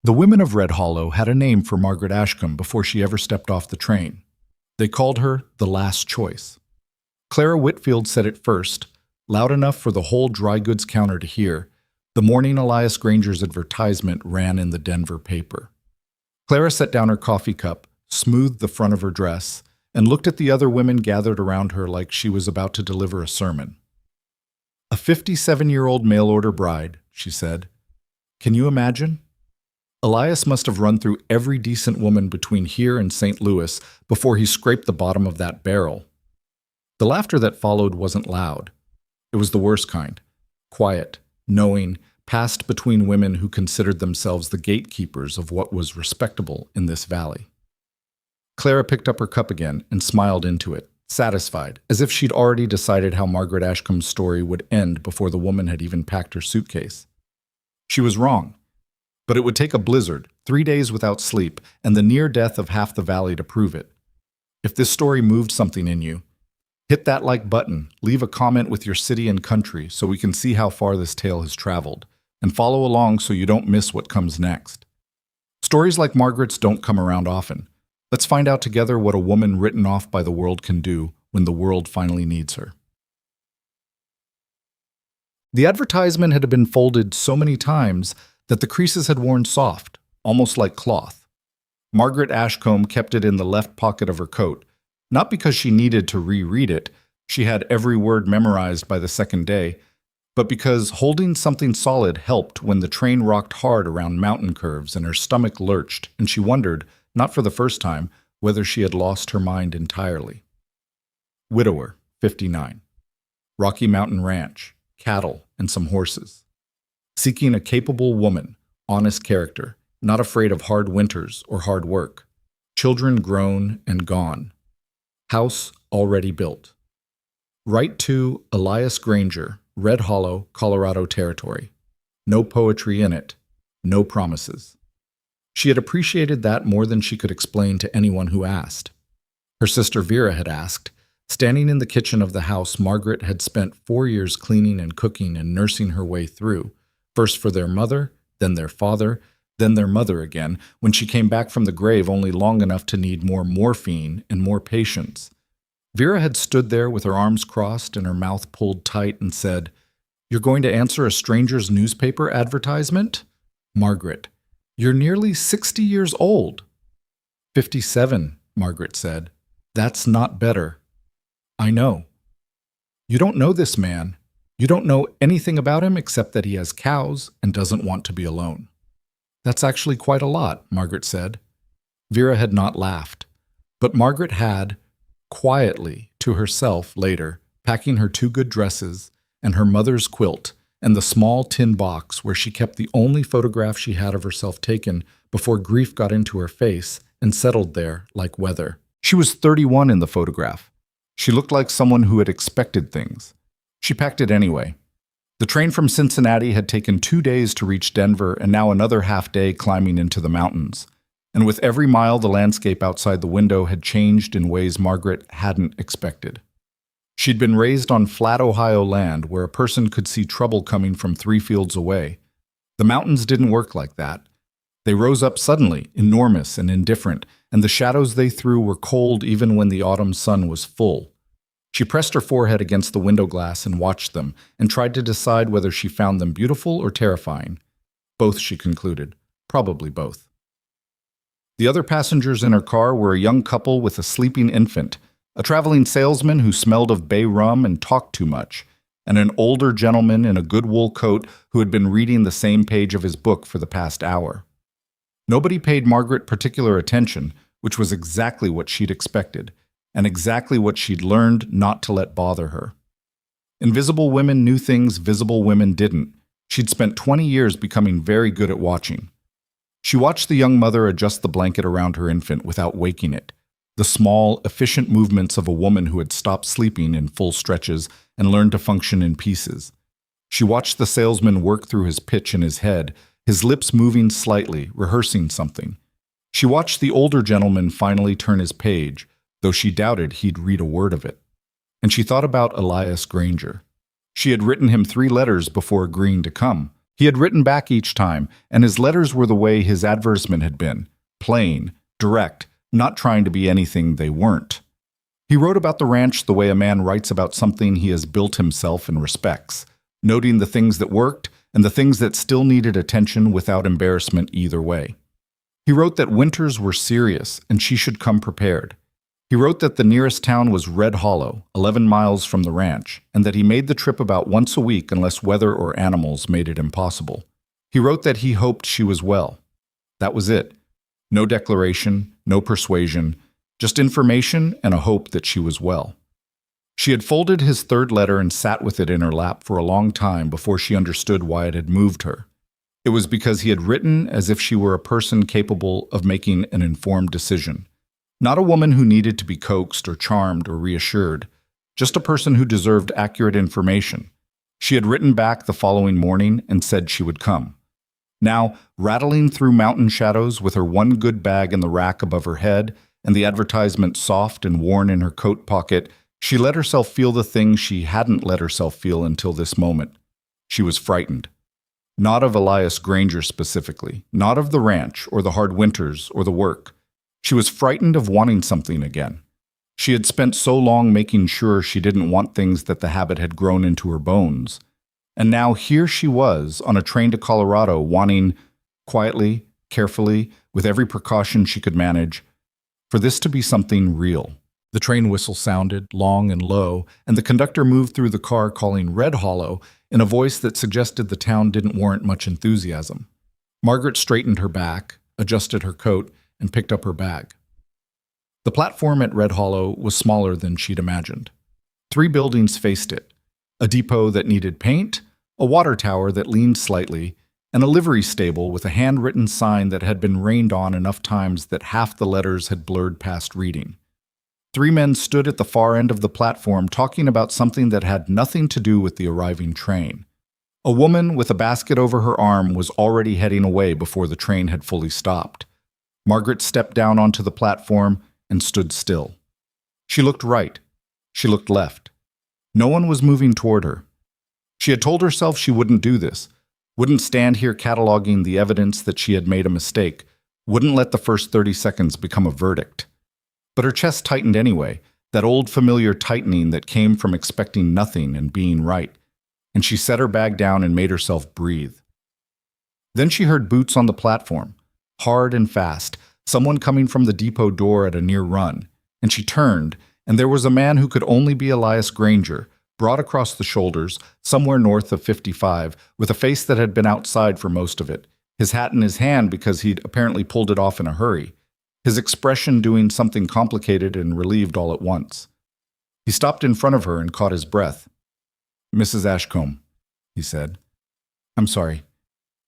The women of Red Hollow had a name for Margaret Ashcombe before she ever stepped off the train. They called her the last choice. Clara Whitfield said it first, loud enough for the whole dry goods counter to hear. The morning Elias Granger's advertisement ran in the Denver paper. Clara set down her coffee cup, smoothed the front of her dress, and looked at the other women gathered around her like she was about to deliver a sermon. "A 57-year-old mail-order bride," she said. "Can you imagine? Elias must have run through every decent woman between here and St. Louis before he scraped the bottom of that barrel." The laughter that followed wasn't loud. It was the worst kind. Quiet, knowing, passed between women who considered themselves the gatekeepers of what was respectable in this valley. Clara picked up her cup again and smiled into it, satisfied, as if she'd already decided how Margaret Ashcombe's story would end before the woman had even packed her suitcase. She was wrong. But it would take a blizzard, 3 days without sleep, and the near death of half the valley to prove it. If this story moved something in you, hit that like button, leave a comment with your city and country so we can see how far this tale has traveled, and follow along so you don't miss what comes next. Stories like Margaret's don't come around often. Let's find out together what a woman written off by the world can do when the world finally needs her. The advertisement had been folded so many times that the creases had worn soft, almost like cloth. Margaret Ashcombe kept it in the left pocket of her coat, not because she needed to reread it, she had every word memorized by the second day, but because holding something solid helped when the train rocked hard around mountain curves and her stomach lurched, and she wondered, not for the first time, whether she had lost her mind entirely. Widower, 59. Rocky Mountain Ranch, cattle, and some horses. Seeking a capable woman, honest character, not afraid of hard winters or hard work. Children grown and gone. House already built. Write to Elias Granger, Red Hollow, Colorado Territory. No poetry in it. No promises. She had appreciated that more than she could explain to anyone who asked. Her sister Vera had asked. Standing in the kitchen of the house Margaret had spent 4 years cleaning and cooking and nursing her way through, first for their mother, then their father, then their mother again, when she came back from the grave only long enough to need more morphine and more patience. Vera had stood there with her arms crossed and her mouth pulled tight and said, "You're going to answer a stranger's newspaper advertisement? Margaret, you're nearly 60 years old." 57, Margaret said. "That's not better." "I know." "You don't know this man. You don't know anything about him except that he has cows and doesn't want to be alone." "That's actually quite a lot," Margaret said. Vera had not laughed, but Margaret had, quietly to herself later, packing her 2 good dresses and her mother's quilt and the small tin box where she kept the only photograph she had of herself taken before grief got into her face and settled there like weather. She was 31 in the photograph. She looked like someone who had expected things. She packed it anyway. The train from Cincinnati had taken 2 days to reach Denver and now another half day climbing into the mountains. And with every mile, the landscape outside the window had changed in ways Margaret hadn't expected. She'd been raised on flat Ohio land where a person could see trouble coming from 3 fields away. The mountains didn't work like that. They rose up suddenly, enormous and indifferent, and the shadows they threw were cold even when the autumn sun was full. She pressed her forehead against the window glass and watched them, and tried to decide whether she found them beautiful or terrifying. Both, she concluded. Probably both. The other passengers in her car were a young couple with a sleeping infant, a traveling salesman who smelled of bay rum and talked too much, and an older gentleman in a good wool coat who had been reading the same page of his book for the past hour. Nobody paid Margaret particular attention, which was exactly what she'd expected, and exactly what she'd learned not to let bother her. Invisible women knew things visible women didn't. She'd spent 20 years becoming very good at watching. She watched the young mother adjust the blanket around her infant without waking it, the small, efficient movements of a woman who had stopped sleeping in full stretches and learned to function in pieces. She watched the salesman work through his pitch in his head, his lips moving slightly, rehearsing something. She watched the older gentleman finally turn his page, though she doubted he'd read a word of it. And she thought about Elias Granger. She had written him 3 letters before agreeing to come. He had written back each time, and his letters were the way his advertisement had been: plain, direct, not trying to be anything they weren't. He wrote about the ranch the way a man writes about something he has built himself and respects, noting the things that worked and the things that still needed attention without embarrassment either way. He wrote that winters were serious and she should come prepared. He wrote that the nearest town was Red Hollow, 11 miles from the ranch, and that he made the trip about once a week unless weather or animals made it impossible. He wrote that he hoped she was well. That was it. No declaration, no persuasion, just information and a hope that she was well. She had folded his third letter and sat with it in her lap for a long time before she understood why it had moved her. It was because he had written as if she were a person capable of making an informed decision. Not a woman who needed to be coaxed or charmed or reassured, just a person who deserved accurate information. She had written back the following morning and said she would come. Now, rattling through mountain shadows with her one good bag in the rack above her head and the advertisement soft and worn in her coat pocket, she let herself feel the thing she hadn't let herself feel until this moment. She was frightened. Not of Elias Granger specifically, not of the ranch or the hard winters or the work. She was frightened of wanting something again. She had spent so long making sure she didn't want things that the habit had grown into her bones. And now here she was on a train to Colorado wanting, quietly, carefully, with every precaution she could manage, for this to be something real. The train whistle sounded, long and low, and the conductor moved through the car calling Red Hollow in a voice that suggested the town didn't warrant much enthusiasm. Margaret straightened her back, adjusted her coat, and picked up her bag. The platform at Red Hollow was smaller than she'd imagined. 3 buildings faced it: a depot that needed paint, a water tower that leaned slightly, and a livery stable with a handwritten sign that had been rained on enough times that half the letters had blurred past reading. 3 men stood at the far end of the platform talking about something that had nothing to do with the arriving train. A woman with a basket over her arm was already heading away before the train had fully stopped. Margaret stepped down onto the platform and stood still. She looked right. She looked left. No one was moving toward her. She had told herself she wouldn't do this, wouldn't stand here cataloging the evidence that she had made a mistake, wouldn't let the first 30 seconds become a verdict. But her chest tightened anyway, that old familiar tightening that came from expecting nothing and being right, and she set her bag down and made herself breathe. Then she heard boots on the platform, hard and fast, someone coming from the depot door at a near run, and she turned, and there was a man who could only be Elias Granger, broad across the shoulders, somewhere north of 55, with a face that had been outside for most of it, his hat in his hand because he'd apparently pulled it off in a hurry, his expression doing something complicated and relieved all at once. He stopped in front of her and caught his breath. "Mrs. Ashcombe," he said. "I'm sorry.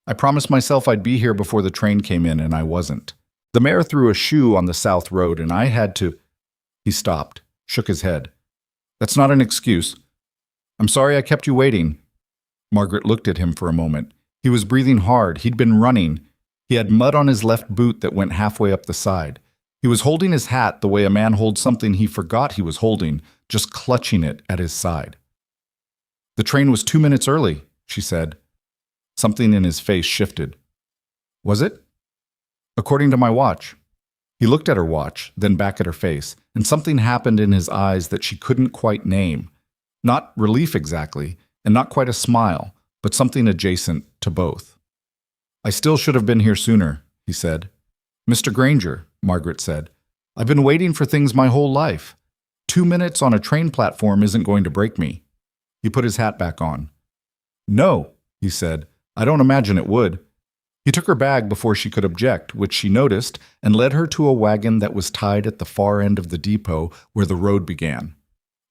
I promised myself I'd be here before the train came in, and I wasn't. The mare threw a shoe on the south road, and I had to—" He stopped, shook his head. "That's not an excuse. I'm sorry I kept you waiting." Margaret looked at him for a moment. He was breathing hard. He'd been running. He had mud on his left boot that went halfway up the side. He was holding his hat the way a man holds something he forgot he was holding, just clutching it at his side. "The train was 2 minutes early," she said. Something in his face shifted. "Was it?" "According to my watch." He looked at her watch, then back at her face, and something happened in his eyes that she couldn't quite name. Not relief exactly, and not quite a smile, but something adjacent to both. "I still should have been here sooner," he said. "Mr. Granger," Margaret said, "I've been waiting for things my whole life. 2 minutes on a train platform isn't going to break me." He put his hat back on. "No," he said, "I don't imagine it would." He took her bag before she could object, which she noticed, and led her to a wagon that was tied at the far end of the depot where the road began.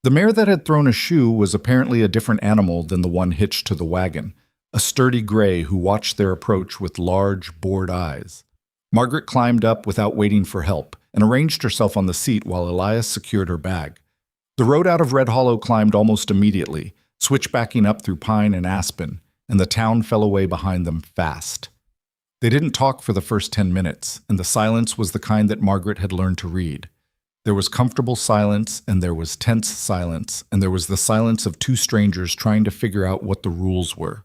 The mare that had thrown a shoe was apparently a different animal than the one hitched to the wagon, a sturdy gray who watched their approach with large, bored eyes. Margaret climbed up without waiting for help and arranged herself on the seat while Elias secured her bag. The road out of Red Hollow climbed almost immediately, switchbacking up through pine and aspen, and the town fell away behind them fast. They didn't talk for the first 10 minutes, and the silence was the kind that Margaret had learned to read. There was comfortable silence, and there was tense silence, and there was the silence of 2 strangers trying to figure out what the rules were.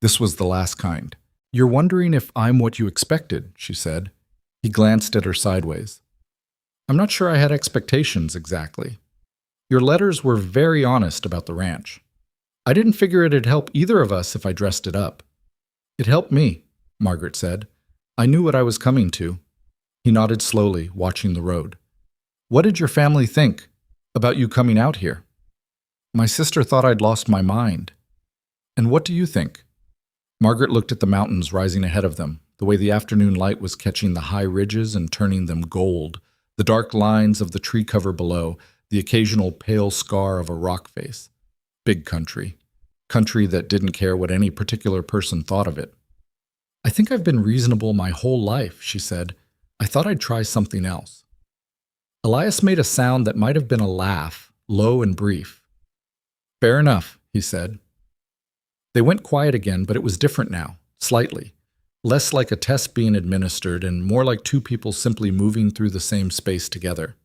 This was the last kind. "You're wondering if I'm what you expected," she said. He glanced at her sideways. "I'm not sure I had expectations exactly. Your letters were very honest about the ranch. I didn't figure it'd help either of us if I dressed it up." "It helped me," Margaret said. "I knew what I was coming to." He nodded slowly, watching the road. "What did your family think about you coming out here?" "My sister thought I'd lost my mind." "And what do you think?" Margaret looked at the mountains rising ahead of them, the way the afternoon light was catching the high ridges and turning them gold, the dark lines of the tree cover below, the occasional pale scar of a rock face. Big country. Country that didn't care what any particular person thought of it. "I think I've been reasonable my whole life," she said. "I thought I'd try something else." Elias made a sound that might have been a laugh, low and brief. "Fair enough," he said. They went quiet again, but it was different now, slightly. Less like a test being administered and more like two people simply moving through the same space together.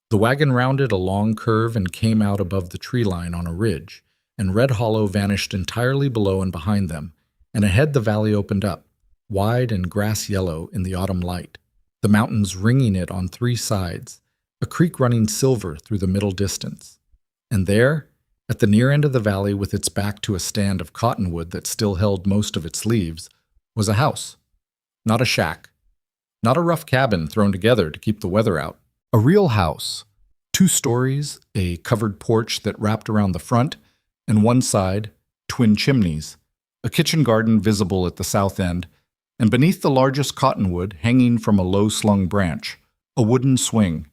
The wagon rounded a long curve and came out above the tree line on a ridge, and Red Hollow vanished entirely below and behind them, and ahead the valley opened up, wide and grass yellow in the autumn light, the mountains ringing it on three sides, a creek running silver through the middle distance. And there, at the near end of the valley with its back to a stand of cottonwood that still held most of its leaves, was a house. Not a shack. Not a rough cabin thrown together to keep the weather out. A real house. 2 stories, a covered porch that wrapped around the front, and one side, twin chimneys, a kitchen garden visible at the south end, and beneath the largest cottonwood, hanging from a low-slung branch, a wooden swing.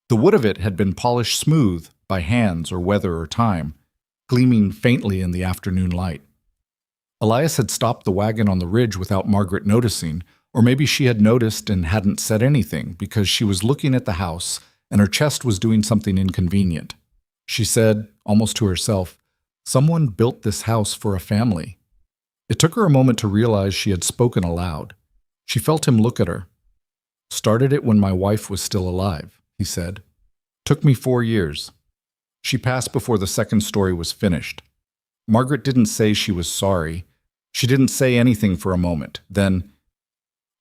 The wood of it had been polished smooth by hands or weather or time, gleaming faintly in the afternoon light. Elias had stopped the wagon on the ridge without Margaret noticing, or maybe she had noticed and hadn't said anything because she was looking at the house and her chest was doing something inconvenient. She said, almost to herself, "Someone built this house for a family." It took her a moment to realize she had spoken aloud. She felt him look at her. "Started it when my wife was still alive," he said. "Took me 4 years." She passed before the second story was finished. Margaret didn't say she was sorry. She didn't say anything for a moment. Then,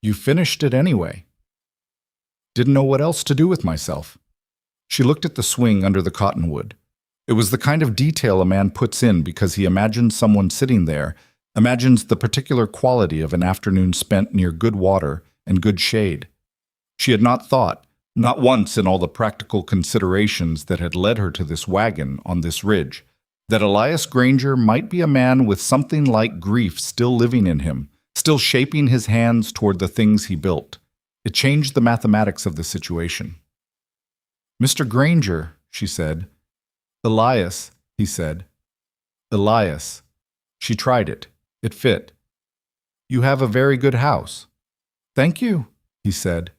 "You finished it anyway." "Didn't know what else to do with myself." She looked at the swing under the cottonwood. It was the kind of detail a man puts in because he imagines someone sitting there, imagines the particular quality of an afternoon spent near good water and good shade. She had not thought, not once in all the practical considerations that had led her to this wagon on this ridge, that Elias Granger might be a man with something like grief still living in him, still shaping his hands toward the things he built. It changed the mathematics of the situation. "Mr. Granger," she said. "Elias," he said. "Elias." She tried it. It fit. "You have a very good house." "Thank you," he said.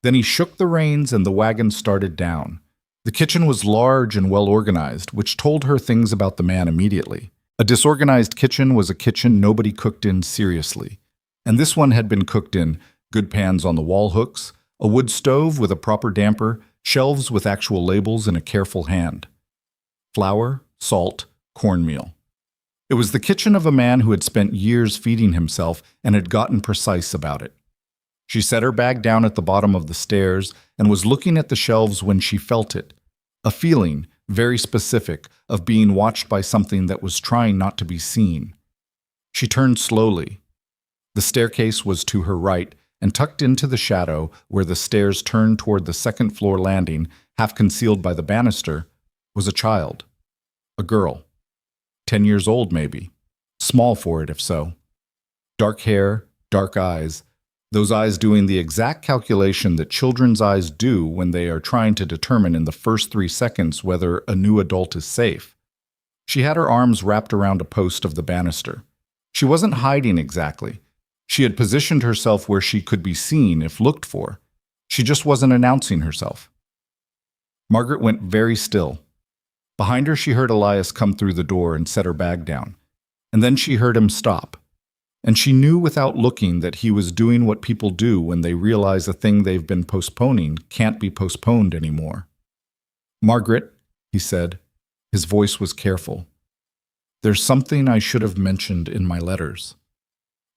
Then he shook the reins and the wagon started down. The kitchen was large and well organized, which told her things about the man immediately. A disorganized kitchen was a kitchen nobody cooked in seriously. And this one had been cooked in: good pans on the wall hooks, a wood stove with a proper damper, shelves with actual labels in a careful hand. Flour, salt, cornmeal. It was the kitchen of a man who had spent years feeding himself and had gotten precise about it. She set her bag down at the bottom of the stairs and was looking at the shelves when she felt it. A feeling, very specific, of being watched by something that was trying not to be seen. She turned slowly. The staircase was to her right, and tucked into the shadow, where the stairs turned toward the second-floor landing, half concealed by the banister, was a child. A girl. 10 years old, maybe. Small for it, if so. Dark hair, dark eyes, those eyes doing the exact calculation that children's eyes do when they are trying to determine in the first 3 seconds whether a new adult is safe. She had her arms wrapped around a post of the banister. She wasn't hiding exactly. She had positioned herself where she could be seen if looked for. She just wasn't announcing herself. Margaret went very still. Behind her she heard Elias come through the door and set her bag down. And then she heard him stop. And she knew without looking that he was doing what people do when they realize a thing they've been postponing can't be postponed anymore. "Margaret," he said. His voice was careful. There's something I should have mentioned in my letters.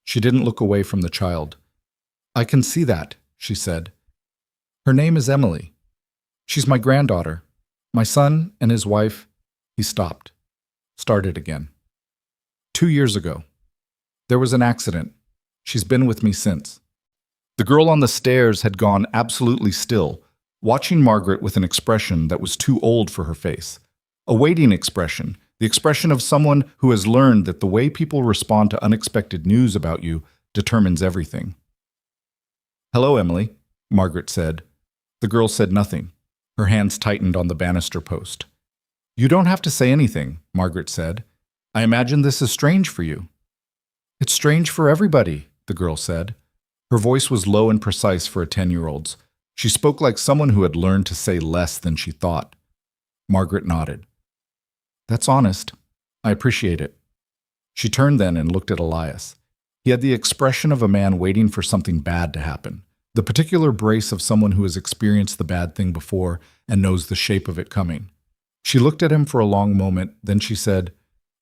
She didn't look away from the child. I can see that, she said. Her name is Emily. She's my granddaughter. My son and his wife. He stopped. Started again. 2 years ago. There was an accident. She's been with me since. The girl on the stairs had gone absolutely still, watching Margaret with an expression that was too old for her face. A waiting expression, the expression of someone who has learned that the way people respond to unexpected news about you determines everything. Hello, Emily, Margaret said. The girl said nothing. Her hands tightened on the banister post. You don't have to say anything, Margaret said. I imagine this is strange for you. It's strange for everybody, the girl said. Her voice was low and precise for a 10-year-old's. She spoke like someone who had learned to say less than she thought. Margaret nodded. That's honest. I appreciate it. She turned then and looked at Elias. He had the expression of a man waiting for something bad to happen, the particular brace of someone who has experienced the bad thing before and knows the shape of it coming. She looked at him for a long moment, then she said,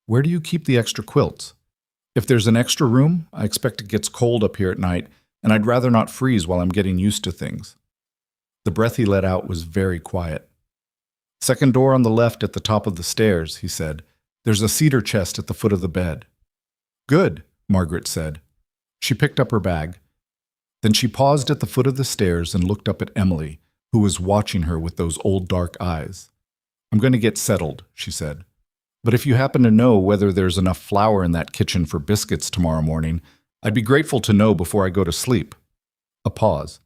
Where do you keep the extra quilts? If there's an extra room, I expect it gets cold up here at night, and I'd rather not freeze while I'm getting used to things. The breath he let out was very quiet. Second door on the left at the top of the stairs, he said. There's a cedar chest at the foot of the bed. Good, Margaret said. She picked up her bag. Then she paused at the foot of the stairs and looked up at Emily, who was watching her with those old dark eyes. I'm going to get settled, she said. But if you happen to know whether there's enough flour in that kitchen for biscuits tomorrow morning, I'd be grateful to know before I go to sleep. A pause.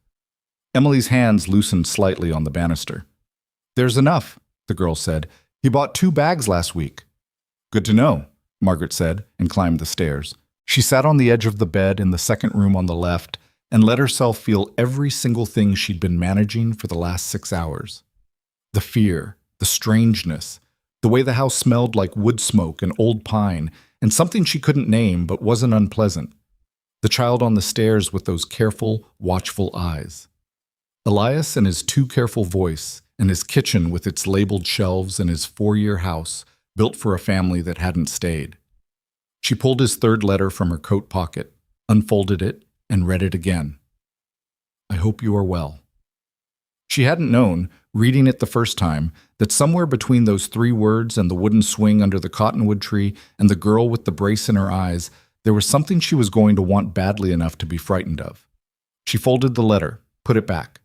Emily's hands loosened slightly on the banister. There's enough, the girl said. He bought 2 bags last week. Good to know, Margaret said, and climbed the stairs. She sat on the edge of the bed in the second room on the left and let herself feel every single thing she'd been managing for the last 6 hours. The fear, the strangeness, the way the house smelled like wood smoke and old pine, and something she couldn't name but wasn't unpleasant. The child on the stairs with those careful, watchful eyes. Elias and his too careful voice, and his kitchen with its labeled shelves and his 4-year house built for a family that hadn't stayed. She pulled his 3rd letter from her coat pocket, unfolded it, and read it again. I hope you are well. She hadn't known, reading it the first time, that somewhere between those 3 words and the wooden swing under the cottonwood tree and the girl with the brace in her eyes, there was something she was going to want badly enough to be frightened of. She folded the letter, put it back.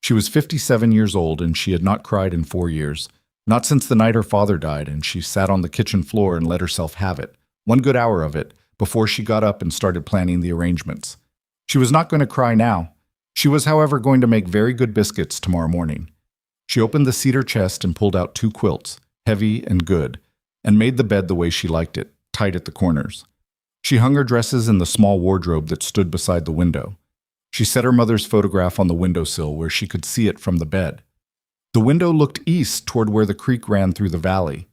She was 57 years old and she had not cried in 4 years, not since the night her father died, and she sat on the kitchen floor and let herself have it, 1 good hour of it, before she got up and started planning the arrangements. She was not going to cry now. She was, however, going to make very good biscuits tomorrow morning. She opened the cedar chest and pulled out 2 quilts, heavy and good, and made the bed the way she liked it, tight at the corners. She hung her dresses in the small wardrobe that stood beside the window. She set her mother's photograph on the windowsill where she could see it from the bed. The window looked east toward where the creek ran through the valley.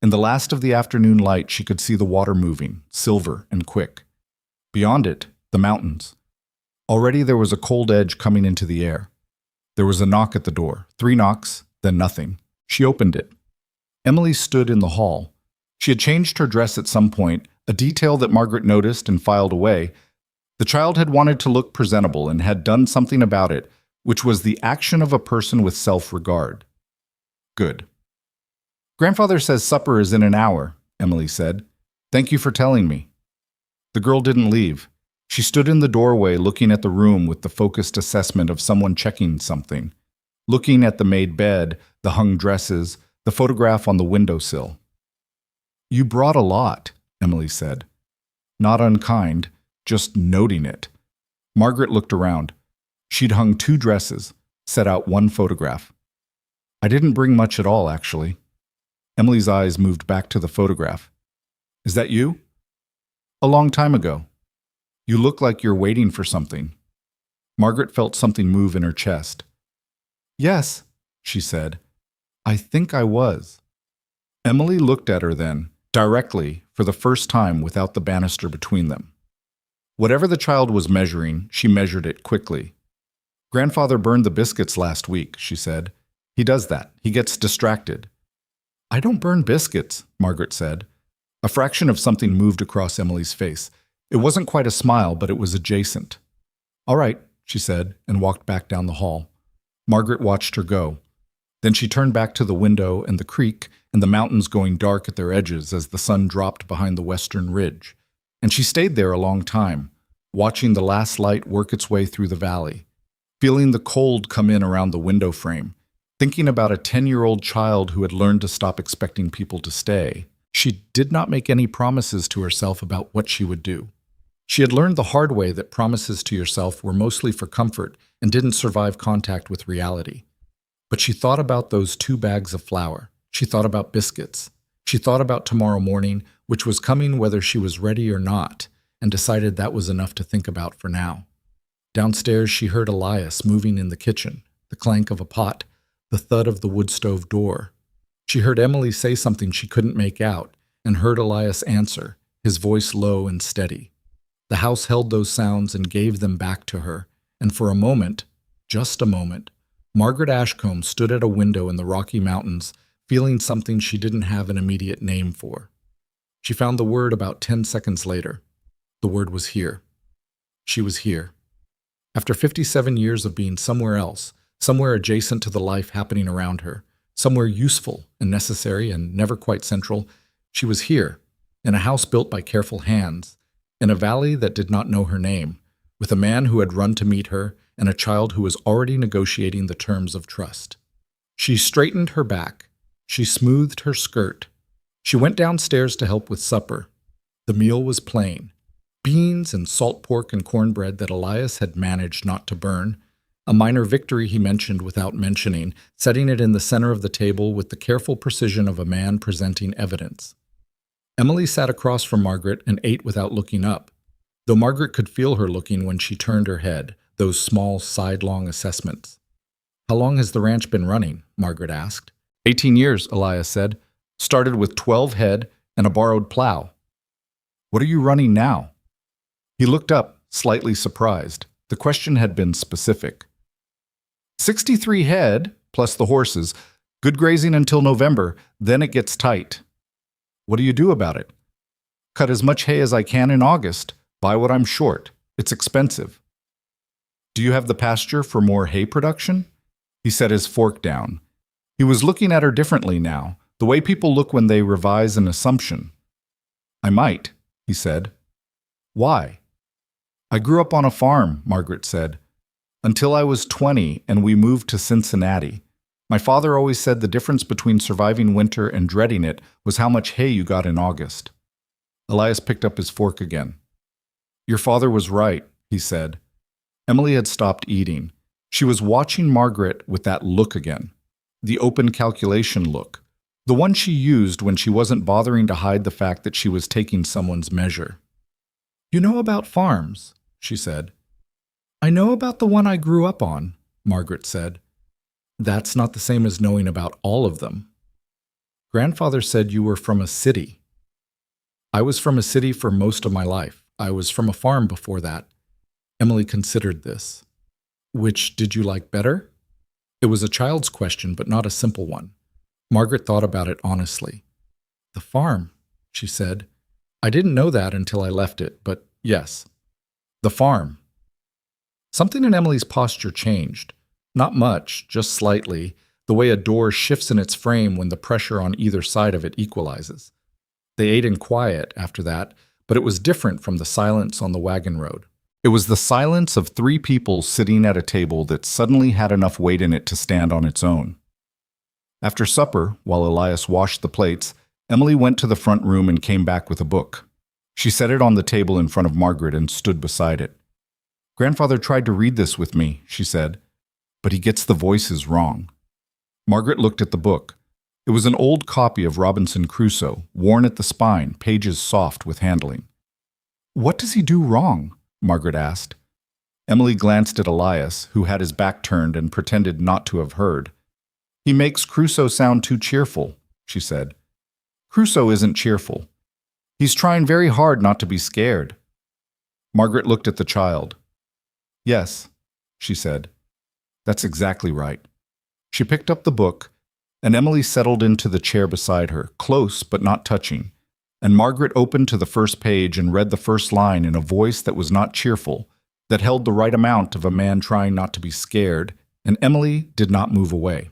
In the last of the afternoon light, she could see the water moving, silver and quick. Beyond it, the mountains. Already there was a cold edge coming into the air. There was a knock at the door, 3 knocks, then nothing. She opened it. Emily stood in the hall. She had changed her dress at some point, a detail that Margaret noticed and filed away. The child had wanted to look presentable and had done something about it, which was the action of a person with self-regard. Good. Grandfather says supper is in an hour, Emily said. Thank you for telling me. The girl didn't leave. She stood in the doorway looking at the room with the focused assessment of someone checking something, looking at the made bed, the hung dresses, the photograph on the windowsill. You brought a lot, Emily said. Not unkind, just noting it. Margaret looked around. She'd hung 2 dresses, set out 1 photograph. I didn't bring much at all, actually. Emily's eyes moved back to the photograph. Is that you? A long time ago. You look like you're waiting for something. Margaret felt something move in her chest. Yes, she said. I think I was. Emily looked at her then, directly, for the first time without the banister between them. Whatever the child was measuring, she measured it quickly. Grandfather burned the biscuits last week, she said. He does that. He gets distracted. I don't burn biscuits, Margaret said. A fraction of something moved across Emily's face. It wasn't quite a smile, but it was adjacent. "All right," she said, and walked back down the hall. Margaret watched her go. Then she turned back to the window and the creek and the mountains going dark at their edges as the sun dropped behind the western ridge. And she stayed there a long time, watching the last light work its way through the valley, feeling the cold come in around the window frame, thinking about a 10-year-old child who had learned to stop expecting people to stay. She did not make any promises to herself about what she would do. She had learned the hard way that promises to yourself were mostly for comfort and didn't survive contact with reality. But she thought about those 2 bags of flour. She thought about biscuits. She thought about tomorrow morning, which was coming whether she was ready or not, and decided that was enough to think about for now. Downstairs, she heard Elias moving in the kitchen, the clank of a pot, the thud of the wood stove door. She heard Emily say something she couldn't make out, and heard Elias answer, his voice low and steady. The house held those sounds and gave them back to her, and for a moment, just a moment, Margaret Ashcombe stood at a window in the Rocky Mountains, feeling something she didn't have an immediate name for. She found the word about 10 seconds later. The word was here. She was here. After 57 years of being somewhere else, somewhere adjacent to the life happening around her, somewhere useful and necessary and never quite central, she was here, in a house built by careful hands, in a valley that did not know her name, with a man who had run to meet her and a child who was already negotiating the terms of trust. She straightened her back. She smoothed her skirt. She went downstairs to help with supper. The meal was plain. Beans and salt pork and cornbread that Elias had managed not to burn, a minor victory he mentioned without mentioning, setting it in the center of the table with the careful precision of a man presenting evidence. Emily sat across from Margaret and ate without looking up, though Margaret could feel her looking when she turned her head, those small, sidelong assessments. "How long has the ranch been running?" Margaret asked. 18 years, Elias said. "Started with 12 head and a borrowed plow." "What are you running now?" He looked up, slightly surprised. The question had been specific. 63 head, plus the horses. Good grazing until November, then it gets tight." "What do you do about it?" "Cut as much hay as I can in August. Buy what I'm short. It's expensive." "Do you have the pasture for more hay production?" He set his fork down. He was looking at her differently now, the way people look when they revise an assumption. "I might," he said. "Why?" "I grew up on a farm," Margaret said, "until I was 20 and we moved to Cincinnati. My father always said the difference between surviving winter and dreading it was how much hay you got in August." Elias picked up his fork again. "Your father was right," he said. Emily had stopped eating. She was watching Margaret with that look again, the open calculation look, the one she used when she wasn't bothering to hide the fact that she was taking someone's measure. "You know about farms," she said. "I know about the one I grew up on," Margaret said. "That's not the same as knowing about all of them." "Grandfather said you were from a city." "I was from a city for most of my life. I was from a farm before that." Emily considered this. "Which did you like better?" It was a child's question, but not a simple one. Margaret thought about it honestly. "The farm," she said. "I didn't know that until I left it, but yes. The farm." Something in Emily's posture changed. Not much, just slightly, the way a door shifts in its frame when the pressure on either side of it equalizes. They ate in quiet after that, but it was different from the silence on the wagon road. It was the silence of 3 people sitting at a table that suddenly had enough weight in it to stand on its own. After supper, while Elias washed the plates, Emily went to the front room and came back with a book. She set it on the table in front of Margaret and stood beside it. "Grandfather tried to read this with me," she said, "but he gets the voices wrong." Margaret looked at the book. It was an old copy of Robinson Crusoe, worn at the spine, pages soft with handling. "What does he do wrong?" Margaret asked. Emily glanced at Elias, who had his back turned and pretended not to have heard. "He makes Crusoe sound too cheerful," she said. "Crusoe isn't cheerful. He's trying very hard not to be scared." Margaret looked at the child. "Yes," she said. "That's exactly right." She picked up the book, and Emily settled into the chair beside her, close but not touching. and Margaret opened to the first page and read the first line in a voice that was not cheerful, that held the right amount of a man trying not to be scared, and Emily did not move away.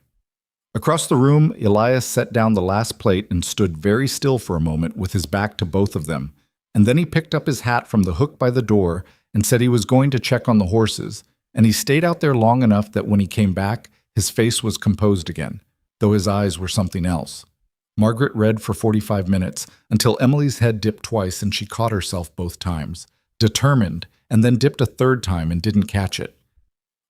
Across the room, Elias set down the last plate and stood very still for a moment with his back to both of them, and then he picked up his hat from the hook by the door and said he was going to check on the horses, and he stayed out there long enough that when he came back, his face was composed again, though his eyes were something else. Margaret read for 45 minutes, until Emily's head dipped twice and she caught herself both times, determined, and then dipped a third time and didn't catch it.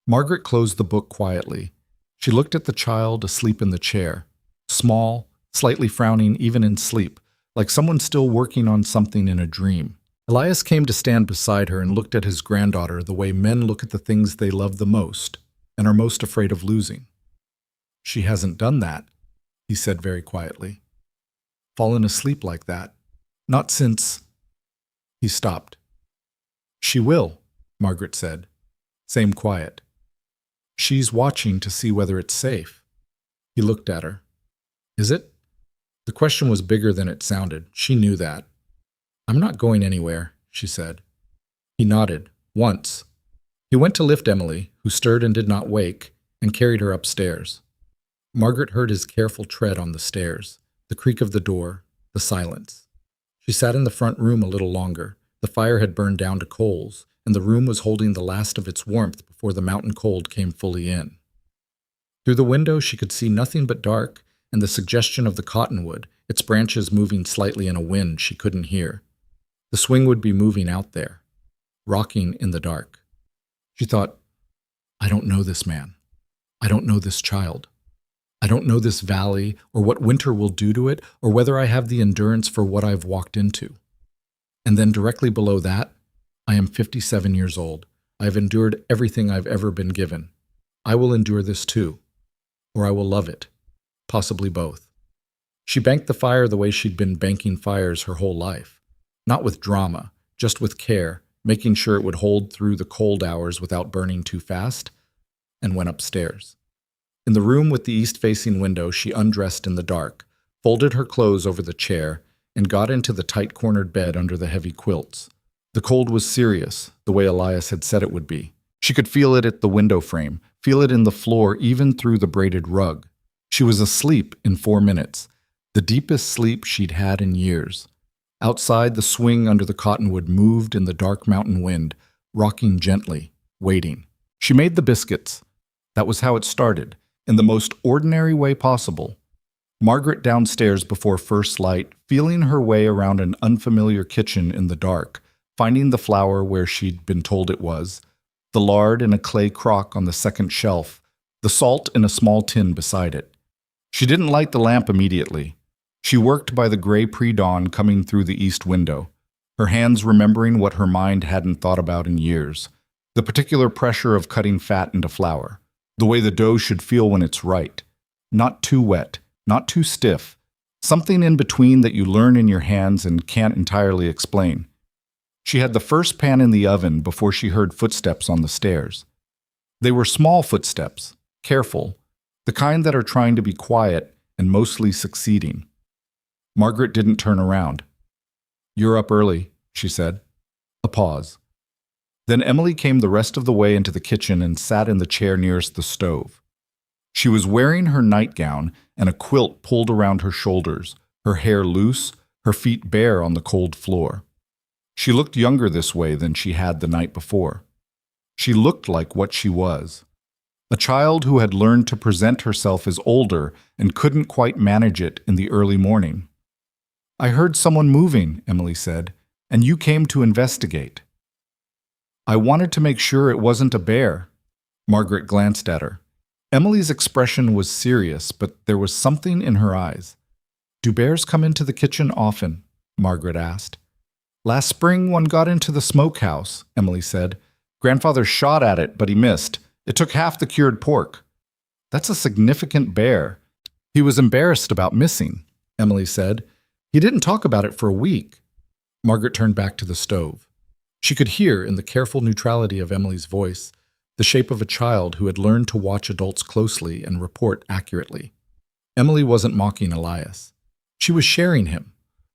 Margaret closed the book quietly. She looked at the child asleep in the chair, small, slightly frowning even in sleep, like someone still working on something in a dream. Elias came to stand beside her and looked at his granddaughter the way men look at the things they love the most and are most afraid of losing. "She hasn't done that," he said very quietly. "Fallen asleep like that. Not since—" He stopped. "She will," Margaret said. Same quiet. "She's watching to see whether it's safe." He looked at her. "Is it?" The question was bigger than it sounded. She knew that. "I'm not going anywhere," she said. He nodded, once. He went to lift Emily, who stirred and did not wake, and carried her upstairs. Margaret heard his careful tread on the stairs, the creak of the door, the silence. She sat in the front room a little longer. The fire had burned down to coals, and the room was holding the last of its warmth before the mountain cold came fully in. Through the window she could see nothing but dark and the suggestion of the cottonwood, its branches moving slightly in a wind she couldn't hear. The swing would be moving out there, rocking in the dark. She thought, "I don't know this man. I don't know this child. I don't know this valley or what winter will do to it or whether I have the endurance for what I've walked into." And then directly below that, "I am 57 years old. I have endured everything I've ever been given. I will endure this too. Or I will love it. Possibly both." She banked the fire the way she'd been banking fires her whole life. Not with drama, just with care, making sure it would hold through the cold hours without burning too fast, and went upstairs. In the room with the east-facing window, she undressed in the dark, folded her clothes over the chair, and got into the tight-cornered bed under the heavy quilts. The cold was serious, the way Elias had said it would be. She could feel it at the window frame, feel it in the floor, even through the braided rug. She was asleep in 4 minutes, the deepest sleep she'd had in years. Outside, the swing under the cottonwood moved in the dark mountain wind, rocking gently, waiting. She made the biscuits. That was how it started, in the most ordinary way possible. Margaret downstairs before first light, feeling her way around an unfamiliar kitchen in the dark, finding the flour where she'd been told it was, the lard in a clay crock on the second shelf, the salt in a small tin beside it. She didn't light the lamp immediately. She worked by the gray pre-dawn coming through the east window, her hands remembering what her mind hadn't thought about in years, the particular pressure of cutting fat into flour, the way the dough should feel when it's right, not too wet, not too stiff, something in between that you learn in your hands and can't entirely explain. She had the first pan in the oven before she heard footsteps on the stairs. They were small footsteps, careful, the kind that are trying to be quiet and mostly succeeding. Margaret didn't turn around. "You're up early," she said. A pause. Then Emily came the rest of the way into the kitchen and sat in the chair nearest the stove. She was wearing her nightgown and a quilt pulled around her shoulders, her hair loose, her feet bare on the cold floor. She looked younger this way than she had the night before. She looked like what she was. A child who had learned to present herself as older and couldn't quite manage it in the early morning. "I heard someone moving," Emily said, "and you came to investigate." "I wanted to make sure it wasn't a bear." Margaret glanced at her. Emily's expression was serious, but there was something in her eyes. "Do bears come into the kitchen often?" Margaret asked. "Last spring one got into the smokehouse," Emily said. "Grandfather shot at it, but he missed. It took half the cured pork." "That's a significant bear." "He was embarrassed about missing," Emily said. "He didn't talk about it for a week." Margaret turned back to the stove. She could hear, in the careful neutrality of Emily's voice, the shape of a child who had learned to watch adults closely and report accurately. Emily wasn't mocking Elias. She was sharing him,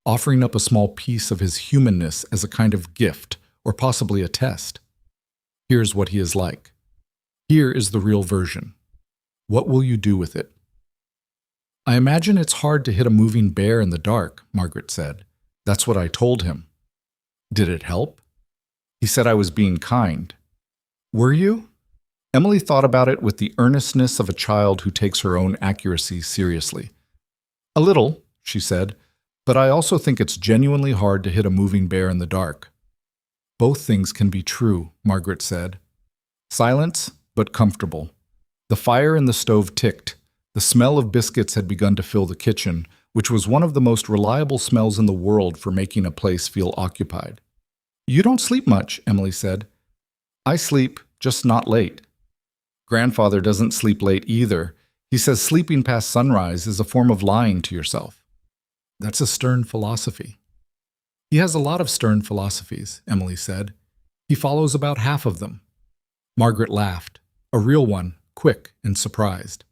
offering up a small piece of his humanness as a kind of gift, or possibly a test. Here's what he is like. Here is the real version. What will you do with it? I imagine it's hard to hit a moving bear in the dark, Margaret said. That's what I told him. Did it help? He said I was being kind. Were you? Emily thought about it with the earnestness of a child who takes her own accuracy seriously. A little, she said, but I also think it's genuinely hard to hit a moving bear in the dark. Both things can be true, Margaret said. Silence, but comfortable. The fire in the stove ticked. The smell of biscuits had begun to fill the kitchen, which was one of the most reliable smells in the world for making a place feel occupied. You don't sleep much, Emily said. I sleep, just not late. Grandfather doesn't sleep late either. He says sleeping past sunrise is a form of lying to yourself. That's a stern philosophy. He has a lot of stern philosophies, Emily said. He follows about half of them. Margaret laughed, a real one, quick and surprised.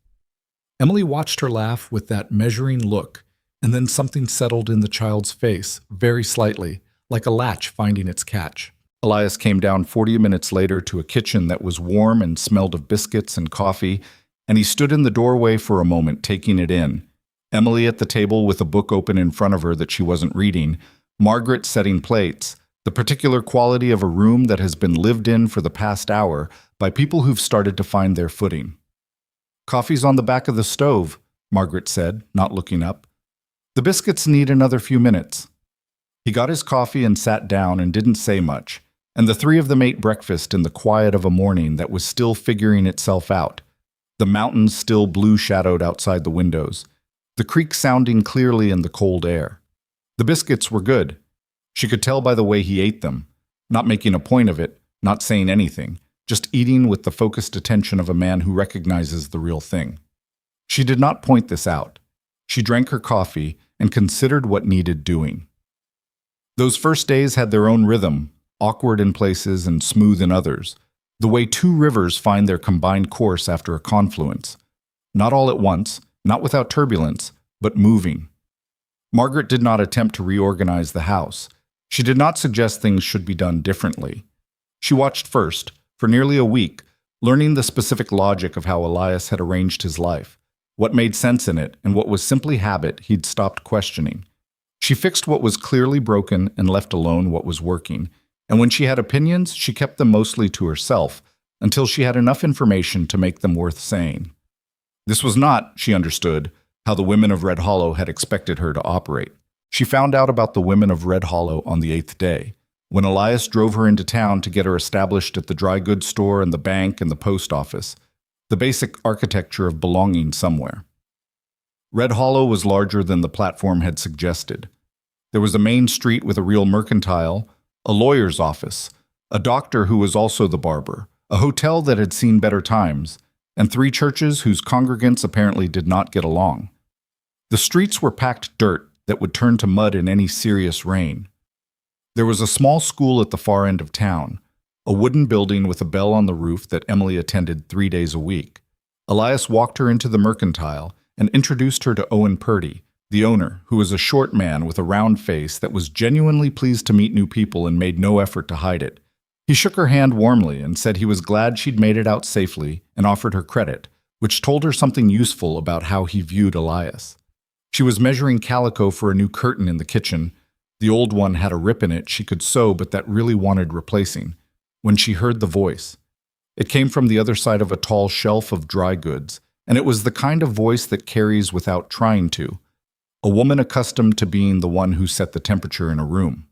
Emily watched her laugh with that measuring look, and then something settled in the child's face, very slightly, like a latch finding its catch. Elias came down 40 minutes later to a kitchen that was warm and smelled of biscuits and coffee, and he stood in the doorway for a moment, taking it in. Emily at the table with a book open in front of her that she wasn't reading, Margaret setting plates, the particular quality of a room that has been lived in for the past hour by people who've started to find their footing. Coffee's on the back of the stove, Margaret said, not looking up. The biscuits need another few minutes. He got his coffee and sat down and didn't say much, and the three of them ate breakfast in the quiet of a morning that was still figuring itself out. The mountains still blue-shadowed outside the windows, the creek sounding clearly in the cold air. The biscuits were good. She could tell by the way he ate them, not making a point of it, not saying anything, just eating with the focused attention of a man who recognizes the real thing. She did not point this out. She drank her coffee and considered what needed doing. Those first days had their own rhythm, awkward in places and smooth in others, the way two rivers find their combined course after a confluence. Not all at once, not without turbulence, but moving. Margaret did not attempt to reorganize the house. She did not suggest things should be done differently. She watched first, for nearly a week, learning the specific logic of how Elias had arranged his life, what made sense in it, and what was simply habit he'd stopped questioning. She fixed what was clearly broken and left alone what was working, and when she had opinions, she kept them mostly to herself, until she had enough information to make them worth saying. This was not, she understood, how the women of Red Hollow had expected her to operate. She found out about the women of Red Hollow on the 8th day, when Elias drove her into town to get her established at the dry goods store and the bank and the post office, the basic architecture of belonging somewhere. Red Hollow was larger than the platform had suggested. There was a main street with a real mercantile, a lawyer's office, a doctor who was also the barber, a hotel that had seen better times, and 3 churches whose congregants apparently did not get along. The streets were packed dirt that would turn to mud in any serious rain. There was a small school at the far end of town, a wooden building with a bell on the roof that Emily attended 3 days a week. Elias walked her into the mercantile and introduced her to Owen Purdy, the owner, who was a short man with a round face that was genuinely pleased to meet new people and made no effort to hide it. He shook her hand warmly and said he was glad she'd made it out safely and offered her credit, which told her something useful about how he viewed Elias. She was measuring calico for a new curtain in the kitchen. The old one had a rip in it she could sew but that really wanted replacing, when she heard the voice. It came from the other side of a tall shelf of dry goods, and it was the kind of voice that carries without trying to, a woman accustomed to being the one who set the temperature in a room.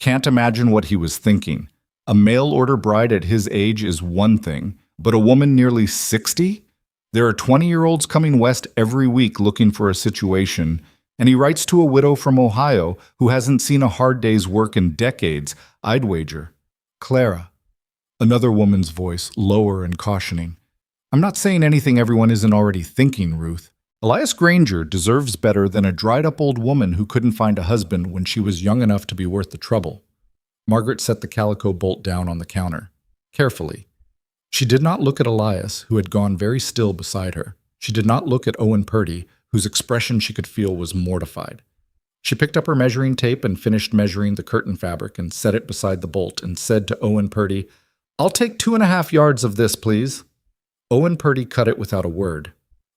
Can't imagine what he was thinking. A mail-order bride at his age is one thing, but a woman nearly 60? There are 20-year-olds coming west every week looking for a situation, and he writes to a widow from Ohio who hasn't seen a hard day's work in decades, I'd wager. Clara. Another woman's voice, lower and cautioning. I'm not saying anything everyone isn't already thinking, Ruth. Elias Granger deserves better than a dried-up old woman who couldn't find a husband when she was young enough to be worth the trouble. Margaret set the calico bolt down on the counter, carefully. She did not look at Elias, who had gone very still beside her. She did not look at Owen Purdy, whose expression she could feel was mortified. She picked up her measuring tape and finished measuring the curtain fabric and set it beside the bolt and said to Owen Purdy, "I'll take 2.5 yards of this, please." Owen Purdy cut it without a word.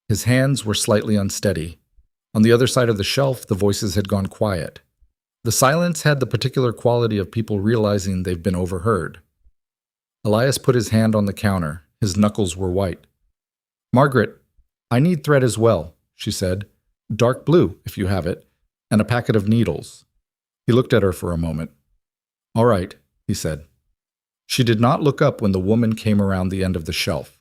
His hands were slightly unsteady. On the other side of the shelf, the voices had gone quiet. The silence had the particular quality of people realizing they've been overheard. Elias put his hand on the counter. His knuckles were white. "Margaret, I need thread as well," she said. "Dark blue, if you have it, and a packet of needles." He looked at her for a moment. "All right," he said. She did not look up when the woman came around the end of the shelf.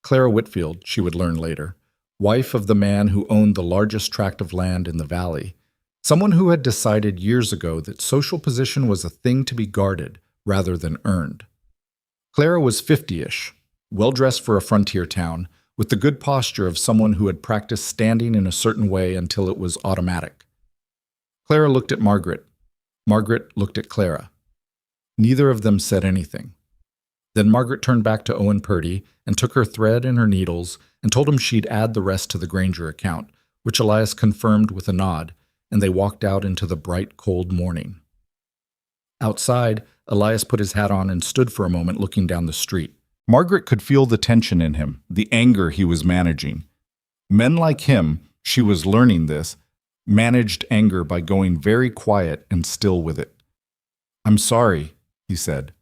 Clara Whitfield, she would learn later, wife of the man who owned the largest tract of land in the valley, someone who had decided years ago that social position was a thing to be guarded rather than earned. Clara was 50-ish, well-dressed for a frontier town, with the good posture of someone who had practiced standing in a certain way until it was automatic. Clara looked at Margaret. Margaret looked at Clara. Neither of them said anything. Then Margaret turned back to Owen Purdy and took her thread and her needles and told him she'd add the rest to the Granger account, which Elias confirmed with a nod, and they walked out into the bright, cold morning. Outside, Elias put his hat on and stood for a moment looking down the street. Margaret could feel the tension in him, the anger he was managing. Men like him, she was learning this, managed anger by going very quiet and still with it. "I'm sorry," he said.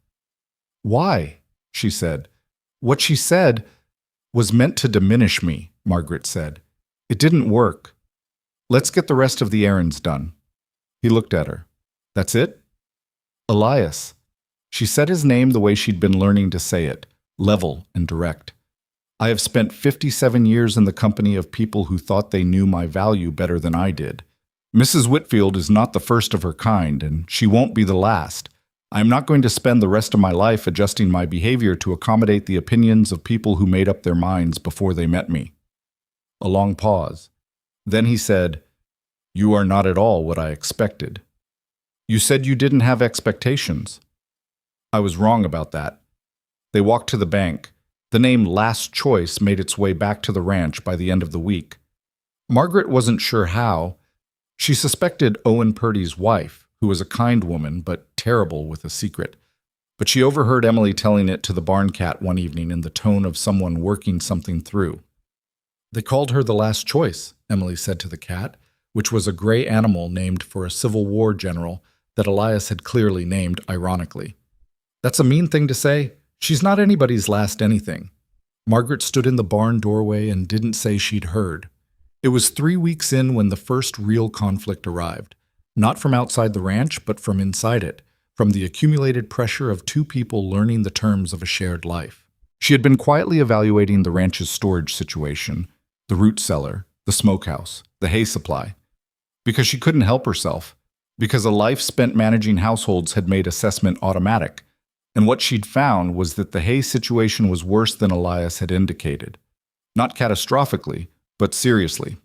"Why?" she said. "What she said was meant to diminish me," Margaret said. "It didn't work. Let's get the rest of the errands done." He looked at her. "That's it?" "Elias." She said his name the way she'd been learning to say it, level and direct. "I have spent 57 years in the company of people who thought they knew my value better than I did. Mrs. Whitfield is not the first of her kind, and she won't be the last. I am not going to spend the rest of my life adjusting my behavior to accommodate the opinions of people who made up their minds before they met me." A long pause. Then he said, "You are not at all what I expected. You said you didn't have expectations." "I was wrong about that." They walked to the bank. The name Last Choice made its way back to the ranch by the end of the week. Margaret wasn't sure how. She suspected Owen Purdy's wife, who was a kind woman but terrible with a secret. But she overheard Emily telling it to the barn cat one evening in the tone of someone working something through. "They called her the Last Choice," Emily said to the cat, which was a gray animal named for a Civil War general that Elias had clearly named ironically. "That's a mean thing to say. She's not anybody's last anything." Margaret stood in the barn doorway and didn't say she'd heard. It was 3 weeks in when the first real conflict arrived, not from outside the ranch, but from inside it, from the accumulated pressure of two people learning the terms of a shared life. She had been quietly evaluating the ranch's storage situation, the root cellar, the smokehouse, the hay supply, because she couldn't help herself, because a life spent managing households had made assessment automatic, and what she'd found was that the hay situation was worse than Elias had indicated. Not catastrophically, but seriously.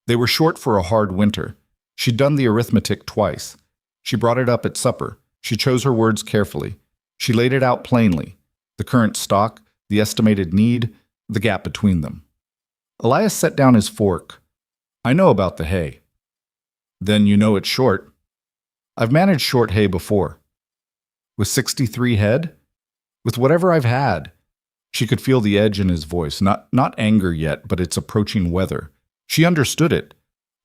They were short for a hard winter. She'd done the arithmetic twice. She brought it up at supper. She chose her words carefully. She laid it out plainly. The current stock, the estimated need, the gap between them. Elias set down his fork. "I know about the hay." "Then you know it's short." "I've managed short hay before." "With 63 head?" "With whatever I've had." She could feel the edge in his voice, not anger yet, but its approaching weather. She understood it.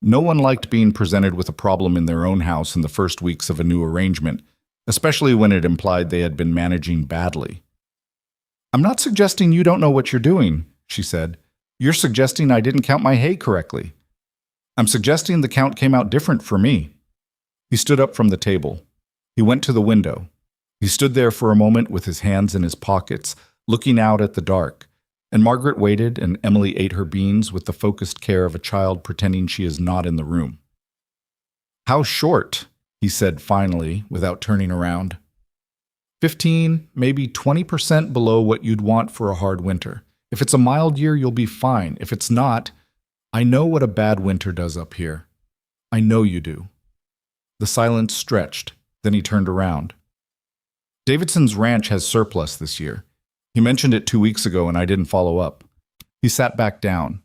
No one liked being presented with a problem in their own house in the first weeks of a new arrangement, especially when it implied they had been managing badly. "I'm not suggesting you don't know what you're doing," she said. "You're suggesting I didn't count my hay correctly." "I'm suggesting the count came out different for me." He stood up from the table. He went to the window. He stood there for a moment with his hands in his pockets, looking out at the dark, and Margaret waited and Emily ate her beans with the focused care of a child pretending she is not in the room. "How short?" he said finally, without turning around. 15, maybe 20% below what you'd want for a hard winter. If it's a mild year, you'll be fine. If it's not, I know what a bad winter does up here. I know you do." The silence stretched, then he turned around. "Davidson's ranch has surplus this year. He mentioned it 2 weeks ago and I didn't follow up." He sat back down.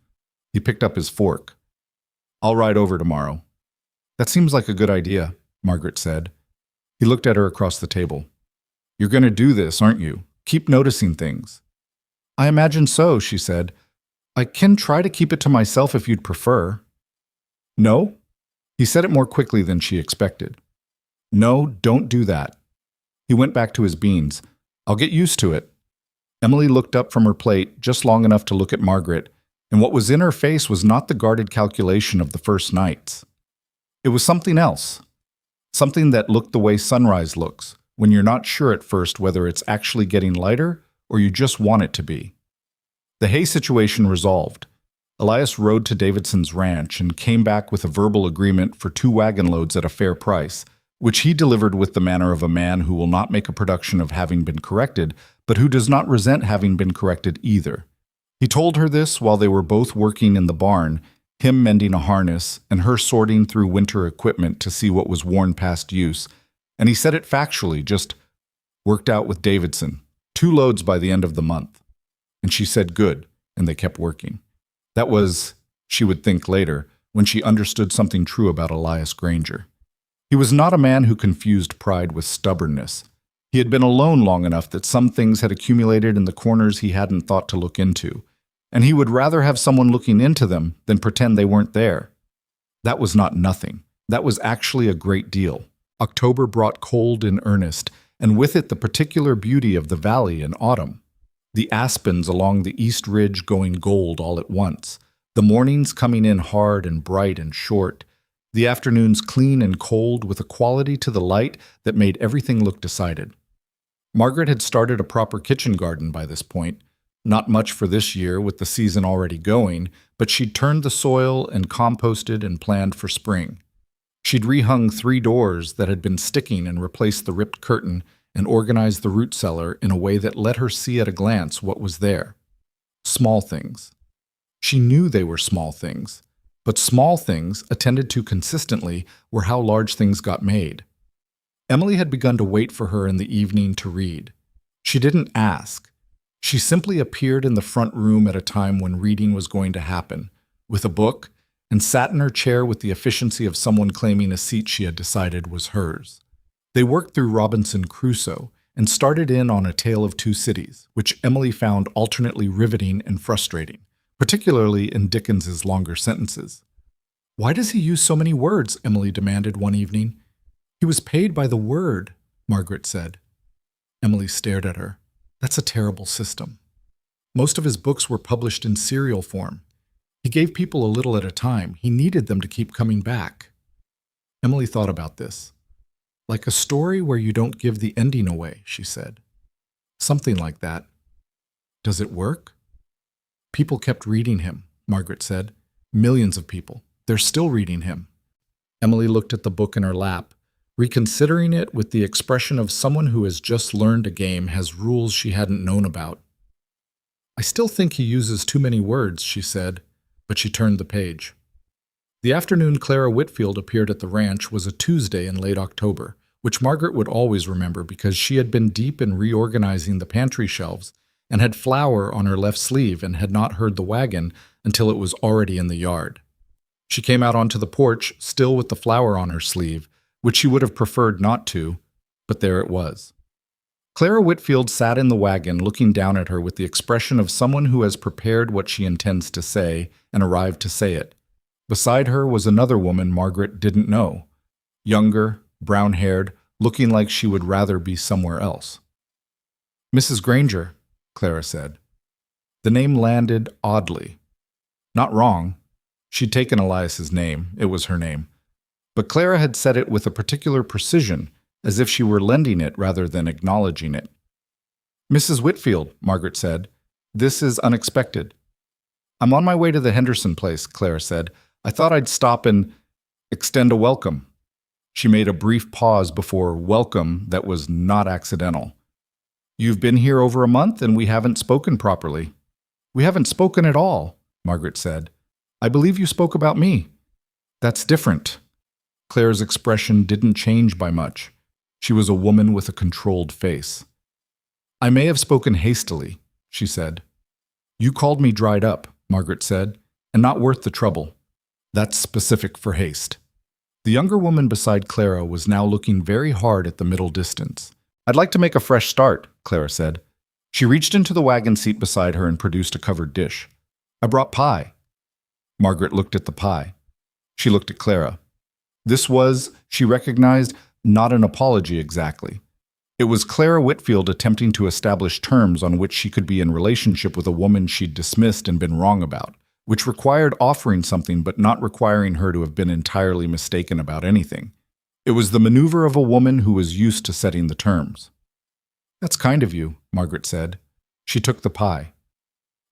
He picked up his fork. "I'll ride over tomorrow." That seems like a good idea, Margaret said. He looked at her across the table. You're going to do this, aren't you? Keep noticing things. I imagine so, she said. I can try to keep it to myself if you'd prefer. No? He said it more quickly than she expected. No, don't do that. He went back to his beans. I'll get used to it. Emily looked up from her plate just long enough to look at Margaret, and what was in her face was not the guarded calculation of the first nights. It was something else. Something that looked the way sunrise looks, when you're not sure at first whether it's actually getting lighter or you just want it to be. The hay situation resolved. Elias rode to Davidson's ranch and came back with a verbal agreement for 2 wagon loads at a fair price, which he delivered with the manner of a man who will not make a production of having been corrected, but who does not resent having been corrected either. He told her this while they were both working in the barn, him mending a harness and her sorting through winter equipment to see what was worn past use, and he said it factually, just worked out with Davidson, 2 loads by the end of the month. And she said good, and they kept working. That was, she would think later, when she understood something true about Elias Granger. He was not a man who confused pride with stubbornness. He had been alone long enough that some things had accumulated in the corners he hadn't thought to look into, and he would rather have someone looking into them than pretend they weren't there. That was not nothing. That was actually a great deal. October brought cold in earnest, and with it the particular beauty of the valley in autumn. The aspens along the east ridge going gold all at once, the mornings coming in hard and bright and short, the afternoons clean and cold with a quality to the light that made everything look decided. Margaret had started a proper kitchen garden by this point, not much for this year with the season already going, but she'd turned the soil and composted and planned for spring. She'd rehung 3 doors that had been sticking and replaced the ripped curtain and organized the root cellar in a way that let her see at a glance what was there. Small things. She knew they were small things, but small things, attended to consistently, were how large things got made. Emily had begun to wait for her in the evening to read. She didn't ask. She simply appeared in the front room at a time when reading was going to happen, with a book, and sat in her chair with the efficiency of someone claiming a seat she had decided was hers. They worked through Robinson Crusoe and started in on A Tale of Two Cities, which Emily found alternately riveting and frustrating, particularly in Dickens's longer sentences. Why does he use so many words? Emily demanded one evening. He was paid by the word, Margaret said. Emily stared at her. That's a terrible system. Most of his books were published in serial form. He gave people a little at a time. He needed them to keep coming back. Emily thought about this. Like a story where you don't give the ending away, she said. Something like that. Does it work? People kept reading him, Margaret said. Millions of people. They're still reading him. Emily looked at the book in her lap, reconsidering it with the expression of someone who has just learned a game has rules she hadn't known about. I still think he uses too many words, she said, but she turned the page. The afternoon Clara Whitfield appeared at the ranch was a Tuesday in late October, which Margaret would always remember because she had been deep in reorganizing the pantry shelves and had flour on her left sleeve and had not heard the wagon until it was already in the yard. She came out onto the porch, still with the flour on her sleeve, which she would have preferred not to, but there it was. Clara Whitfield sat in the wagon looking down at her with the expression of someone who has prepared what she intends to say and arrived to say it. Beside her was another woman Margaret didn't know, younger, brown-haired, looking like she would rather be somewhere else. Mrs. Granger, Clara said. The name landed oddly. Not wrong. She'd taken Elias's name. It was her name. But Clara had said it with a particular precision, as if she were lending it rather than acknowledging it. Mrs. Whitfield, Margaret said. This is unexpected. I'm on my way to the Henderson place, Clara said. I thought I'd stop and extend a welcome. She made a brief pause before welcome that was not accidental. You've been here over a month and we haven't spoken properly. We haven't spoken at all, Margaret said. I believe you spoke about me. That's different. Clara's expression didn't change by much. She was a woman with a controlled face. I may have spoken hastily, she said. You called me dried up, Margaret said, and not worth the trouble. That's specific for haste. The younger woman beside Clara was now looking very hard at the middle distance. "I'd like to make a fresh start," Clara said. She reached into the wagon seat beside her and produced a covered dish. "I brought pie." Margaret looked at the pie. She looked at Clara. This was, she recognized, not an apology exactly. It was Clara Whitfield attempting to establish terms on which she could be in relationship with a woman she'd dismissed and been wrong about, which required offering something but not requiring her to have been entirely mistaken about anything. It was the maneuver of a woman who was used to setting the terms. "That's kind of you," Margaret said. She took the pie.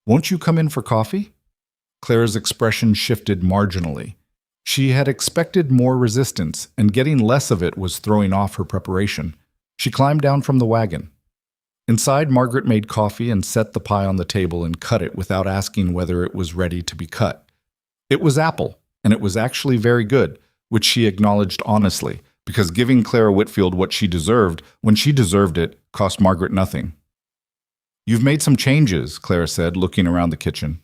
"Won't you come in for coffee?" Clara's expression shifted marginally. She had expected more resistance, and getting less of it was throwing off her preparation. She climbed down from the wagon. Inside, Margaret made coffee and set the pie on the table and cut it without asking whether it was ready to be cut. It was apple, and it was actually very good, which she acknowledged honestly, because giving Clara Whitfield what she deserved, when she deserved it, cost Margaret nothing. "You've made some changes," Clara said, looking around the kitchen.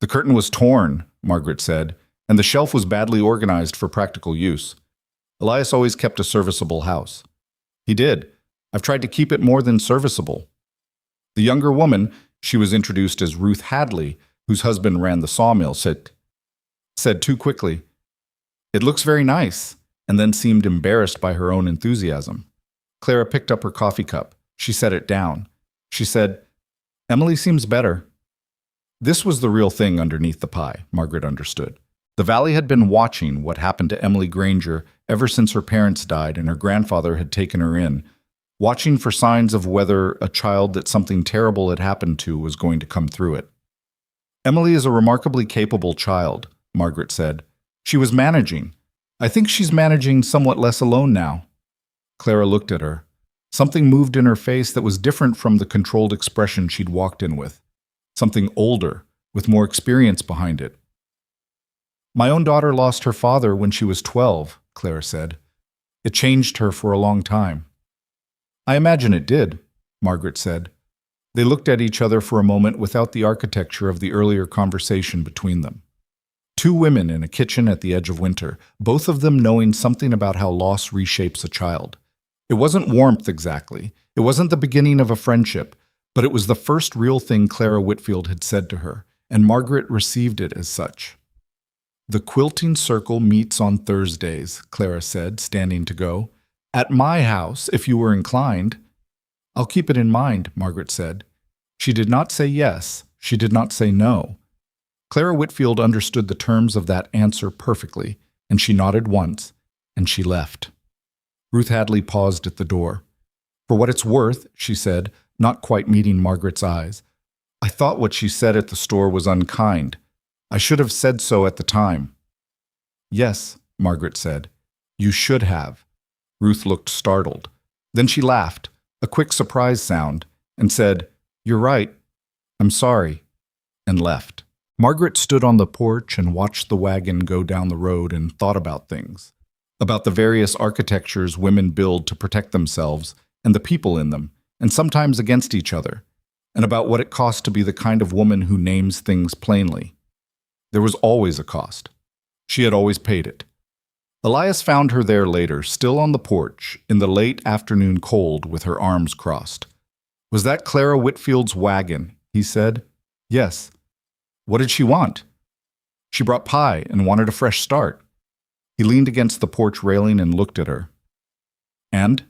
"The curtain was torn," Margaret said, "and the shelf was badly organized for practical use. Elias always kept a serviceable house." "He did. I've tried to keep it more than serviceable." The younger woman, she was introduced as Ruth Hadley, whose husband ran the sawmill, said too quickly, "It looks very nice," and then seemed embarrassed by her own enthusiasm. Clara picked up her coffee cup. She set it down. She said, "Emily seems better." This was the real thing underneath the pie, Margaret understood. The Valley had been watching what happened to Emily Granger ever since her parents died and her grandfather had taken her in, watching for signs of whether a child that something terrible had happened to was going to come through it. "Emily is a remarkably capable child," Margaret said. "She was managing. I think she's managing somewhat less alone now." Clara looked at her. Something moved in her face that was different from the controlled expression she'd walked in with. Something older, with more experience behind it. "My own daughter lost her father when she was 12, Clara said. "It changed her for a long time." "I imagine it did," Margaret said. They looked at each other for a moment without the architecture of the earlier conversation between them. Two women in a kitchen at the edge of winter, both of them knowing something about how loss reshapes a child. It wasn't warmth exactly. It wasn't the beginning of a friendship, but it was the first real thing Clara Whitfield had said to her, and Margaret received it as such. "The quilting circle meets on Thursdays," Clara said, standing to go. "At my house, if you were inclined." "I'll keep it in mind," Margaret said. She did not say yes. She did not say no. Clara Whitfield understood the terms of that answer perfectly, and she nodded once, and she left. Ruth Hadley paused at the door. "For what it's worth," she said, not quite meeting Margaret's eyes, "I thought what she said at the store was unkind. I should have said so at the time." "Yes," Margaret said. "You should have." Ruth looked startled. Then she laughed, a quick surprise sound, and said, "You're right. I'm sorry," and left. Margaret stood on the porch and watched the wagon go down the road and thought about things. About the various architectures women build to protect themselves and the people in them, and sometimes against each other, and about what it costs to be the kind of woman who names things plainly. There was always a cost. She had always paid it. Elias found her there later, still on the porch, in the late afternoon cold, with her arms crossed. "Was that Clara Whitfield's wagon?" he said. "Yes." "What did she want?" "She brought pie and wanted a fresh start." He leaned against the porch railing and looked at her. "And?"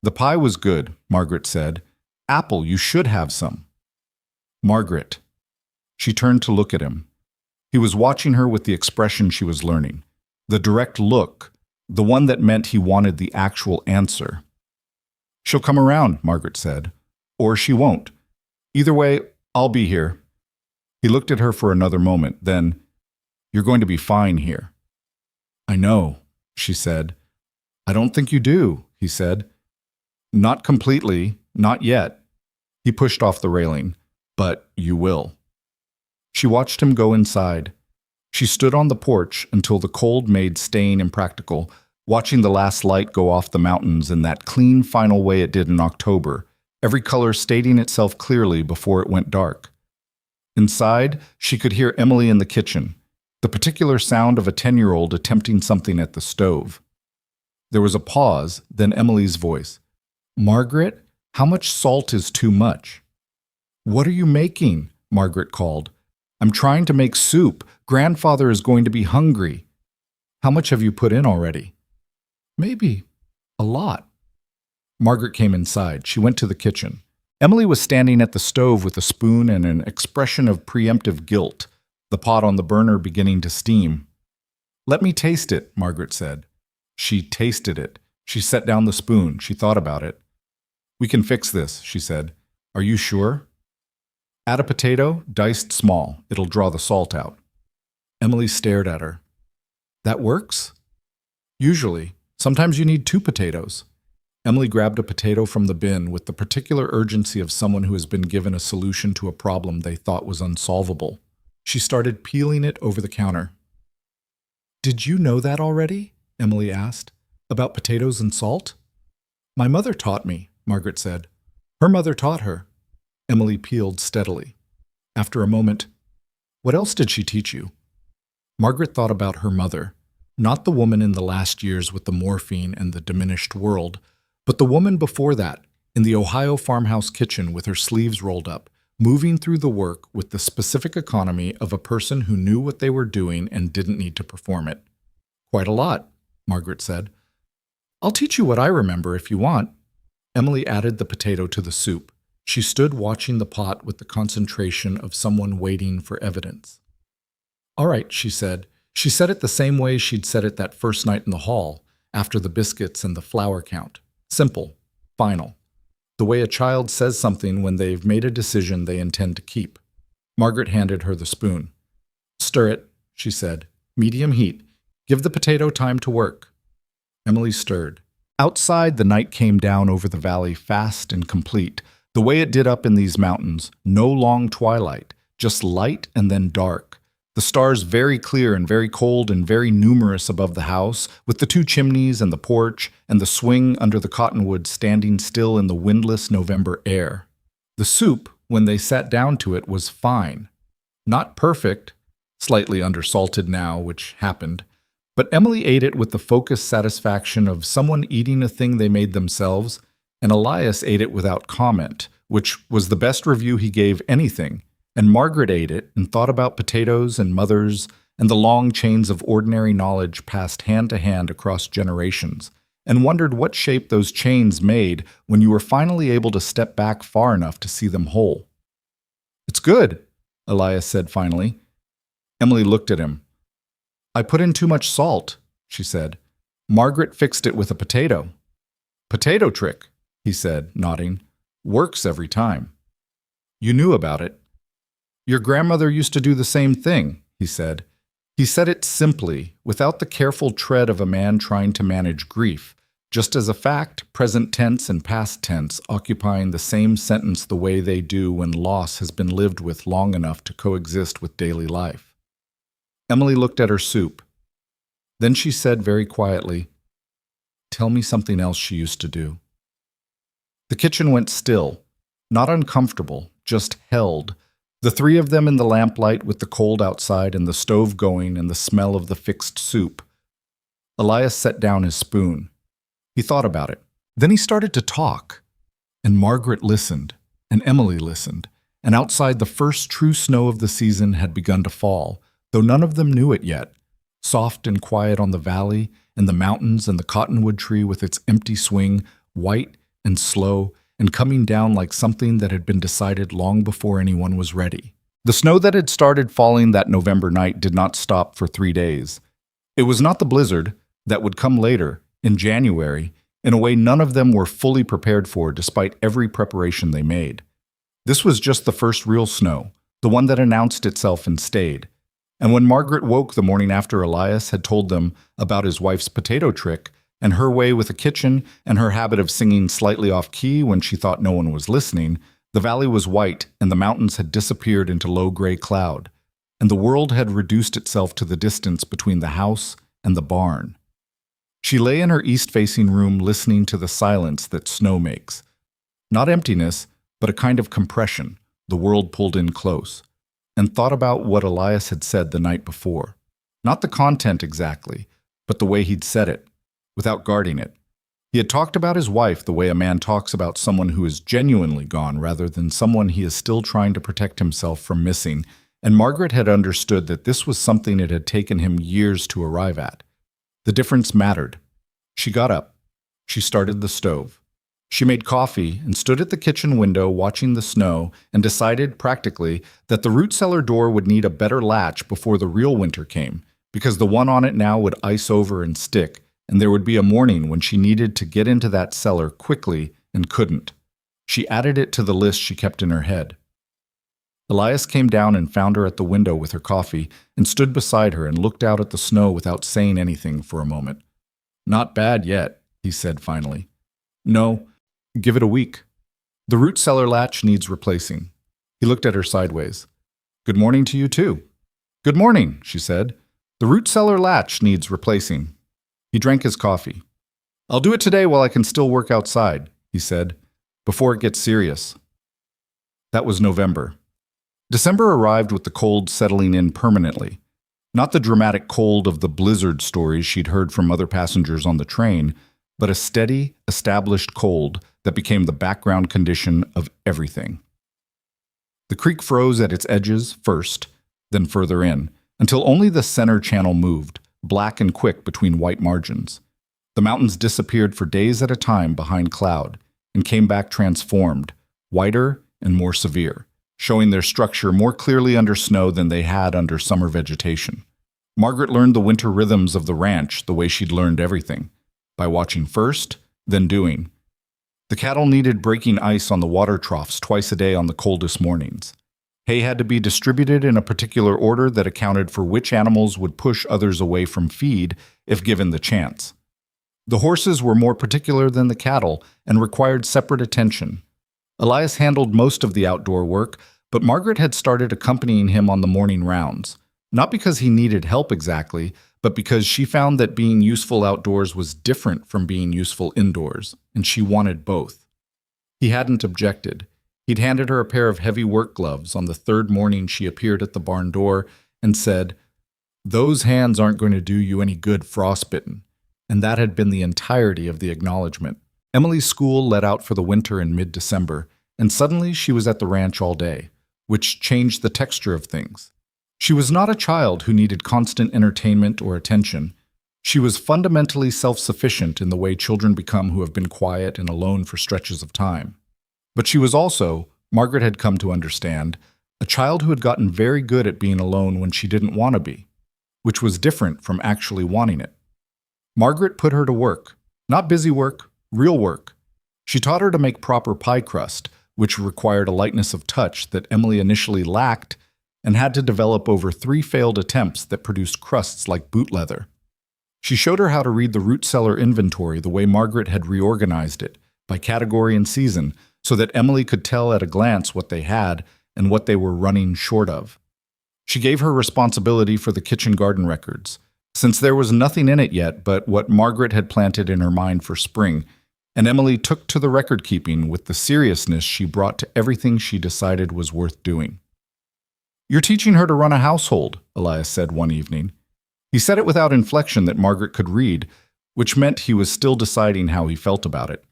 "The pie was good," Margaret said. "Apple, you should have some." "Margaret." She turned to look at him. He was watching her with the expression she was learning. The direct look, the one that meant he wanted the actual answer. "She'll come around," Margaret said. "Or she won't. Either way, I'll be here." He looked at her for another moment, then, "You're going to be fine here." "I know," she said. "I don't think you do," he said. "Not completely, not yet." He pushed off the railing. "But you will." She watched him go inside. She stood on the porch until the cold made staying impractical, watching the last light go off the mountains in that clean final way it did in October, every color stating itself clearly before it went dark. Inside, she could hear Emily in the kitchen. the particular sound of a 10-year-old attempting something at the stove. There was a pause, then Emily's voice. "Margaret, how much salt is too much?" "What are you making?" Margaret called. "I'm trying to make soup. Grandfather is going to be hungry." "How much have you put in already?" "Maybe a lot." Margaret came inside. She went to the kitchen. Emily was standing at the stove with a spoon and an expression of preemptive guilt, the pot on the burner beginning to steam. "Let me taste it," Margaret said. She tasted it. She set down the spoon. She thought about it. "We can fix this," she said. "Are you sure?" "Add a potato, diced small. It'll draw the salt out." Emily stared at her. "That works?" "Usually. Sometimes you need 2 potatoes." Emily grabbed a potato from the bin with the particular urgency of someone who has been given a solution to a problem they thought was unsolvable. She started peeling it over the counter. "Did you know that already?" Emily asked. "About potatoes and salt?" "My mother taught me," Margaret said. "Her mother taught her." Emily peeled steadily. After a moment, "What else did she teach you?" Margaret thought about her mother, not the woman in the last years with the morphine and the diminished world, but the woman before that, in the Ohio farmhouse kitchen with her sleeves rolled up, moving through the work with the specific economy of a person who knew what they were doing and didn't need to perform it. "Quite a lot," Margaret said. "I'll teach you what I remember if you want." Emily added the potato to the soup. She stood watching the pot with the concentration of someone waiting for evidence. "All right," she said. She said it the same way she'd said it that first night in the hall, after the biscuits and the flour count. Simple, final. The way a child says something when they've made a decision they intend to keep. Margaret handed her the spoon. "Stir it," she said. "Medium heat. Give the potato time to work." Emily stirred. Outside, the night came down over the valley fast and complete, the way it did up in these mountains, no long twilight, just light and then dark. The stars very clear and very cold and very numerous above the house, with the 2 chimneys and the porch and the swing under the cottonwood standing still in the windless November air. The soup, when they sat down to it, was fine. Not perfect, slightly undersalted now, which happened, but Emily ate it with the focused satisfaction of someone eating a thing they made themselves, and Elias ate it without comment, which was the best review he gave anything. And Margaret ate it and thought about potatoes and mothers and the long chains of ordinary knowledge passed hand to hand across generations, and wondered what shape those chains made when you were finally able to step back far enough to see them whole. "It's good," Elias said finally. Emily looked at him. "I put in too much salt," she said. "Margaret fixed it with a potato." "Potato trick," he said, nodding. "Works every time." "You knew about it." "Your grandmother used to do the same thing," he said. He said it simply, without the careful tread of a man trying to manage grief, just as a fact, present tense and past tense occupying the same sentence the way they do when loss has been lived with long enough to coexist with daily life. Emily looked at her soup. Then she said very quietly, "Tell me something else she used to do." The kitchen went still, not uncomfortable, just held. The 3 of them in the lamplight with the cold outside and the stove going and the smell of the fixed soup. Elias set down his spoon. He thought about it. Then he started to talk. And Margaret listened, and Emily listened, and outside the first true snow of the season had begun to fall, though none of them knew it yet. Soft and quiet on the valley, and the mountains and the cottonwood tree with its empty swing, white and slow, and coming down like something that had been decided long before anyone was ready. The snow that had started falling that November night did not stop for 3 days. It was not the blizzard that would come later, in January, in a way none of them were fully prepared for despite every preparation they made. This was just the first real snow, the one that announced itself and stayed. And when Margaret woke the morning after Elias had told them about his wife's potato trick, and her way with the kitchen, and her habit of singing slightly off-key when she thought no one was listening, the valley was white and the mountains had disappeared into low gray cloud, and the world had reduced itself to the distance between the house and the barn. She lay in her east-facing room listening to the silence that snow makes. Not emptiness, but a kind of compression, the world pulled in close, and thought about what Elias had said the night before. Not the content exactly, but the way he'd said it, without guarding it. He had talked about his wife the way a man talks about someone who is genuinely gone rather than someone he is still trying to protect himself from missing, and Margaret had understood that this was something it had taken him years to arrive at. The difference mattered. She got up. She started the stove. She made coffee and stood at the kitchen window watching the snow and decided, practically, that the root cellar door would need a better latch before the real winter came, because the one on it now would ice over and stick, and there would be a morning when she needed to get into that cellar quickly and couldn't. She added it to the list she kept in her head. Elias came down and found her at the window with her coffee and stood beside her and looked out at the snow without saying anything for a moment. "Not bad yet," he said finally. "No, give it a week. The root cellar latch needs replacing." He looked at her sideways. "Good morning to you too." "Good morning," she said. "The root cellar latch needs replacing." He drank his coffee. "I'll do it today while I can still work outside," he said, "before it gets serious." That was November. December arrived with the cold settling in permanently. Not the dramatic cold of the blizzard stories she'd heard from other passengers on the train, but a steady, established cold that became the background condition of everything. The creek froze at its edges first, then further in, until only the center channel moved, black and quick between white margins. The mountains disappeared for days at a time behind cloud, and came back transformed, whiter and more severe, showing their structure more clearly under snow than they had under summer vegetation. Margaret learned the winter rhythms of the ranch the way she'd learned everything, by watching first, then doing. The cattle needed breaking ice on the water troughs twice a day on the coldest mornings. Hay had to be distributed in a particular order that accounted for which animals would push others away from feed if given the chance. The horses were more particular than the cattle and required separate attention. Elias handled most of the outdoor work, but Margaret had started accompanying him on the morning rounds, not because he needed help exactly, but because she found that being useful outdoors was different from being useful indoors, and she wanted both. He hadn't objected. He'd handed her a pair of heavy work gloves on the third morning she appeared at the barn door and said, "Those hands aren't going to do you any good frostbitten," and that had been the entirety of the acknowledgement. Emily's school let out for the winter in mid-December, and suddenly she was at the ranch all day, which changed the texture of things. She was not a child who needed constant entertainment or attention. She was fundamentally self-sufficient in the way children become who have been quiet and alone for stretches of time. But she was also, Margaret had come to understand, a child who had gotten very good at being alone when she didn't want to be, which was different from actually wanting it. Margaret put her to work, not busy work, real work. She taught her to make proper pie crust, which required a lightness of touch that Emily initially lacked and had to develop over 3 failed attempts that produced crusts like boot leather. She showed her how to read the root cellar inventory the way Margaret had reorganized it, by category and season, so that Emily could tell at a glance what they had and what they were running short of. She gave her responsibility for the kitchen garden records, since there was nothing in it yet but what Margaret had planted in her mind for spring, and Emily took to the record-keeping with the seriousness she brought to everything she decided was worth doing. "You're teaching her to run a household," Elias said one evening. He said it without inflection that Margaret could read, which meant he was still deciding how he felt about it.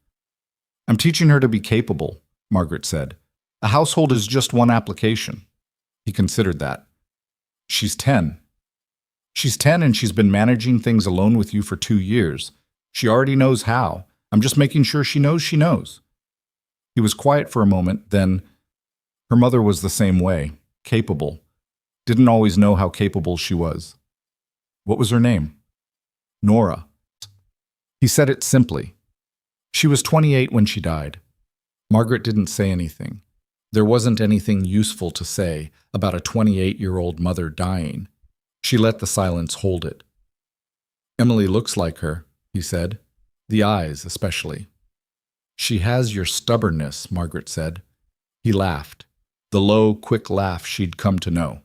"I'm teaching her to be capable," Margaret said. "A household is just one application." He considered that. "She's 10. She's 10 and she's been managing things alone with you for 2 years. She already knows how. I'm just making sure she knows she knows." He was quiet for a moment, then, "Her mother was the same way, capable. Didn't always know how capable she was." "What was her name?" "Nora." He said it simply. She was 28 when she died. Margaret didn't say anything. There wasn't anything useful to say about a 28-year-old mother dying. She let the silence hold it. "Emily looks like her," he said. "The eyes, especially." "She has your stubbornness," Margaret said. He laughed, the low, quick laugh she'd come to know.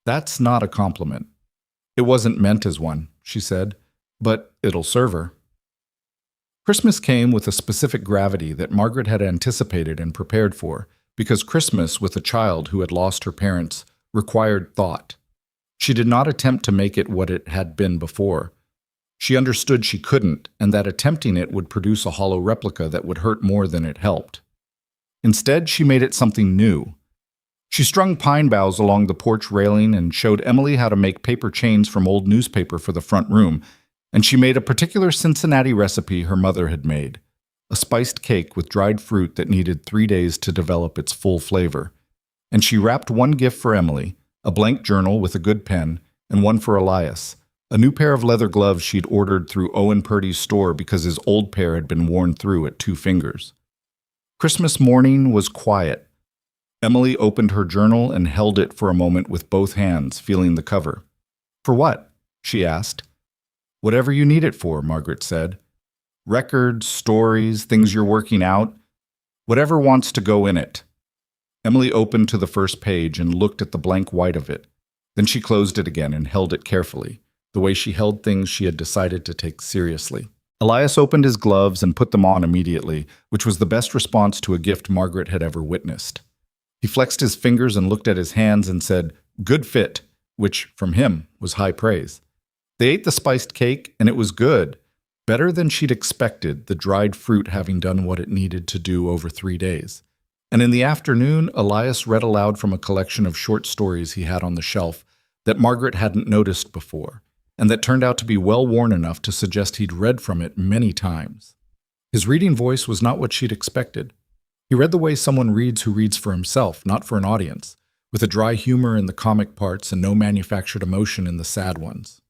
"That's not a compliment." "It wasn't meant as one," she said, "but it'll serve her." Christmas came with a specific gravity that Margaret had anticipated and prepared for, because Christmas with a child who had lost her parents required thought. She did not attempt to make it what it had been before. She understood she couldn't, and that attempting it would produce a hollow replica that would hurt more than it helped. Instead, she made it something new. She strung pine boughs along the porch railing and showed Emily how to make paper chains from old newspaper for the front room, and she made a particular Cincinnati recipe her mother had made, a spiced cake with dried fruit that needed 3 days to develop its full flavor. And she wrapped one gift for Emily, a blank journal with a good pen, and one for Elias, a new pair of leather gloves she'd ordered through Owen Purdy's store because his old pair had been worn through at 2 fingers. Christmas morning was quiet. Emily opened her journal and held it for a moment with both hands, feeling the cover. "For what?" she asked. "Whatever you need it for," Margaret said. "Records, stories, things you're working out. Whatever wants to go in it." Emily opened to the first page and looked at the blank white of it. Then she closed it again and held it carefully, the way she held things she had decided to take seriously. Elias opened his gloves and put them on immediately, which was the best response to a gift Margaret had ever witnessed. He flexed his fingers and looked at his hands and said, "Good fit," which, from him, was high praise. They ate the spiced cake, and it was good, better than she'd expected, the dried fruit having done what it needed to do over 3 days. And in the afternoon, Elias read aloud from a collection of short stories he had on the shelf that Margaret hadn't noticed before, and that turned out to be well-worn enough to suggest he'd read from it many times. His reading voice was not what she'd expected. He read the way someone reads who reads for himself, not for an audience, with a dry humor in the comic parts and no manufactured emotion in the sad ones.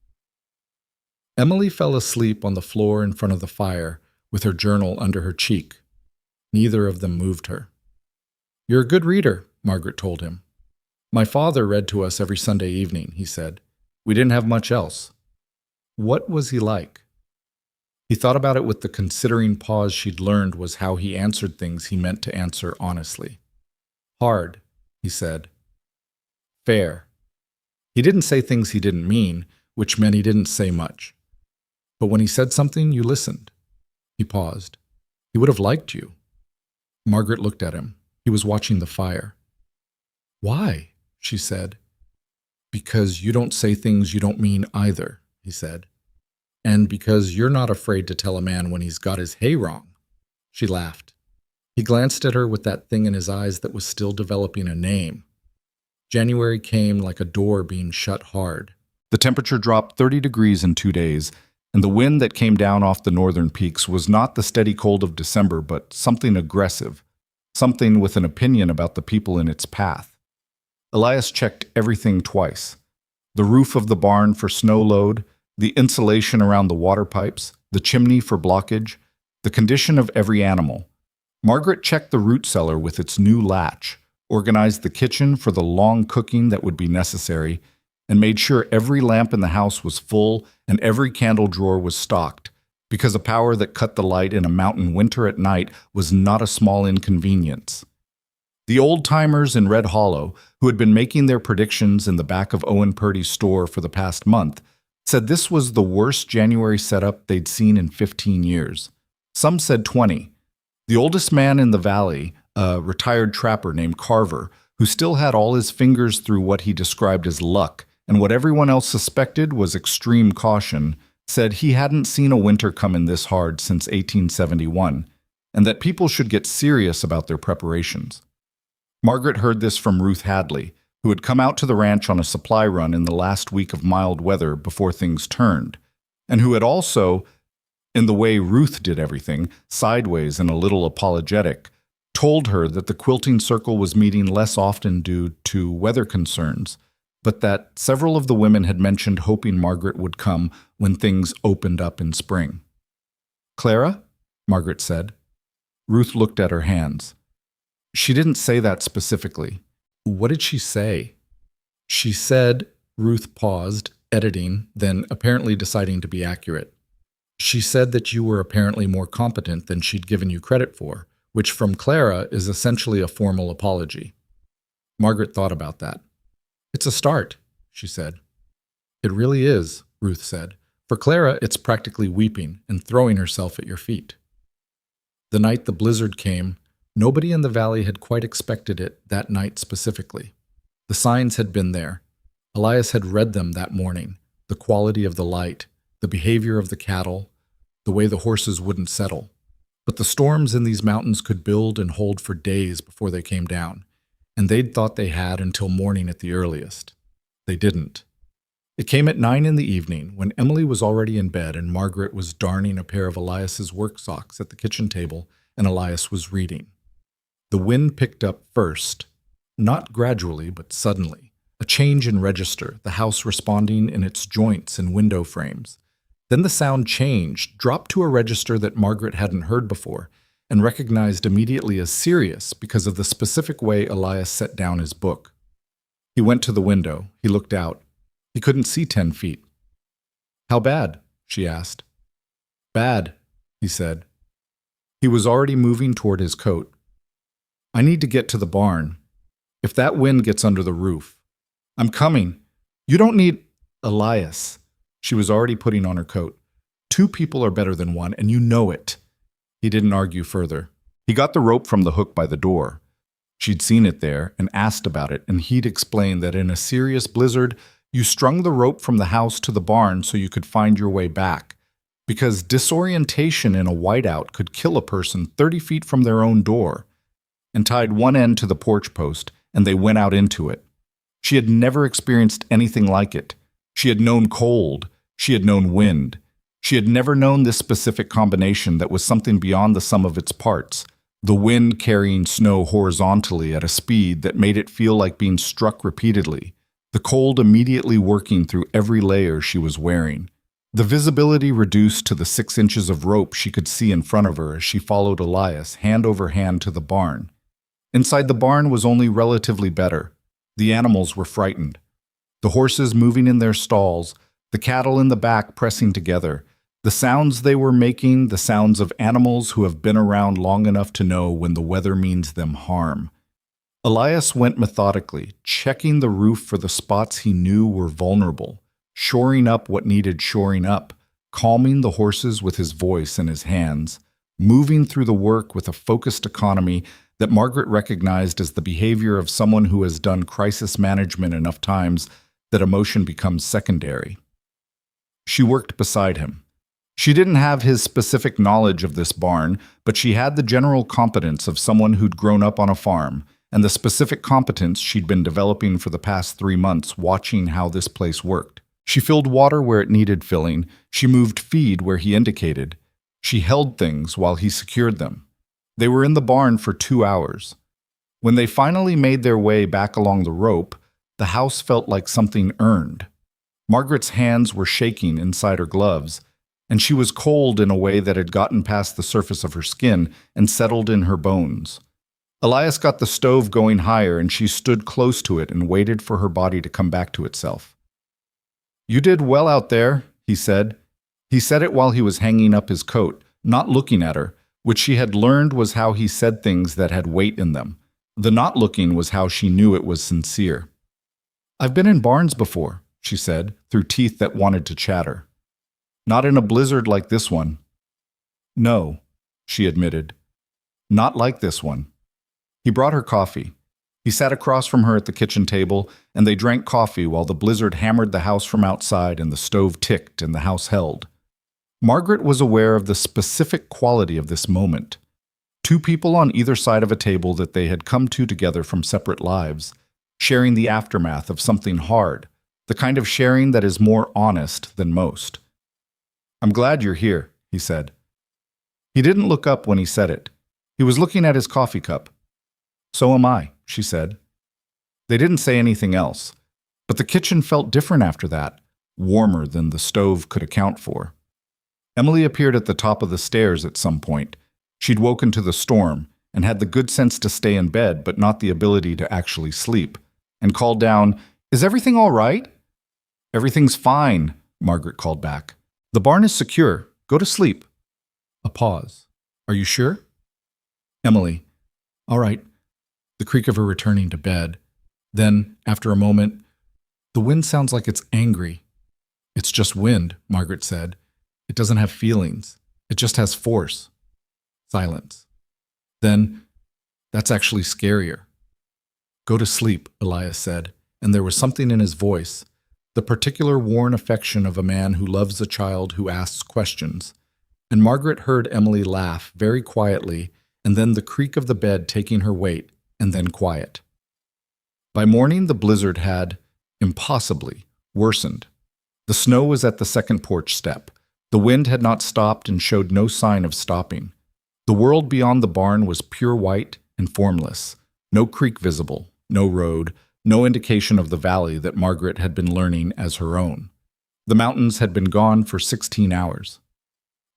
Emily fell asleep on the floor in front of the fire, with her journal under her cheek. Neither of them moved her. "You're a good reader," Margaret told him. "My father read to us every Sunday evening," he said. "We didn't have much else." What was he like? He thought about it with the considering pause she'd learned was how he answered things he meant to answer honestly. "Hard," he said. "Fair." He didn't say things he didn't mean, which meant he didn't say much. But when he said something, you listened. He paused. "He would have liked you." Margaret looked at him. He was watching the fire. "Why?" she said. "Because you don't say things you don't mean either," he said. "And because you're not afraid to tell a man when he's got his hay wrong." She laughed. He glanced at her with that thing in his eyes that was still developing a name. January came like a door being shut hard. The temperature dropped 30 degrees in 2 days, and the wind that came down off the northern peaks was not the steady cold of December, but something aggressive, something with an opinion about the people in its path. Elias checked everything twice. The roof of the barn for snow load, the insulation around the water pipes, the chimney for blockage, the condition of every animal. Margaret checked the root cellar with its new latch, organized the kitchen for the long cooking that would be necessary, and made sure every lamp in the house was full and every candle drawer was stocked, because a power that cut the light in a mountain winter at night was not a small inconvenience. The old-timers in Red Hollow, who had been making their predictions in the back of Owen Purdy's store for the past month, said this was the worst January setup they'd seen in 15 years. Some said 20. The oldest man in the valley, a retired trapper named Carver, who still had all his fingers through what he described as luck, and what everyone else suspected was extreme caution, said he hadn't seen a winter come in this hard since 1871, and that people should get serious about their preparations. Margaret heard this from Ruth Hadley, who had come out to the ranch on a supply run in the last week of mild weather before things turned, and who had also, in the way Ruth did everything, sideways and a little apologetic, told her that the quilting circle was meeting less often due to weather concerns, but that several of the women had mentioned hoping Margaret would come when things opened up in spring. "Clara?" Margaret said. Ruth looked at her hands. "She didn't say that specifically." "What did she say?" "She said," Ruth paused, editing, then apparently deciding to be accurate. "She said that you were apparently more competent than she'd given you credit for, which from Clara is essentially a formal apology." Margaret thought about that. "It's a start," she said. "It really is," Ruth said. "For Clara, it's practically weeping and throwing herself at your feet." The night the blizzard came, nobody in the valley had quite expected it that night specifically. The signs had been there. Elias had read them that morning, the quality of the light, the behavior of the cattle, the way the horses wouldn't settle. But the storms in these mountains could build and hold for days before they came down, and they'd thought they had until morning at the earliest. They didn't. It came at 9 in the evening, when Emily was already in bed and Margaret was darning a pair of Elias's work socks at the kitchen table, and Elias was reading. The wind picked up first, not gradually but suddenly, a change in register, the house responding in its joints and window frames. Then the sound changed, dropped to a register that Margaret hadn't heard before, and recognized immediately as serious because of the specific way Elias set down his book. He went to the window. He looked out. He couldn't see 10 feet. "How bad?" she asked. "Bad," he said. He was already moving toward his coat. "I need to get to the barn. If that wind gets under the roof." "I'm coming. You don't need—" "Elias." She was already putting on her coat. "Two people are better than one, and you know it." He didn't argue further. He got the rope from the hook by the door. She'd seen it there and asked about it, and he'd explained that in a serious blizzard, you strung the rope from the house to the barn so you could find your way back, because disorientation in a whiteout could kill a person 30 feet from their own door, and tied one end to the porch post, and they went out into it. She had never experienced anything like it. She had known cold. She had known wind. She had never known this specific combination that was something beyond the sum of its parts. The wind carrying snow horizontally at a speed that made it feel like being struck repeatedly. The cold immediately working through every layer she was wearing. The visibility reduced to the 6 inches of rope she could see in front of her as she followed Elias hand over hand to the barn. Inside the barn was only relatively better. The animals were frightened. The horses moving in their stalls, the cattle in the back pressing together, the sounds they were making, the sounds of animals who have been around long enough to know when the weather means them harm. Elias went methodically, checking the roof for the spots he knew were vulnerable, shoring up what needed shoring up, calming the horses with his voice and his hands, moving through the work with a focused economy that Margaret recognized as the behavior of someone who has done crisis management enough times that emotion becomes secondary. She worked beside him. She didn't have his specific knowledge of this barn, but she had the general competence of someone who'd grown up on a farm, and the specific competence she'd been developing for the past 3 months watching how this place worked. She filled water where it needed filling. She moved feed where he indicated. She held things while he secured them. They were in the barn for 2 hours. When they finally made their way back along the rope, the house felt like something earned. Margaret's hands were shaking inside her gloves, and she was cold in a way that had gotten past the surface of her skin and settled in her bones. Elias got the stove going higher, and she stood close to it and waited for her body to come back to itself. "You did well out there," he said. He said it while he was hanging up his coat, not looking at her, which she had learned was how he said things that had weight in them. The not looking was how she knew it was sincere. "I've been in barns before," she said, through teeth that wanted to chatter. "Not in a blizzard like this one." "No," she admitted. "Not like this one." He brought her coffee. He sat across from her at the kitchen table, and they drank coffee while the blizzard hammered the house from outside and the stove ticked and the house held. Margaret was aware of the specific quality of this moment. 2 people on either side of a table that they had come to together from separate lives, sharing the aftermath of something hard, the kind of sharing that is more honest than most. "I'm glad you're here," he said. He didn't look up when he said it. He was looking at his coffee cup. "So am I," she said. They didn't say anything else, but the kitchen felt different after that, warmer than the stove could account for. Emily appeared at the top of the stairs at some point. She'd woken to the storm and had the good sense to stay in bed but not the ability to actually sleep, and called down, "Is everything all right?" "Everything's fine," Margaret called back. "The barn is secure. Go to sleep." A pause. "Are you sure?" Emily. "All right." The creak of her returning to bed. Then, after a moment, "The wind sounds like it's angry." "It's just wind," Margaret said. "It doesn't have feelings. It just has force." Silence. Then, "That's actually scarier." "Go to sleep," Elias said. and there was something in his voice, the particular worn affection of a man who loves a child who asks questions. And Margaret heard Emily laugh very quietly, and then the creak of the bed taking her weight, and then quiet. By morning, the blizzard had, impossibly, worsened. The snow was at the second porch step. The wind had not stopped and showed no sign of stopping. The world beyond the barn was pure white and formless. No creek visible, no road, no indication of the valley that Margaret had been learning as her own. The mountains had been gone for 16 hours.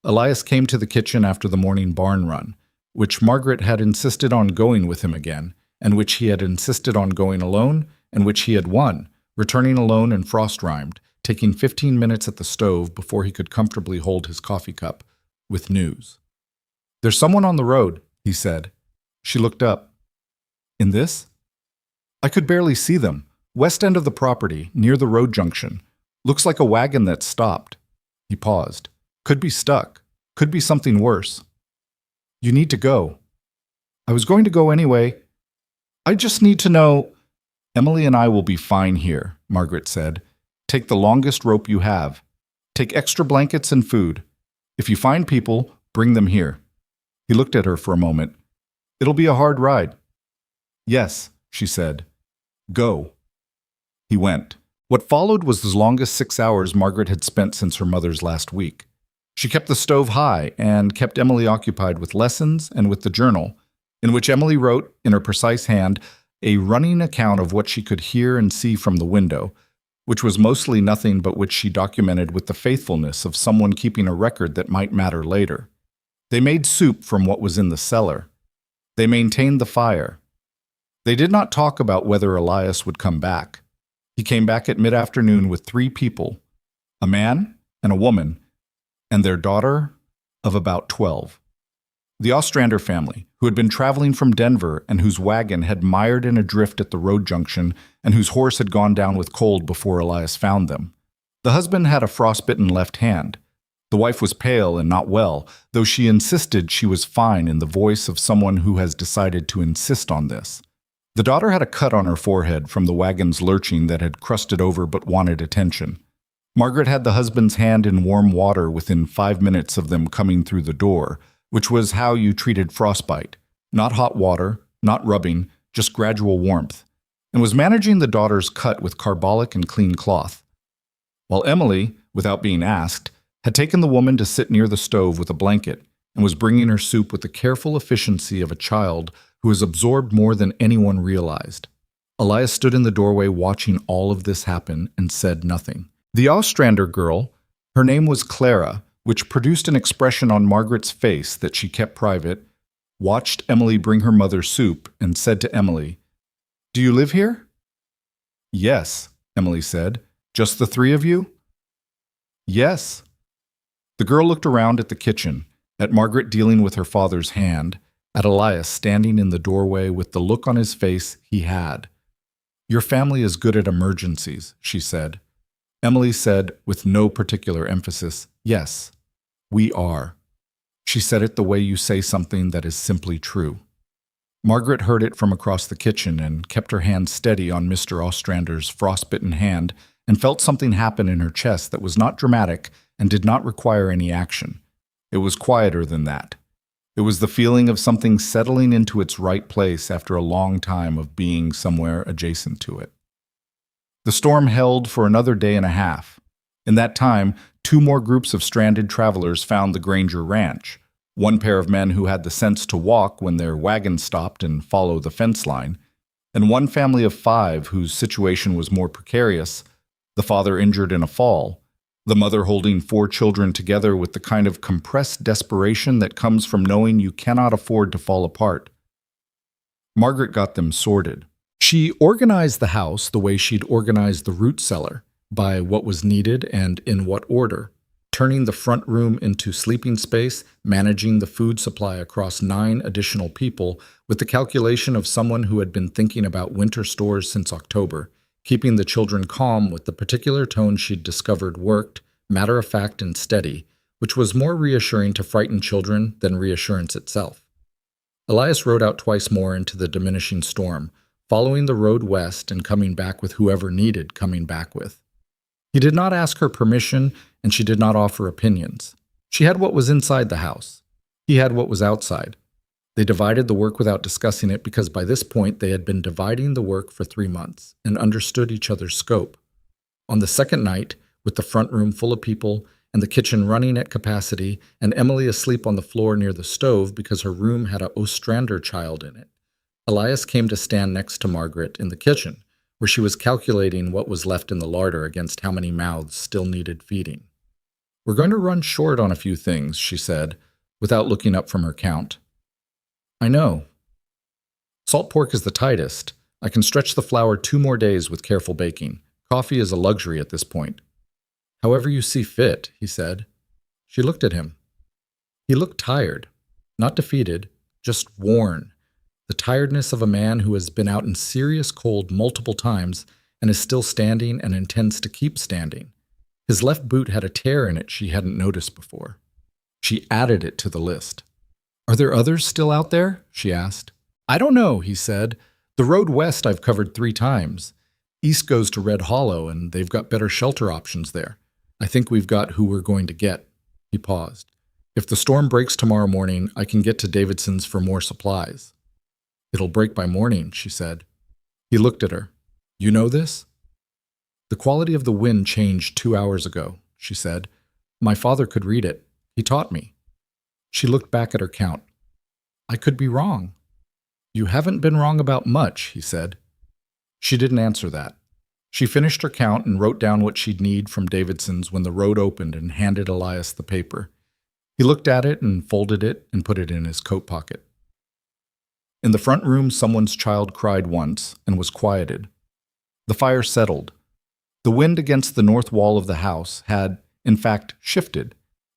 Elias came to the kitchen after the morning barn run, which Margaret had insisted on going with him again, and which he had insisted on going alone, and which he had won, returning alone and frost-rimed, taking 15 minutes at the stove before he could comfortably hold his coffee cup, with news. "There's someone on the road," he said. She looked up. "In this?" "I could barely see them. West end of the property, near the road junction. Looks like a wagon that stopped." He paused. "Could be stuck. Could be something worse." "You need to go." "I was going to go anyway. I just need to know—" "Emily and I will be fine here," Margaret said. "Take the longest rope you have. Take extra blankets and food. If you find people, bring them here." He looked at her for a moment. "It'll be a hard ride." "Yes," she said. "Go." He went. What followed was the longest 6 hours Margaret had spent since her mother's last week. She kept the stove high and kept Emily occupied with lessons and with the journal, in which Emily wrote, in her precise hand, a running account of what she could hear and see from the window, which was mostly nothing but which she documented with the faithfulness of someone keeping a record that might matter later. They made soup from what was in the cellar. They maintained the fire. They did not talk about whether Elias would come back. He came back at mid-afternoon with 3 people, a man and a woman, and their daughter of about 12. The Ostrander family, who had been traveling from Denver and whose wagon had mired in a drift at the road junction and whose horse had gone down with cold before Elias found them. The husband had a frostbitten left hand. The wife was pale and not well, though she insisted she was fine in the voice of someone who has decided to insist on this. The daughter had a cut on her forehead from the wagon's lurching that had crusted over but wanted attention. Margaret had the husband's hand in warm water within 5 minutes of them coming through the door, which was how you treated frostbite. Not hot water, not rubbing, just gradual warmth, and was managing the daughter's cut with carbolic and clean cloth. While Emily, without being asked, had taken the woman to sit near the stove with a blanket and was bringing her soup with the careful efficiency of a child who has absorbed more than anyone realized. Elias stood in the doorway watching all of this happen and said nothing. The Ostrander girl, her name was Clara, which produced an expression on Margaret's face that she kept private, watched Emily bring her mother soup and said to Emily, "Do you live here?" "Yes," Emily said. "Just the 3 of you?" "Yes." The girl looked around at the kitchen, at Margaret dealing with her father's hand, at Elias standing in the doorway with the look on his face he had. "Your family is good at emergencies," she said. Emily said, with no particular emphasis, "Yes, we are." She said it the way you say something that is simply true. Margaret heard it from across the kitchen and kept her hand steady on Mr. Ostrander's frostbitten hand and felt something happen in her chest that was not dramatic and did not require any action. It was quieter than that. It was the feeling of something settling into its right place after a long time of being somewhere adjacent to it. The storm held for another day and a half. In that time, 2 more groups of stranded travelers found the Granger Ranch. One pair of men who had the sense to walk when their wagon stopped and follow the fence line, and one family of 5 whose situation was more precarious, the father injured in a fall, the mother holding 4 children together with the kind of compressed desperation that comes from knowing you cannot afford to fall apart. Margaret got them sorted. She organized the house the way she'd organized the root cellar, by what was needed and in what order, turning the front room into sleeping space, managing the food supply across 9 additional people with the calculation of someone who had been thinking about winter stores since October, keeping the children calm with the particular tone she'd discovered worked, matter-of-fact and steady, which was more reassuring to frightened children than reassurance itself. Elias rode out twice more into the diminishing storm, following the road west and coming back with whoever needed coming back with. He did not ask her permission, and she did not offer opinions. She had what was inside the house. He had what was outside. They divided the work without discussing it because by this point they had been dividing the work for 3 months and understood each other's scope. On the second night, with the front room full of people and the kitchen running at capacity and Emily asleep on the floor near the stove because her room had a Ostrander child in it, Elias came to stand next to Margaret in the kitchen, where she was calculating what was left in the larder against how many mouths still needed feeding. "We're going to run short on a few things," she said, without looking up from her count. "I know. Salt pork is the tightest. I can stretch the flour 2 more days with careful baking. Coffee is a luxury at this point." "However you see fit," he said. She looked at him. He looked tired, not defeated, just worn. The tiredness of a man who has been out in serious cold multiple times and is still standing and intends to keep standing. His left boot had a tear in it she hadn't noticed before. She added it to the list. "Are there others still out there?" she asked. "I don't know," he said. "The road west I've covered 3 times. East goes to Red Hollow, and they've got better shelter options there. I think we've got who we're going to get." He paused. "If the storm breaks tomorrow morning, I can get to Davidson's for more supplies." "It'll break by morning," she said. He looked at her. "You know this?" "The quality of the wind changed 2 hours ago," she said. "My father could read it. He taught me." She looked back at her count. "I could be wrong." "You haven't been wrong about much," he said. She didn't answer that. She finished her count and wrote down what she'd need from Davidson's when the road opened and handed Elias the paper. He looked at it and folded it and put it in his coat pocket. In the front room, someone's child cried once and was quieted. The fire settled. The wind against the north wall of the house had, in fact, shifted.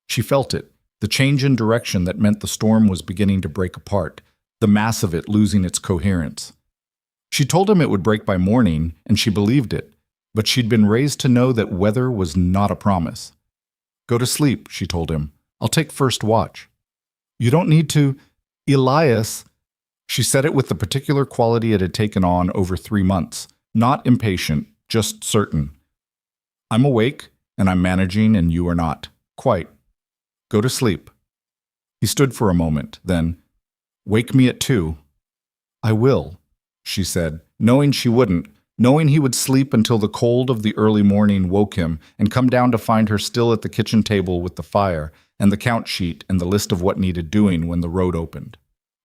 She felt it, the change in direction that meant the storm was beginning to break apart, the mass of it losing its coherence. She told him it would break by morning, and she believed it, but she'd been raised to know that weather was not a promise. "Go to sleep," she told him. "I'll take first watch." "You don't need to." "Elias," she said it with the particular quality it had taken on over 3 months, not impatient, just certain. "I'm awake, and I'm managing, and you are not. Quite. Go to sleep." He stood for a moment, then, "Wake me at 2. "I will," she said, knowing she wouldn't, knowing he would sleep until the cold of the early morning woke him and come down to find her still at the kitchen table with the fire and the count sheet and the list of what needed doing when the road opened.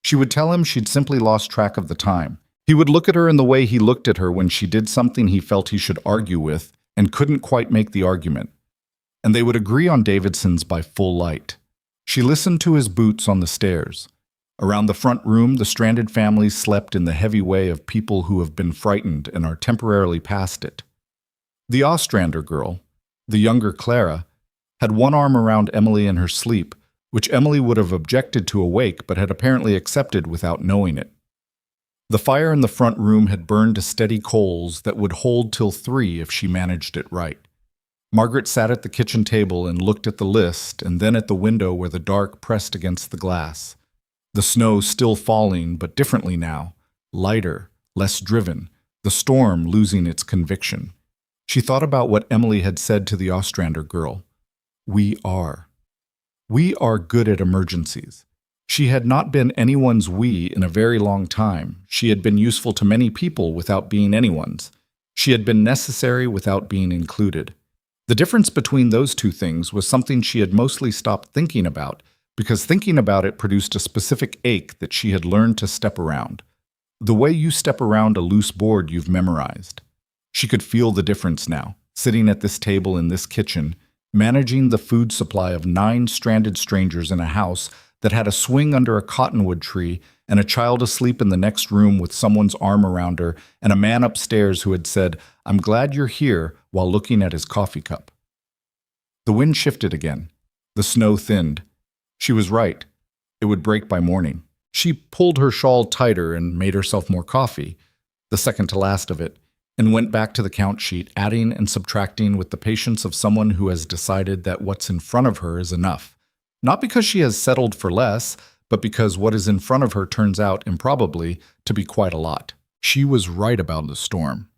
She would tell him she'd simply lost track of the time. He would look at her in the way he looked at her when she did something he felt he should argue with and couldn't quite make the argument. And they would agree on Davidson's by full light. She listened to his boots on the stairs. Around the front room, the stranded families slept in the heavy way of people who have been frightened and are temporarily past it. The Ostrander girl, the younger Clara, had one arm around Emily in her sleep, which Emily would have objected to awake but had apparently accepted without knowing it. The fire in the front room had burned to steady coals that would hold till 3 if she managed it right. Margaret sat at the kitchen table and looked at the list and then at the window where the dark pressed against the glass. The snow still falling, but differently now, lighter, less driven, the storm losing its conviction. She thought about what Emily had said to the Ostrander girl. We are good at emergencies. She had not been anyone's we in a very long time. She had been useful to many people without being anyone's. She had been necessary without being included. The difference between those two things was something she had mostly stopped thinking about, because thinking about it produced a specific ache that she had learned to step around. The way you step around a loose board you've memorized. She could feel the difference now, sitting at this table in this kitchen, managing the food supply of 9 stranded strangers in a house that had a swing under a cottonwood tree and a child asleep in the next room with someone's arm around her and a man upstairs who had said, "I'm glad you're here," while looking at his coffee cup. The wind shifted again. The snow thinned. She was right. It would break by morning. She pulled her shawl tighter and made herself more coffee, the second to last of it, and went back to the count sheet, adding and subtracting with the patience of someone who has decided that what's in front of her is enough. Not because she has settled for less, but because what is in front of her turns out, improbably, to be quite a lot. She was right about the storm.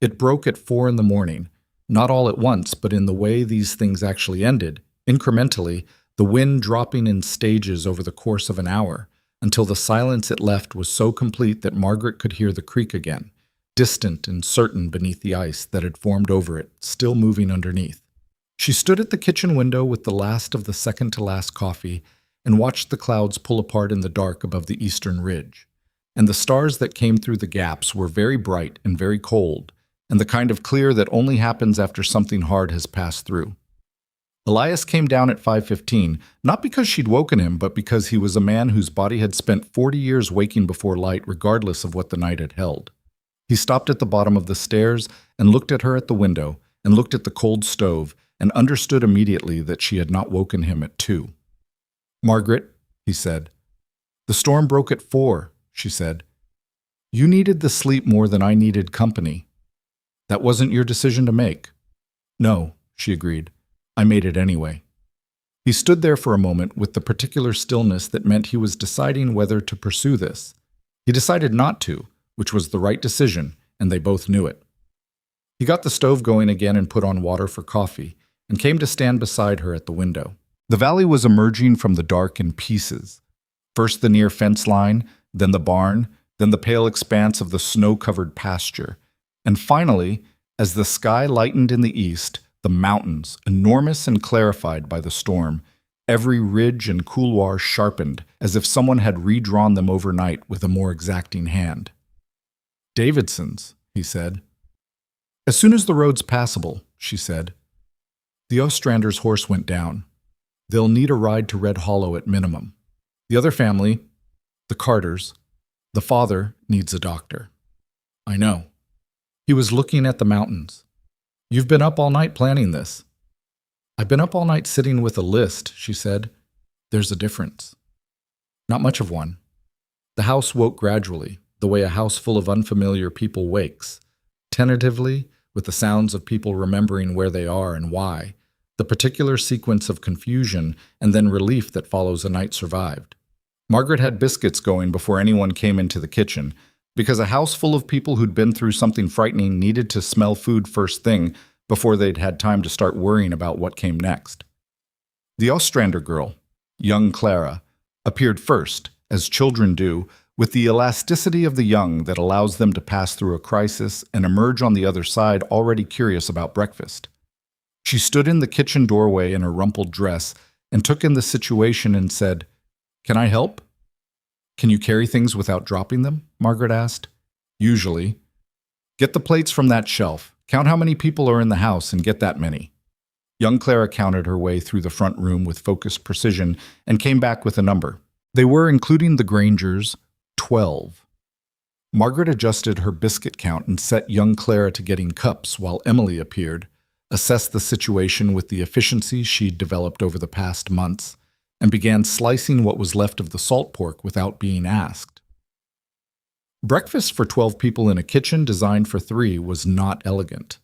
It broke at 4 in the morning, not all at once, but in the way these things actually ended, incrementally, the wind dropping in stages over the course of an hour, until the silence it left was so complete that Margaret could hear the creek again, distant and certain beneath the ice that had formed over it, still moving underneath. She stood at the kitchen window with the last of the second-to-last coffee and watched the clouds pull apart in the dark above the eastern ridge. And the stars that came through the gaps were very bright and very cold, and the kind of clear that only happens after something hard has passed through. Elias came down at 5:15, not because she'd woken him, but because he was a man whose body had spent 40 years waking before light regardless of what the night had held. He stopped at the bottom of the stairs and looked at her at the window and looked at the cold stove and understood immediately that she had not woken him at 2. "Margaret," he said. "The storm broke at 4, she said. "You needed the sleep more than I needed company. That wasn't your decision to make." "No," she agreed. "I made it anyway." He stood there for a moment with the particular stillness that meant he was deciding whether to pursue this. He decided not to, which was the right decision, and they both knew it. He got the stove going again and put on water for coffee, and came to stand beside her at the window. The valley was emerging from the dark in pieces. First the near fence line, then the barn, then the pale expanse of the snow-covered pasture. And finally, as the sky lightened in the east, the mountains, enormous and clarified by the storm, every ridge and couloir sharpened, as if someone had redrawn them overnight with a more exacting hand. "Davidson's," he said. "As soon as the road's passable," she said. "The Ostrander's horse went down. They'll need a ride to Red Hollow at minimum. The other family, the Carters, the father needs a doctor." "I know." He was looking at the mountains. "You've been up all night planning this." "I've been up all night sitting with a list," she said. "There's a difference." "Not much of one." The house woke gradually, the way a house full of unfamiliar people wakes, tentatively, with the sounds of people remembering where they are and why, the particular sequence of confusion and then relief that follows a night survived. Margaret had biscuits going before anyone came into the kitchen, because a house full of people who'd been through something frightening needed to smell food first thing before they'd had time to start worrying about what came next. The Ostrander girl, young Clara, appeared first, as children do, with the elasticity of the young that allows them to pass through a crisis and emerge on the other side already curious about breakfast. She stood in the kitchen doorway in her rumpled dress and took in the situation and said, "Can I help?" "Can you carry things without dropping them?" Margaret asked. "Usually." "Get the plates from that shelf. Count how many people are in the house and get that many." Young Clara counted her way through the front room with focused precision and came back with a number. They were, including the Grangers, 12. Margaret adjusted her biscuit count and set young Clara to getting cups while Emily appeared, assessed the situation with the efficiency she'd developed over the past months, and began slicing what was left of the salt pork without being asked. Breakfast for 12 people in a kitchen designed for 3 was not elegant.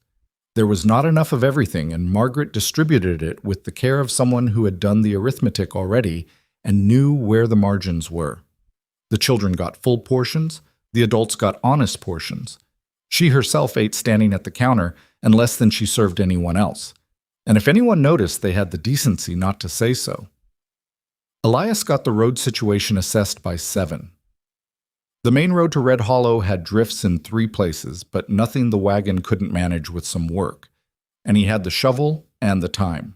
There was not enough of everything, and Margaret distributed it with the care of someone who had done the arithmetic already and knew where the margins were. The children got full portions, the adults got honest portions. She herself ate standing at the counter, and less than she served anyone else. And if anyone noticed, they had the decency not to say so. Elias got the road situation assessed by 7. The main road to Red Hollow had drifts in 3 places, but nothing the wagon couldn't manage with some work, and he had the shovel and the time.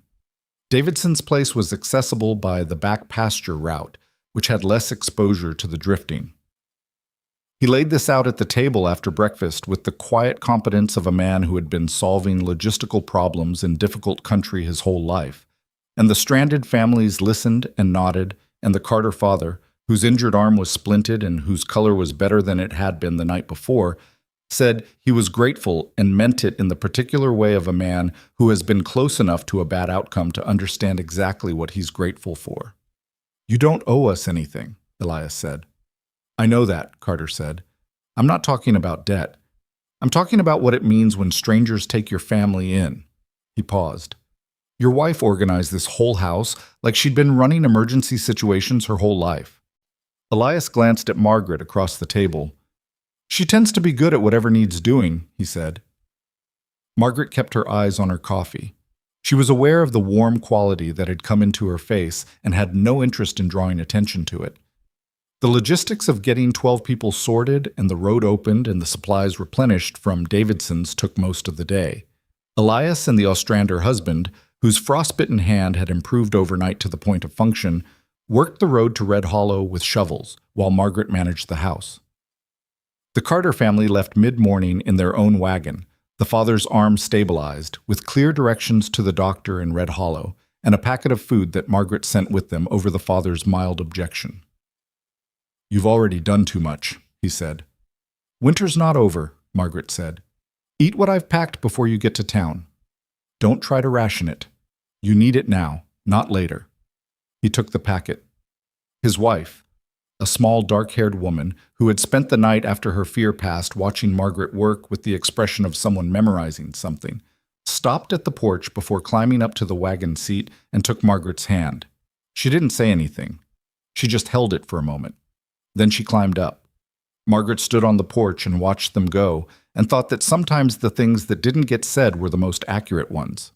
Davidson's place was accessible by the back pasture route, which had less exposure to the drifting. He laid this out at the table after breakfast with the quiet competence of a man who had been solving logistical problems in difficult country his whole life, and the stranded families listened and nodded, and the Carter father, whose injured arm was splinted and whose color was better than it had been the night before, said he was grateful and meant it in the particular way of a man who has been close enough to a bad outcome to understand exactly what he's grateful for. "You don't owe us anything," Elias said. "I know that," Carter said. "I'm not talking about debt. I'm talking about what it means when strangers take your family in." He paused. "Your wife organized this whole house like she'd been running emergency situations her whole life." Elias glanced at Margaret across the table. She tends to be good at whatever needs doing, he said. Margaret kept her eyes on her coffee. She was aware of the warm quality that had come into her face and had no interest in drawing attention to it. The logistics of getting 12 people sorted and the road opened and the supplies replenished from Davidson's took most of the day. Elias and the Ostrander husband, whose frostbitten hand had improved overnight to the point of function, worked the road to Red Hollow with shovels, while Margaret managed the house. The Carter family left mid-morning in their own wagon, the father's arm stabilized, with clear directions to the doctor in Red Hollow, and a packet of food that Margaret sent with them over the father's mild objection. "You've already done too much," he said. "Winter's not over," Margaret said. "Eat what I've packed before you get to town. Don't try to ration it. You need it now, not later." He took the packet. His wife, a small dark-haired woman who had spent the night after her fear passed watching Margaret work with the expression of someone memorizing something, stopped at the porch before climbing up to the wagon seat and took Margaret's hand. She didn't say anything. She just held it for a moment. Then she climbed up. Margaret stood on the porch and watched them go, and thought that sometimes the things that didn't get said were the most accurate ones.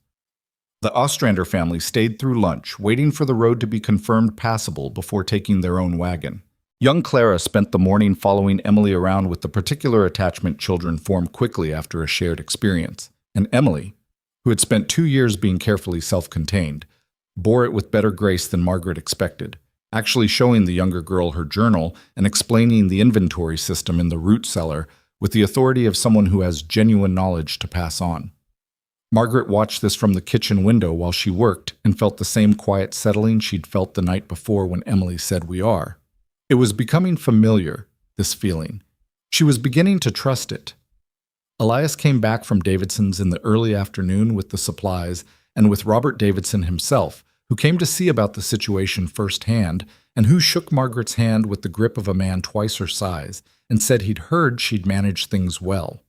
The Ostrander family stayed through lunch, waiting for the road to be confirmed passable before taking their own wagon. Young Clara spent the morning following Emily around with the particular attachment children form quickly after a shared experience, and Emily, who had spent 2 years being carefully self-contained, bore it with better grace than Margaret expected, actually showing the younger girl her journal and explaining the inventory system in the root cellar with the authority of someone who has genuine knowledge to pass on. Margaret watched this from the kitchen window while she worked and felt the same quiet settling she'd felt the night before when Emily said "we are." It was becoming familiar, this feeling. She was beginning to trust it. Elias came back from Davidson's in the early afternoon with the supplies and with Robert Davidson himself, who came to see about the situation firsthand and who shook Margaret's hand with the grip of a man twice her size and said he'd heard she'd managed things well.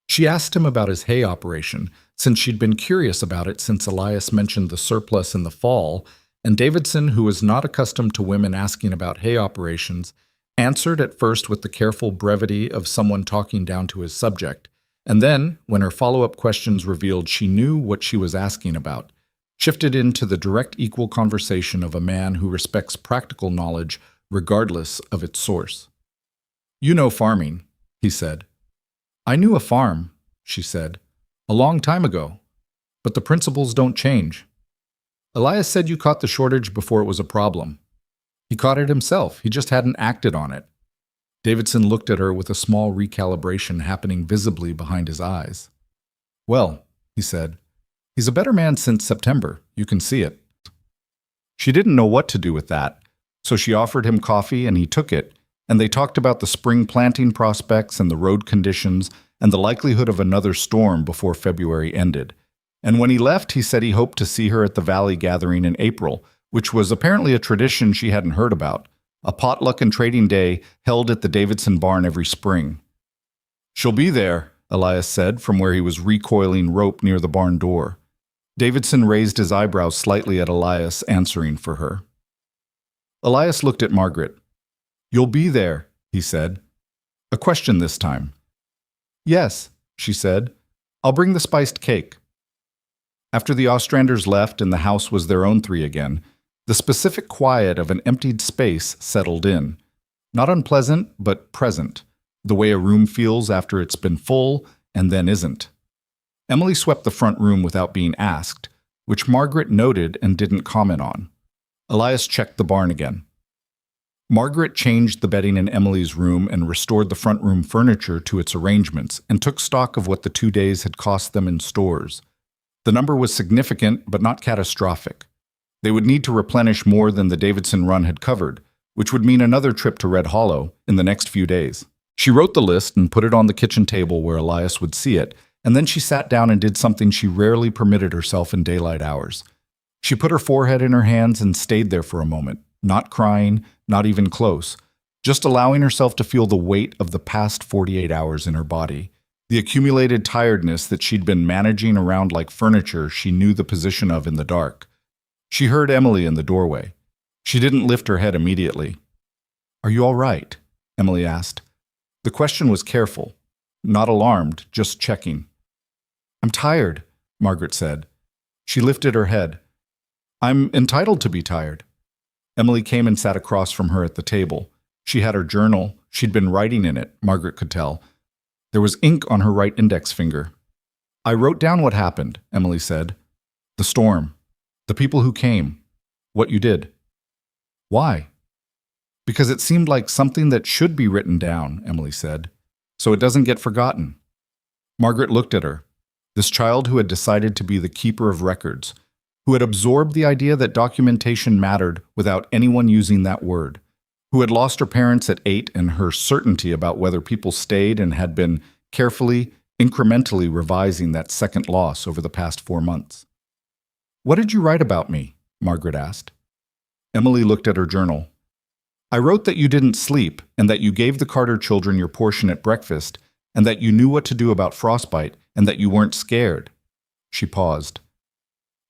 She asked him about his hay operation, since she'd been curious about it since Elias mentioned the surplus in the fall, and Davidson, who was not accustomed to women asking about hay operations, answered at first with the careful brevity of someone talking down to his subject, and then, when her follow-up questions revealed she knew what she was asking about, shifted into the direct equal conversation of a man who respects practical knowledge regardless of its source. "You know farming," he said. "I knew a farm," she said, "a long time ago, but the principles don't change. Elias said you caught the shortage before it was a problem. He caught it himself, he just hadn't acted on it." Davidson looked at her with a small recalibration happening visibly behind his eyes. "Well," he said, "he's a better man since September, you can see it." She didn't know what to do with that, so she offered him coffee and he took it, and they talked about the spring planting prospects and the road conditions and the likelihood of another storm before February ended. And when he left, he said he hoped to see her at the Valley Gathering in April, which was apparently a tradition she hadn't heard about, a potluck and trading day held at the Davidson barn every spring. "She'll be there," Elias said from where he was recoiling rope near the barn door. Davidson raised his eyebrows slightly at Elias, answering for her. Elias looked at Margaret. "You'll be there," he said. A question this time. "Yes," she said. "I'll bring the spiced cake." After the Ostranders left and the house was their own three again, the specific quiet of an emptied space settled in. Not unpleasant, but present, the way a room feels after it's been full and then isn't. Emily swept the front room without being asked, which Margaret noted and didn't comment on. Elias checked the barn again. Margaret changed the bedding in Emily's room and restored the front room furniture to its arrangements and took stock of what the 2 days had cost them in stores. The number was significant, but not catastrophic. They would need to replenish more than the Davidson run had covered, which would mean another trip to Red Hollow in the next few days. She wrote the list and put it on the kitchen table where Elias would see it, and then she sat down and did something she rarely permitted herself in daylight hours. She put her forehead in her hands and stayed there for a moment, not crying, not even close, just allowing herself to feel the weight of the past 48 hours in her body, the accumulated tiredness that she'd been managing around like furniture she knew the position of in the dark. She heard Emily in the doorway. She didn't lift her head immediately. "Are you all right?" Emily asked. The question was careful, not alarmed, just checking. "I'm tired," Margaret said. She lifted her head. "I'm entitled to be tired." Emily came and sat across from her at the table. She had her journal. She'd been writing in it, Margaret could tell. There was ink on her right index finger. "I wrote down what happened," Emily said. "The storm. The people who came. What you did." "Why?" "Because it seemed like something that should be written down," Emily said, "so it doesn't get forgotten." Margaret looked at her. This child who had decided to be the keeper of records, who had absorbed the idea that documentation mattered without anyone using that word, who had lost her parents at 8 and her certainty about whether people stayed and had been carefully, incrementally revising that second loss over the past 4 months. "What did you write about me?" Margaret asked. Emily looked at her journal. "I wrote that you didn't sleep and that you gave the Carter children your portion at breakfast and that you knew what to do about frostbite and that you weren't scared." She paused.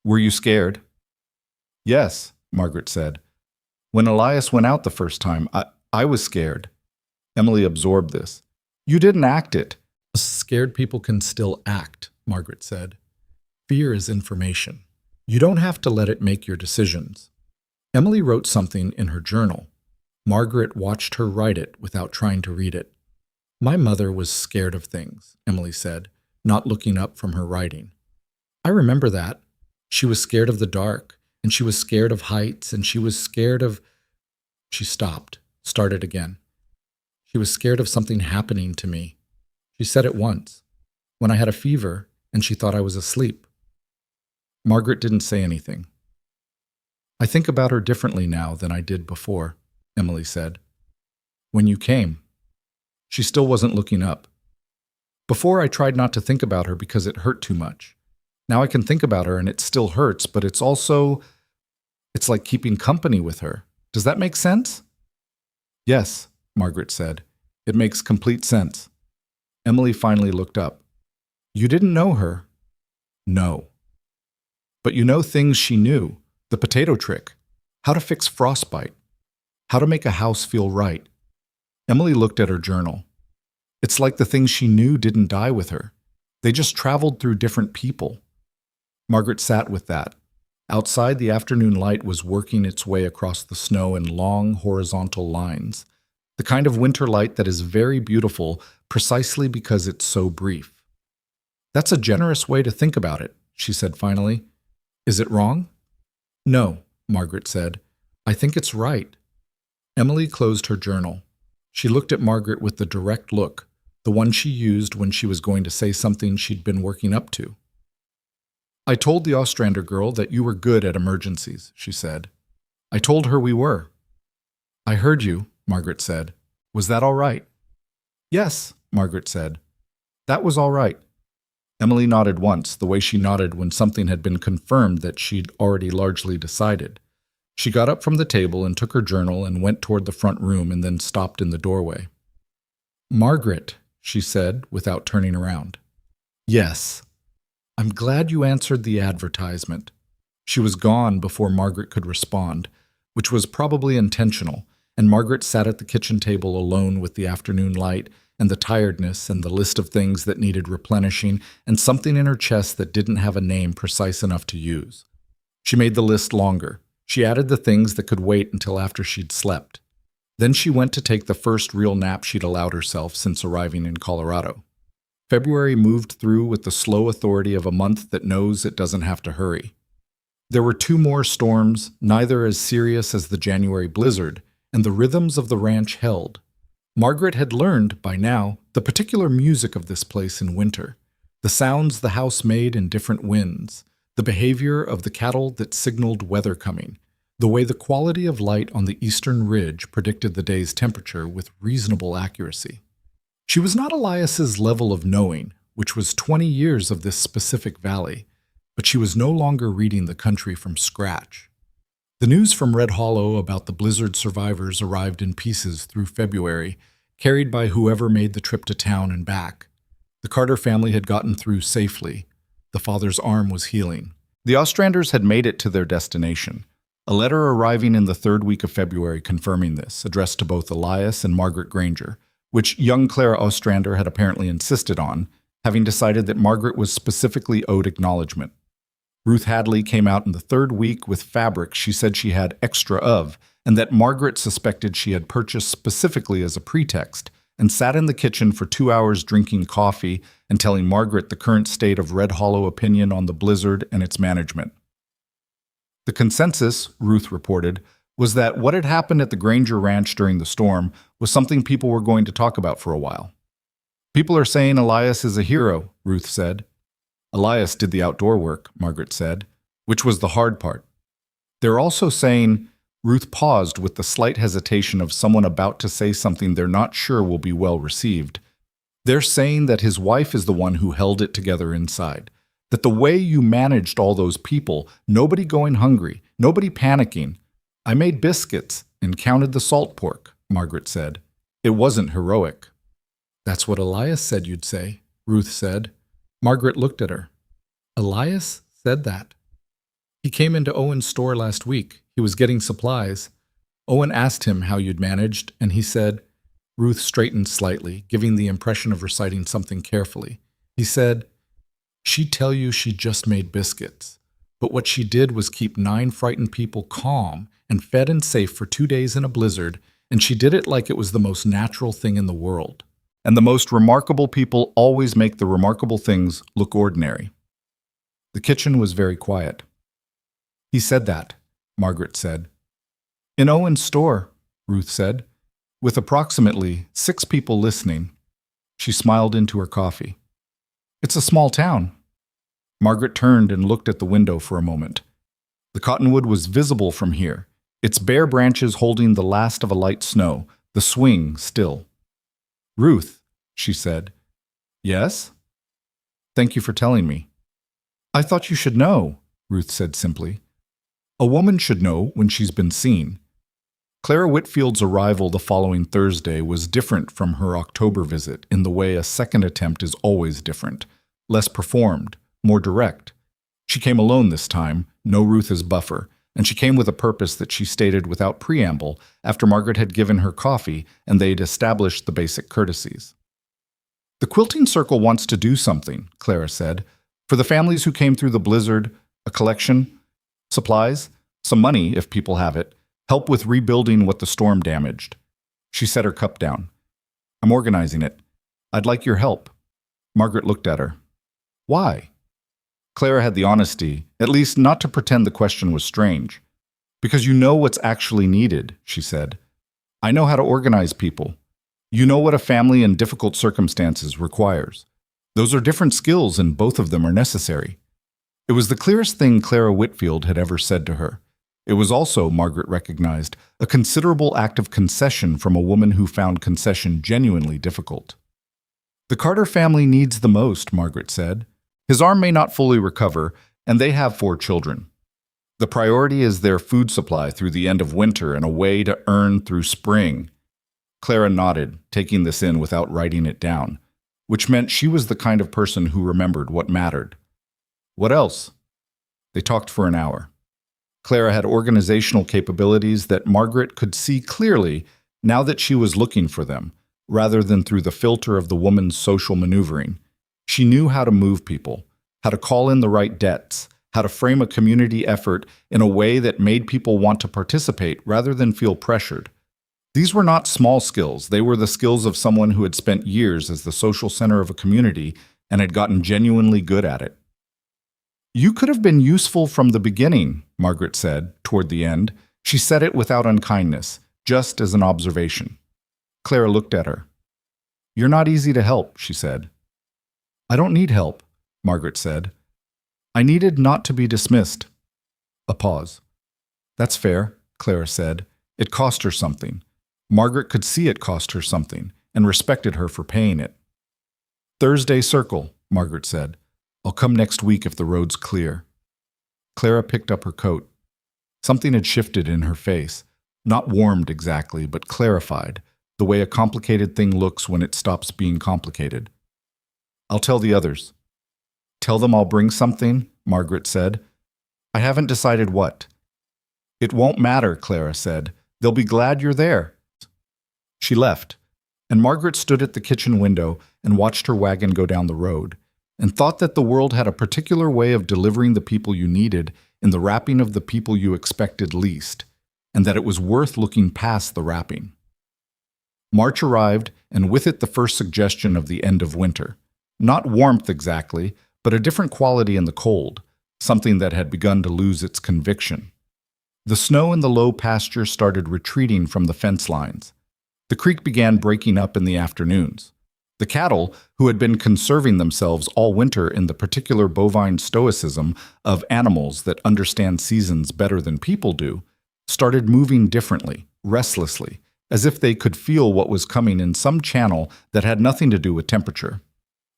"Were you scared?" "Yes," Margaret said. "When Elias went out the first time, I was scared." Emily absorbed this. "You didn't act it." "Scared people can still act," Margaret said. "Fear is information. You don't have to let it make your decisions." Emily wrote something in her journal. Margaret watched her write it without trying to read it. "My mother was scared of things," Emily said, not looking up from her writing. "I remember that. She was scared of the dark, and she was scared of heights, and she was scared of—" She stopped, started again. "She was scared of something happening to me. She said it once, when I had a fever, and she thought I was asleep." Margaret didn't say anything. "I think about her differently now than I did before," Emily said. "When you came." She still wasn't looking up. "Before I tried not to think about her because it hurt too much. Now I can think about her and it still hurts, but it's like keeping company with her. Does that make sense?" "Yes," Margaret said. "It makes complete sense." Emily finally looked up. "You didn't know her?" "No." "But you know things she knew. The potato trick. How to fix frostbite. How to make a house feel right." Emily looked at her journal. "It's like the things she knew didn't die with her. They just traveled through different people." Margaret sat with that. Outside, the afternoon light was working its way across the snow in long, horizontal lines, the kind of winter light that is very beautiful precisely because it's so brief. "That's a generous way to think about it," she said finally. "Is it wrong?" "No," Margaret said. "I think it's right." Emily closed her journal. She looked at Margaret with the direct look, the one she used when she was going to say something she'd been working up to. "I told the Ostrander girl that you were good at emergencies," she said. "I told her we were." "I heard you," Margaret said. "Was that all right?" "Yes," Margaret said. "That was all right." Emily nodded once, the way she nodded when something had been confirmed that she'd already largely decided. She got up from the table and took her journal and went toward the front room and then stopped in the doorway. "Margaret," she said without turning around. "Yes. I'm glad you answered the advertisement." She was gone before Margaret could respond, which was probably intentional, and Margaret sat at the kitchen table alone with the afternoon light and the tiredness and the list of things that needed replenishing and something in her chest that didn't have a name precise enough to use. She made the list longer. She added the things that could wait until after she'd slept. Then she went to take the first real nap she'd allowed herself since arriving in Colorado. February moved through with the slow authority of a month that knows it doesn't have to hurry. There were 2 more storms, neither as serious as the January blizzard, and the rhythms of the ranch held. Margaret had learned, by now, the particular music of this place in winter, the sounds the house made in different winds, the behavior of the cattle that signaled weather coming, the way the quality of light on the eastern ridge predicted the day's temperature with reasonable accuracy. She was not Elias's level of knowing, which was 20 years of this specific valley, but she was no longer reading the country from scratch. The news from Red Hollow about the blizzard survivors arrived in pieces through February, carried by whoever made the trip to town and back. The Carter family had gotten through safely. The father's arm was healing. The Ostranders had made it to their destination. A letter arriving in the 3rd week of February confirming this, addressed to both Elias and Margaret Granger, which young Clara Ostrander had apparently insisted on, having decided that Margaret was specifically owed acknowledgement. Ruth Hadley came out in the third week with fabric she said she had extra of, and that Margaret suspected she had purchased specifically as a pretext, and sat in the kitchen for 2 hours drinking coffee and telling Margaret the current state of Red Hollow opinion on the blizzard and its management. The consensus, Ruth reported, was that what had happened at the Granger Ranch during the storm was something people were going to talk about for a while. People are saying Elias is a hero, Ruth said. Elias did the outdoor work, Margaret said, which was the hard part. They're also saying, Ruth paused with the slight hesitation of someone about to say something they're not sure will be well received. They're saying that his wife is the one who held it together inside. That the way you managed all those people, nobody going hungry, nobody panicking. I made biscuits and counted the salt pork, Margaret said. It wasn't heroic. That's what Elias said you'd say, Ruth said. Margaret looked at her. Elias said that. He came into Owen's store last week. He was getting supplies. Owen asked him how you'd managed, and he said, Ruth straightened slightly, giving the impression of reciting something carefully. He said, She'd tell you she just made biscuits, but what she did was keep 9 frightened people calm and fed and safe for 2 days in a blizzard, and she did it like it was the most natural thing in the world. And the most remarkable people always make the remarkable things look ordinary. The kitchen was very quiet. He said that, Margaret said. In Owen's store, Ruth said, with approximately 6 people listening. She smiled into her coffee. It's a small town. Margaret turned and looked at the window for a moment. The cottonwood was visible from here, its bare branches holding the last of a light snow, the swing still. Ruth, she said. Yes? Thank you for telling me. I thought you should know, Ruth said simply. A woman should know when she's been seen. Clara Whitfield's arrival the following Thursday was different from her October visit in the way a second attempt is always different, less performed, more direct. She came alone this time, no Ruth as buffer, and she came with a purpose that she stated without preamble after Margaret had given her coffee and they'd established the basic courtesies. The quilting circle wants to do something, Clara said. For the families who came through the blizzard, a collection, supplies, some money if people have it, help with rebuilding what the storm damaged. She set her cup down. I'm organizing it. I'd like your help. Margaret looked at her. Why? Clara had the honesty, at least not to pretend the question was strange. Because you know what's actually needed, she said. I know how to organize people. You know what a family in difficult circumstances requires. Those are different skills and both of them are necessary. It was the clearest thing Clara Whitfield had ever said to her. It was also, Margaret recognized, a considerable act of concession from a woman who found concession genuinely difficult. The Carter family needs the most, Margaret said. His arm may not fully recover, and they have 4 children. The priority is their food supply through the end of winter and a way to earn through spring. Clara nodded, taking this in without writing it down, which meant she was the kind of person who remembered what mattered. What else? They talked for an hour. Clara had organizational capabilities that Margaret could see clearly now that she was looking for them, rather than through the filter of the woman's social maneuvering. She knew how to move people, how to call in the right debts, how to frame a community effort in a way that made people want to participate rather than feel pressured. These were not small skills. They were the skills of someone who had spent years as the social center of a community and had gotten genuinely good at it. You could have been useful from the beginning, Margaret said, toward the end. She said it without unkindness, just as an observation. Clara looked at her. You're not easy to help, she said. I don't need help, Margaret said. I needed not to be dismissed. A pause. That's fair, Clara said. It cost her something. Margaret could see it cost her something, and respected her for paying it. Thursday circle, Margaret said. I'll come next week if the road's clear. Clara picked up her coat. Something had shifted in her face, not warmed exactly, but clarified, the way a complicated thing looks when it stops being complicated. I'll tell the others. Tell them I'll bring something, Margaret said. I haven't decided what. It won't matter, Clara said. They'll be glad you're there. She left, And Margaret stood at the kitchen window and watched her wagon go down the road, and thought that the world had a particular way of delivering the people you needed in the wrapping of the people you expected least, and that it was worth looking past the wrapping. March arrived, and with it the first suggestion of the end of winter. Not warmth exactly, but a different quality in the cold, something that had begun to lose its conviction. The snow in the low pasture started retreating from the fence lines. The creek began breaking up in the afternoons. The cattle, who had been conserving themselves all winter in the particular bovine stoicism of animals that understand seasons better than people do, started moving differently, restlessly, as if they could feel what was coming in some channel that had nothing to do with temperature.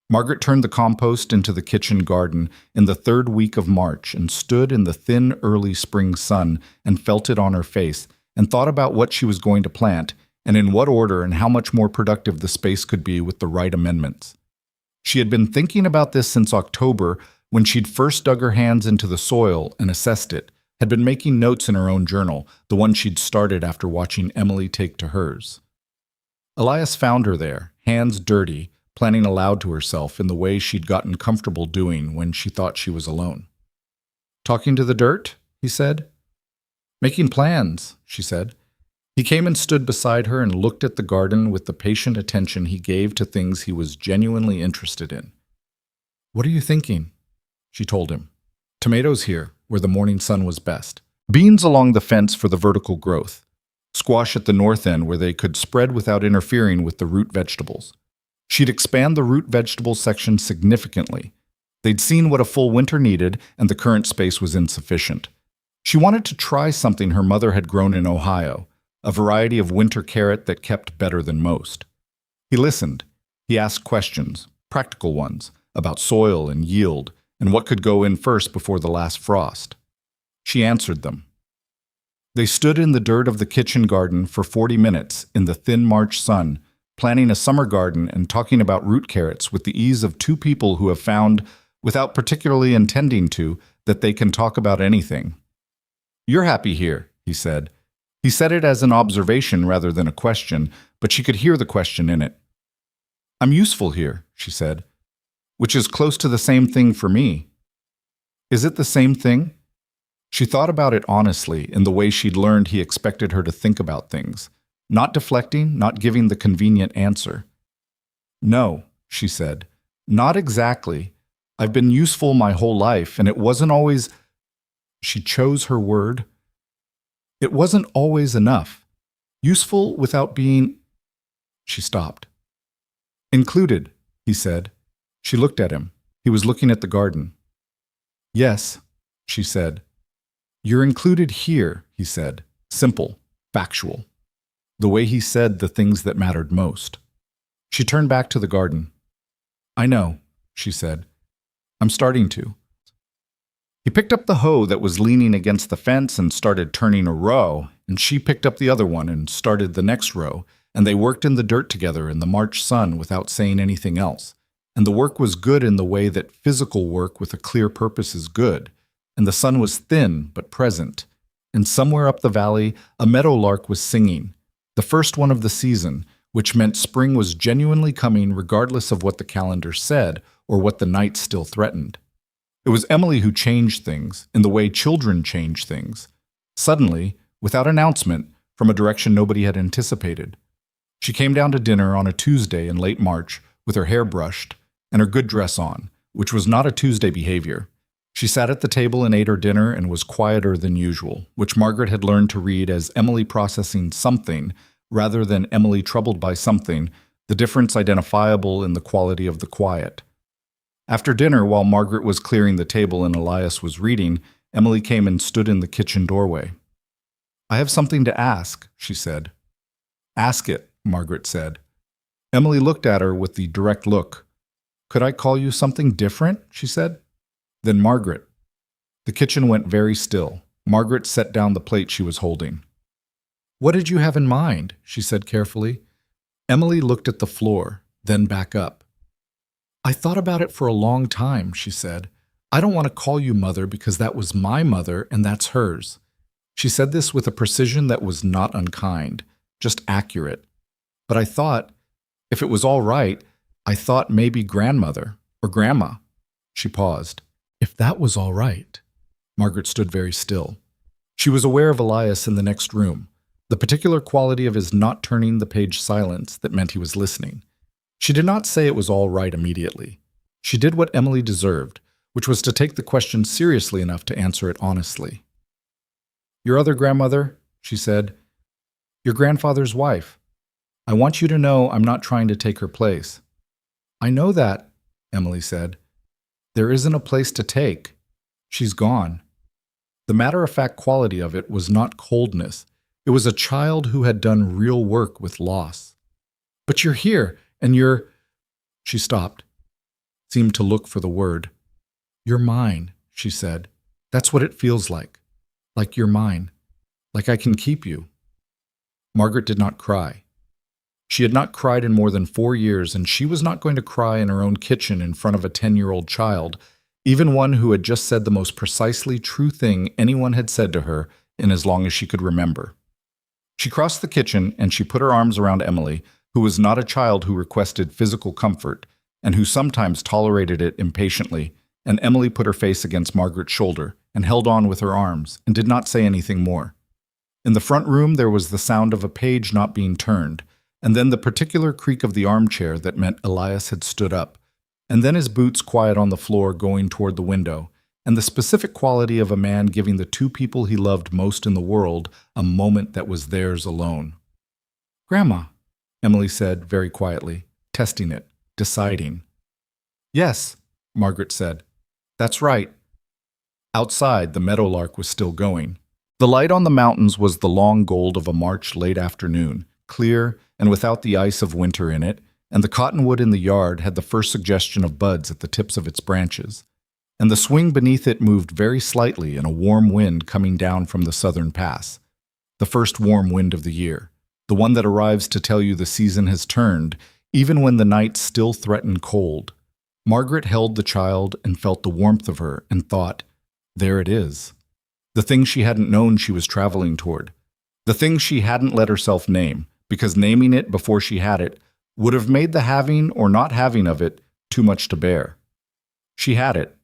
Margaret turned the compost into the kitchen garden in the third week of March and stood in the thin early spring sun and felt it on her face and thought about what she was going to plant and in what order and how much more productive the space could be with the right amendments. She had been thinking about this since October when she'd first dug her hands into the soil and assessed it, had been making notes in her own journal, the one she'd started after watching Emily take to hers. Elias found her there, hands dirty, planning aloud to herself in the way she'd gotten comfortable doing when she thought she was alone. "Talking to the dirt?" he said. "Making plans," she said. He came and stood beside her and looked at the garden with the patient attention he gave to things he was genuinely interested in. "What are you thinking?" she told him. "Tomatoes here, where the morning sun was best. Beans along the fence for the vertical growth. Squash at the north end where they could spread without interfering with the root vegetables." She'd expand the root vegetable section significantly. They'd seen what a full winter needed, and the current space was insufficient. She wanted to try something her mother had grown in Ohio, a variety of winter carrot that kept better than most. He listened. He asked questions, practical ones, about soil and yield, and what could go in first before the last frost. She answered them. They stood in the dirt of the kitchen garden for 40 minutes in the thin March sun, planning a summer garden and talking about root carrots with the ease of two people who have found, without particularly intending to, that they can talk about anything. "You're happy here," he said. He said it as an observation rather than a question, but she could hear the question in it. "I'm useful here," she said, "which is close to the same thing for me." "Is it the same thing?" She thought about it honestly in the way she'd learned he expected her to think about things. Not deflecting, not giving the convenient answer. "No," she said, "not exactly. I've been useful my whole life, and it wasn't always—" She chose her word. "It wasn't always enough. Useful without being—" She stopped. "Included," he said. She looked at him. He was looking at the garden. "Yes," she said. "You're included here," he said. Simple, factual. The way he said the things that mattered most. She turned back to the garden. "I know," she said. "I'm starting to." He picked up the hoe that was leaning against the fence and started turning a row, and she picked up the other one and started the next row, and they worked in the dirt together in the March sun without saying anything else. And the work was good in the way that physical work with a clear purpose is good, and the sun was thin but present, and somewhere up the valley a meadowlark was singing, the first one of the season, which meant spring was genuinely coming regardless of what the calendar said or what the night still threatened. It was Emily who changed things, in the way children change things. Suddenly, without announcement, from a direction nobody had anticipated. She came down to dinner on a Tuesday in late March, with her hair brushed, and her good dress on, which was not a Tuesday behavior. She sat at the table and ate her dinner and was quieter than usual, which Margaret had learned to read as Emily processing something, rather than Emily troubled by something, the difference identifiable in the quality of the quiet. After dinner, while Margaret was clearing the table and Elias was reading, Emily came and stood in the kitchen doorway. "I have something to ask," she said. "Ask it," Margaret said. Emily looked at her with the direct look. "Could I call you something different?" she said. Then Margaret. The kitchen went very still. Margaret set down the plate she was holding. "What did you have in mind?" she said carefully. Emily looked at the floor, then back up. "I thought about it for a long time," she said. "I don't want to call you mother because that was my mother and that's hers." She said this with a precision that was not unkind, just accurate. "But I thought, If it was all right, I thought maybe grandmother or grandma. She paused. If that was all right. Margaret stood very still. She was aware of Elias in the next room, the particular quality of his not turning the page silence that meant he was listening. She did not say it was all right immediately. She did what Emily deserved, which was to take the question seriously enough to answer it honestly. Your other grandmother, she said, your grandfather's wife. I want you to know I'm not trying to take her place. I know that, Emily said. There isn't a place to take. She's gone. The matter-of-fact quality of it was not coldness. It was a child who had done real work with loss. But you're here, and you're... She stopped, seemed to look for the word. You're mine, she said. That's what it feels like. Like you're mine. Like I can keep you. Margaret did not cry. She had not cried in more than 4 years, and she was not going to cry in her own kitchen in front of a 10-year-old child, even one who had just said the most precisely true thing anyone had said to her in as long as she could remember. She crossed the kitchen and she put her arms around Emily, who was not a child who requested physical comfort and who sometimes tolerated it impatiently, and Emily put her face against Margaret's shoulder and held on with her arms and did not say anything more. In the front room there was the sound of a page not being turned, and then the particular creak of the armchair that meant Elias had stood up, and then his boots quiet on the floor going toward the window, and the specific quality of a man giving the two people he loved most in the world a moment that was theirs alone. Grandma, Emily said very quietly, testing it, deciding. Yes, Margaret said. That's right. Outside, the meadowlark was still going. The light on the mountains was the long gold of a March late afternoon, clear and without the ice of winter in it, and the cottonwood in the yard had the first suggestion of buds at the tips of its branches, and the swing beneath it moved very slightly in a warm wind coming down from the southern pass, the first warm wind of the year, the one that arrives to tell you the season has turned, even when the nights still threaten cold. Margaret held the child and felt the warmth of her and thought, there it is. The thing she hadn't known she was traveling toward. The thing she hadn't let herself name, because naming it before she had it would have made the having or not having of it too much to bear. She had it.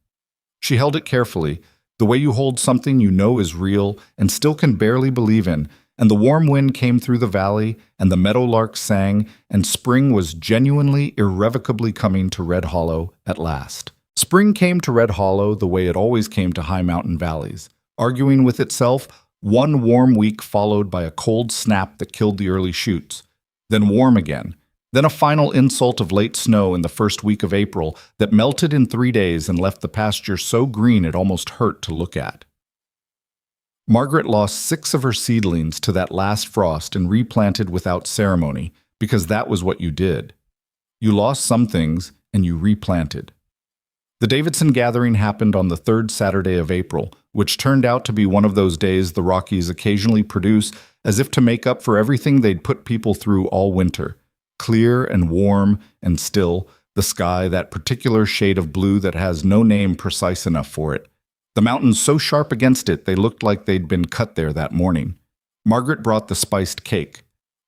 She held it carefully, the way you hold something you know is real and still can barely believe in, and the warm wind came through the valley, and the meadowlark sang, and spring was genuinely, irrevocably coming to Red Hollow at last. Spring came to Red Hollow the way it always came to high mountain valleys, arguing with itself, one warm week followed by a cold snap that killed the early shoots, then warm again, then a final insult of late snow in the first week of April that melted in 3 days and left the pasture so green it almost hurt to look at. Margaret lost 6 of her seedlings to that last frost and replanted without ceremony, because that was what you did. You lost some things and you replanted. The Davidson gathering happened on the 3rd Saturday of April, which turned out to be one of those days the Rockies occasionally produce as if to make up for everything they'd put people through all winter. Clear and warm and still, the sky that particular shade of blue that has no name precise enough for it. The mountains so sharp against it they looked like they'd been cut there that morning. Margaret brought the spiced cake.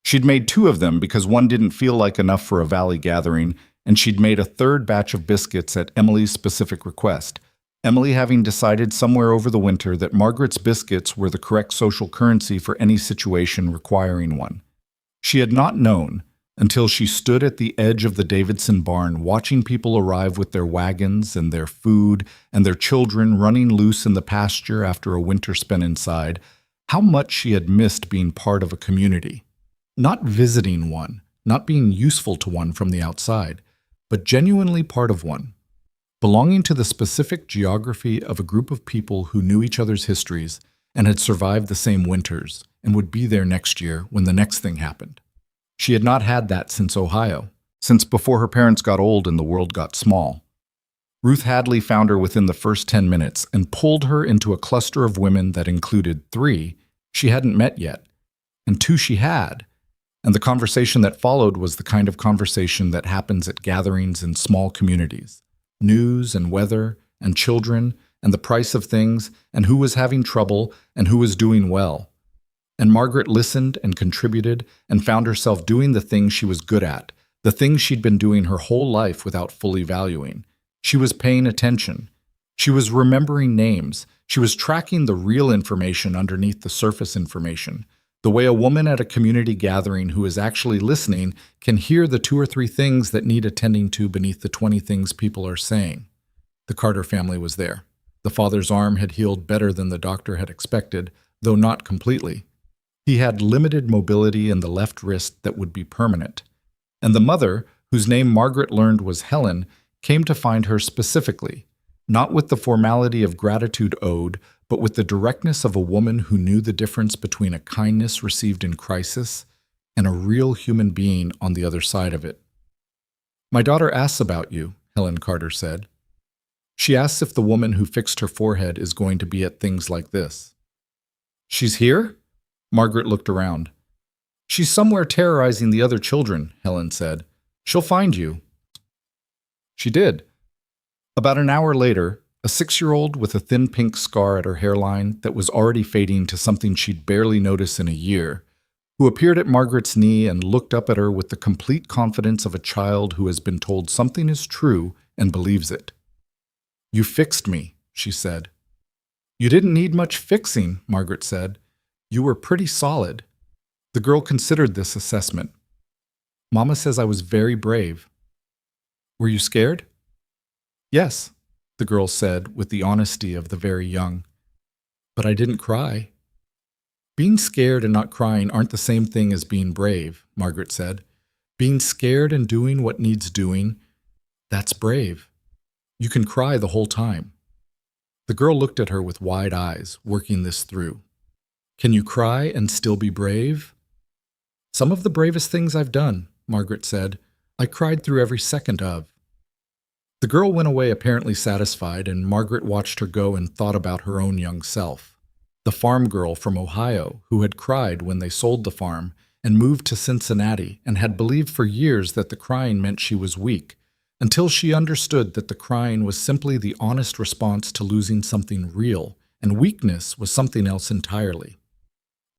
She'd made 2 of them because one didn't feel like enough for a valley gathering, and she'd made a 3rd batch of biscuits at Emily's specific request, Emily having decided somewhere over the winter that Margaret's biscuits were the correct social currency for any situation requiring one. She had not known, until she stood at the edge of the Davidson barn watching people arrive with their wagons and their food and their children running loose in the pasture after a winter spent inside, how much she had missed being part of a community. Not visiting one, not being useful to one from the outside, but genuinely part of one. Belonging to the specific geography of a group of people who knew each other's histories and had survived the same winters and would be there next year when the next thing happened. She had not had that since Ohio, since before her parents got old and the world got small. Ruth Hadley found her within the first 10 minutes and pulled her into a cluster of women that included 3 she hadn't met yet, and 2 she had, and the conversation that followed was the kind of conversation that happens at gatherings in small communities. News and weather and children and the price of things and who was having trouble and who was doing well. And Margaret listened and contributed and found herself doing the thing she was good at, the things she'd been doing her whole life without fully valuing. She was paying attention. She was remembering names. She was tracking the real information underneath the surface information. The way a woman at a community gathering who is actually listening can hear the 2 or 3 things that need attending to beneath the 20 things people are saying. The Carter family was there. The father's arm had healed better than the doctor had expected, though not completely. He had limited mobility in the left wrist that would be permanent. And the mother, whose name Margaret learned was Helen, came to find her specifically, not with the formality of gratitude owed, but with the directness of a woman who knew the difference between a kindness received in crisis and a real human being on the other side of it. "My daughter asks about you," Helen Carter said. "She asks if the woman who fixed her forehead is going to be at things like this." "She's here?" Margaret looked around. "She's somewhere terrorizing the other children," Helen said. "She'll find you." She did. About an hour later, a 6-year-old with a thin pink scar at her hairline that was already fading to something she'd barely noticed in a year, who appeared at Margaret's knee and looked up at her with the complete confidence of a child who has been told something is true and believes it. "You fixed me," she said. "You didn't need much fixing," Margaret said. "You were pretty solid." The girl considered this assessment. "Mama says I was very brave." "Were you scared?" "Yes," the girl said with the honesty of the very young. "But I didn't cry." "Being scared and not crying aren't the same thing as being brave," Margaret said. "Being scared and doing what needs doing, that's brave. You can cry the whole time." The girl looked at her with wide eyes, working this through. "Can you cry and still be brave?" "Some of the bravest things I've done," Margaret said, "I cried through every second of." The girl went away apparently satisfied, and Margaret watched her go and thought about her own young self. The farm girl from Ohio who had cried when they sold the farm and moved to Cincinnati and had believed for years that the crying meant she was weak, until she understood that the crying was simply the honest response to losing something real, and weakness was something else entirely.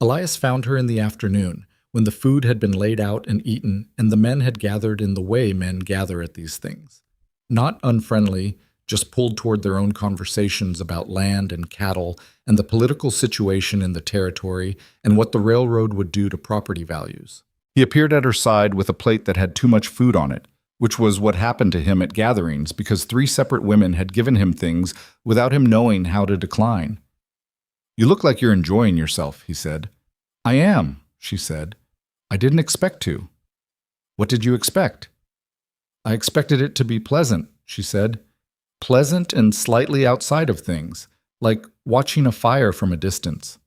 Elias found her in the afternoon, when the food had been laid out and eaten and the men had gathered in the way men gather at these things. Not unfriendly, just pulled toward their own conversations about land and cattle and the political situation in the territory and what the railroad would do to property values. He appeared at her side with a plate that had too much food on it, which was what happened to him at gatherings because 3 separate women had given him things without him knowing how to decline. "You look like you're enjoying yourself," he said. "I am," she said. "I didn't expect to." "What did you expect?" "I expected it to be pleasant," she said. "Pleasant and slightly outside of things, like watching a fire from a distance."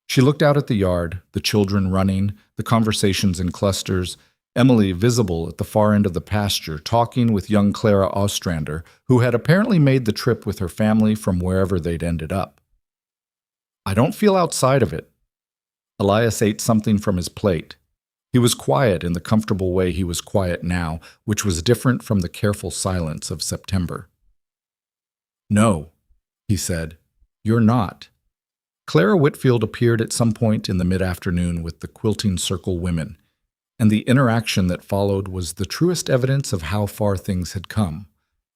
She looked out at the yard, the children running, the conversations in clusters, Emily visible at the far end of the pasture talking with young Clara Ostrander, who had apparently made the trip with her family from wherever they'd ended up. "I don't feel outside of it." Elias ate something from his plate. He was quiet in the comfortable way he was quiet now, which was different from the careful silence of September. "No," he said, "you're not." Clara Whitfield appeared at some point in the mid-afternoon with the Quilting Circle women, and the interaction that followed was the truest evidence of how far things had come.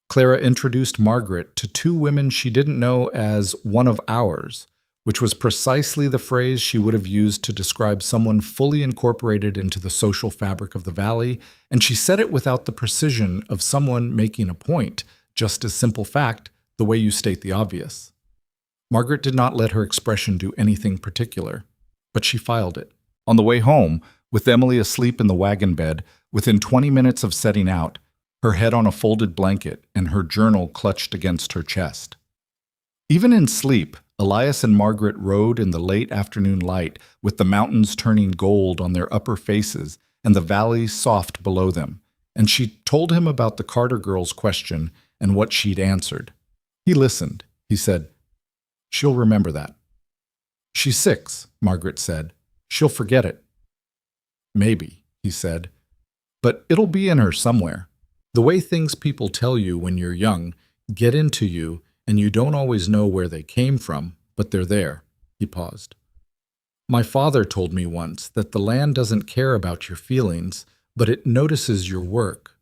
Clara introduced Margaret to 2 women she didn't know as one of ours, which was precisely the phrase she would have used to describe someone fully incorporated into the social fabric of the valley, and she said it without the precision of someone making a point, just as simple fact, the way you state the obvious. Margaret did not let her expression do anything particular, but she filed it. On the way home, with Emily asleep in the wagon bed, within 20 minutes of setting out, her head on a folded blanket and her journal clutched against her chest. Even in sleep, Elias and Margaret rode in the late afternoon light with the mountains turning gold on their upper faces and the valley soft below them, and she told him about the Carter girl's question and what she'd answered. He listened. He said, "She'll remember that." "She's 6, Margaret said. "She'll forget it." "Maybe," he said, "but it'll be in her somewhere. The way things people tell you when you're young get into you, and you don't always know where they came from, but they're there." He paused. "My father told me once that the land doesn't care about your feelings, but it notices your work.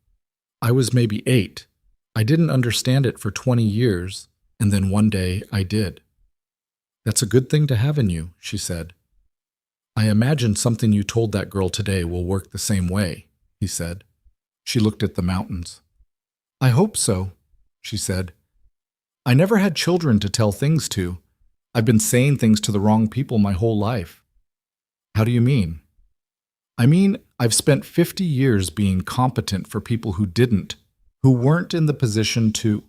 I was maybe 8. I didn't understand it for 20 years, and then one day I did. That's a good thing to have in you, she said. I imagine something you told that girl today will work the same way, he said. She looked at the mountains. I hope so, she said. I never had children to tell things to. I've been saying things to the wrong people my whole life. How do you mean? I mean, I've spent 50 years being competent for people who weren't in the position to...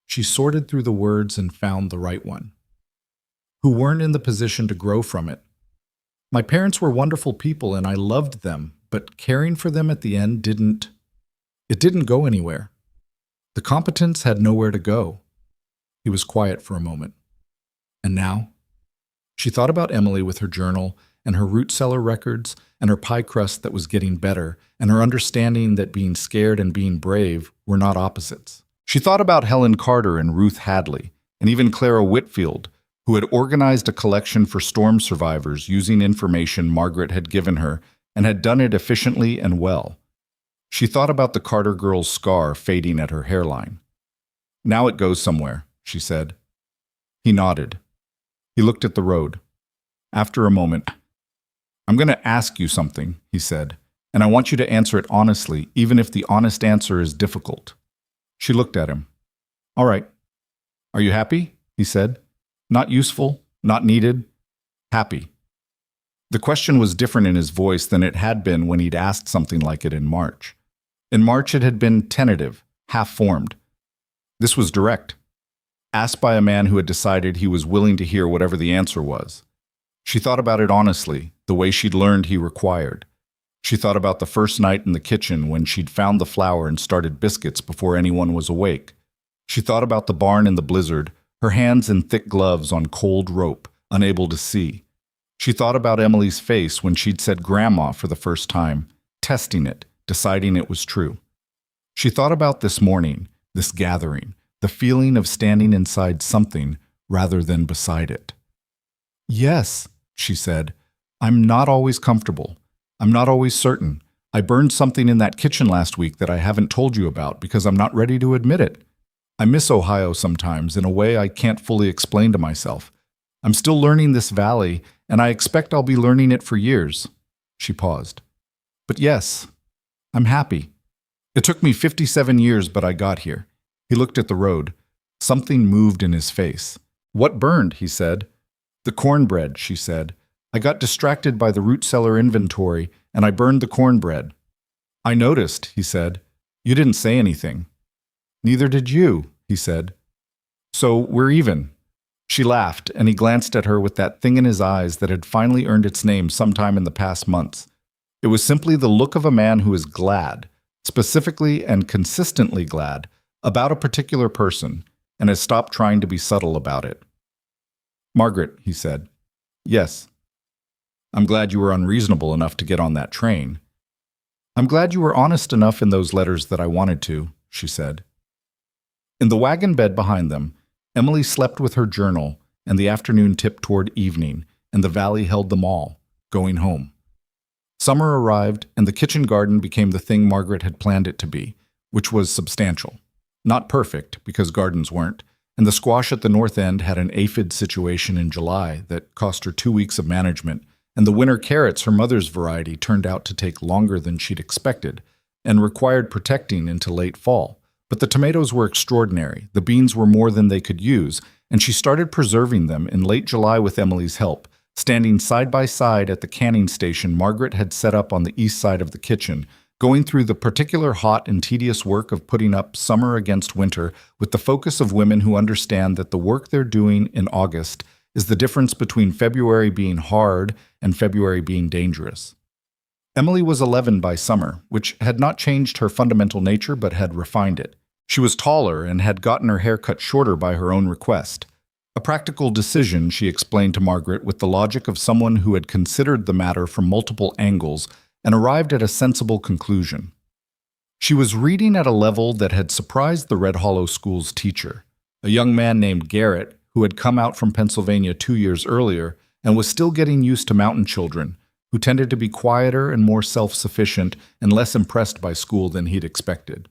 She sorted through the words and found the right one. Who weren't in the position to grow from it. My parents were wonderful people and I loved them, but caring for them at the end didn't go anywhere. The competence had nowhere to go. He was quiet for a moment. And now? She thought about Emily with her journal and her root cellar records and her pie crust that was getting better and her understanding that being scared and being brave were not opposites. She thought about Helen Carter and Ruth Hadley and even Clara Whitfield, who had organized a collection for storm survivors using information Margaret had given her and had done it efficiently and well. She thought about the Carter girl's scar fading at her hairline. Now it goes somewhere, she said. He nodded. He looked at the road. After a moment, I'm going to ask you something, he said, and I want you to answer it honestly, even if the honest answer is difficult. She looked at him. All right. Are you happy? He said. Not useful, not needed, happy. The question was different in his voice than it had been when he'd asked something like it in March. In March it had been tentative, half-formed. This was direct, asked by a man who had decided he was willing to hear whatever the answer was. She thought about it honestly, the way she'd learned he required. She thought about the first night in the kitchen when she'd found the flour and started biscuits before anyone was awake. She thought about the barn in the blizzard, her hands in thick gloves on cold rope, unable to see. She thought about Emily's face when she'd said grandma for the first time, testing it, deciding it was true. She thought about this morning, this gathering, the feeling of standing inside something rather than beside it. Yes, she said, I'm not always comfortable. I'm not always certain. I burned something in that kitchen last week that I haven't told you about because I'm not ready to admit it. I miss Ohio sometimes in a way I can't fully explain to myself. I'm still learning this valley, and I expect I'll be learning it for years. She paused. But yes, I'm happy. It took me 57 years, but I got here. He looked at the road. Something moved in his face. What burned? He said. The cornbread, she said. I got distracted by the root cellar inventory, and I burned the cornbread. I noticed, he said. You didn't say anything. Neither did you, he said. So we're even. She laughed, and he glanced at her with that thing in his eyes that had finally earned its name sometime in the past months. It was simply the look of a man who is glad, specifically and consistently glad, about a particular person, and has stopped trying to be subtle about it. Margaret, he said. Yes. I'm glad you were unreasonable enough to get on that train. I'm glad you were honest enough in those letters that I wanted to, she said. In the wagon bed behind them, Emily slept with her journal, and the afternoon tipped toward evening, and the valley held them all, going home. Summer arrived, and the kitchen garden became the thing Margaret had planned it to be, which was substantial. Not perfect, because gardens weren't, and the squash at the north end had an aphid situation in July that cost her 2 weeks of management, and the winter carrots, her mother's variety, turned out to take longer than she'd expected, and required protecting into late fall. But the tomatoes were extraordinary, the beans were more than they could use, and she started preserving them in late July with Emily's help, standing side by side at the canning station Margaret had set up on the east side of the kitchen, going through the particular hot and tedious work of putting up summer against winter with the focus of women who understand that the work they're doing in August is the difference between February being hard and February being dangerous. Emily was 11 by summer, which had not changed her fundamental nature but had refined it. She was taller and had gotten her hair cut shorter by her own request. A practical decision, she explained to Margaret with the logic of someone who had considered the matter from multiple angles and arrived at a sensible conclusion. She was reading at a level that had surprised the Red Hollow School's teacher, a young man named Garrett who had come out from Pennsylvania 2 years earlier and was still getting used to mountain children, who tended to be quieter and more self-sufficient and less impressed by school than he'd expected.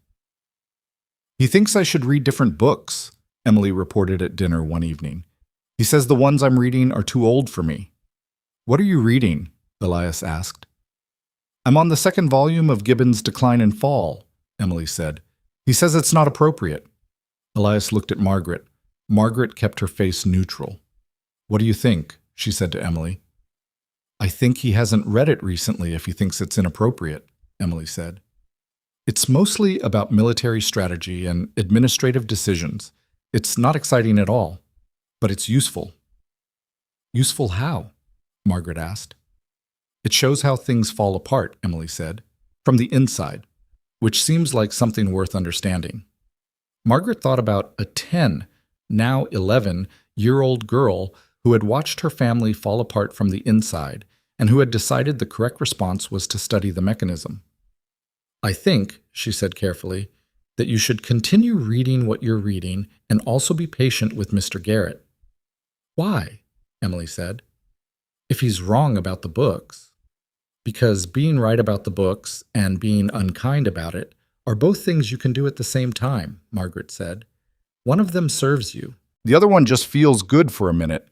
"He thinks I should read different books," Emily reported at dinner one evening. "He says the ones I'm reading are too old for me." "What are you reading?" Elias asked. "I'm on the second volume of Gibbon's Decline and Fall," Emily said. "He says it's not appropriate." Elias looked at Margaret. Margaret kept her face neutral. "What do you think?" she said to Emily. "I think he hasn't read it recently if he thinks it's inappropriate," Emily said. "It's mostly about military strategy and administrative decisions. It's not exciting at all, but it's useful." "Useful how?" Margaret asked. "It shows how things fall apart," Emily said, "from the inside, which seems like something worth understanding." Margaret thought about a 10, now 11-year-old girl who had watched her family fall apart from the inside and who had decided the correct response was to study the mechanism. "I think," she said carefully, "that you should continue reading what you're reading and also be patient with Mr. Garrett." "Why?" Emily said. "If he's wrong about the books." "Because being right about the books and being unkind about it are both things you can do at the same time," Margaret said. "One of them serves you. The other one just feels good for a minute."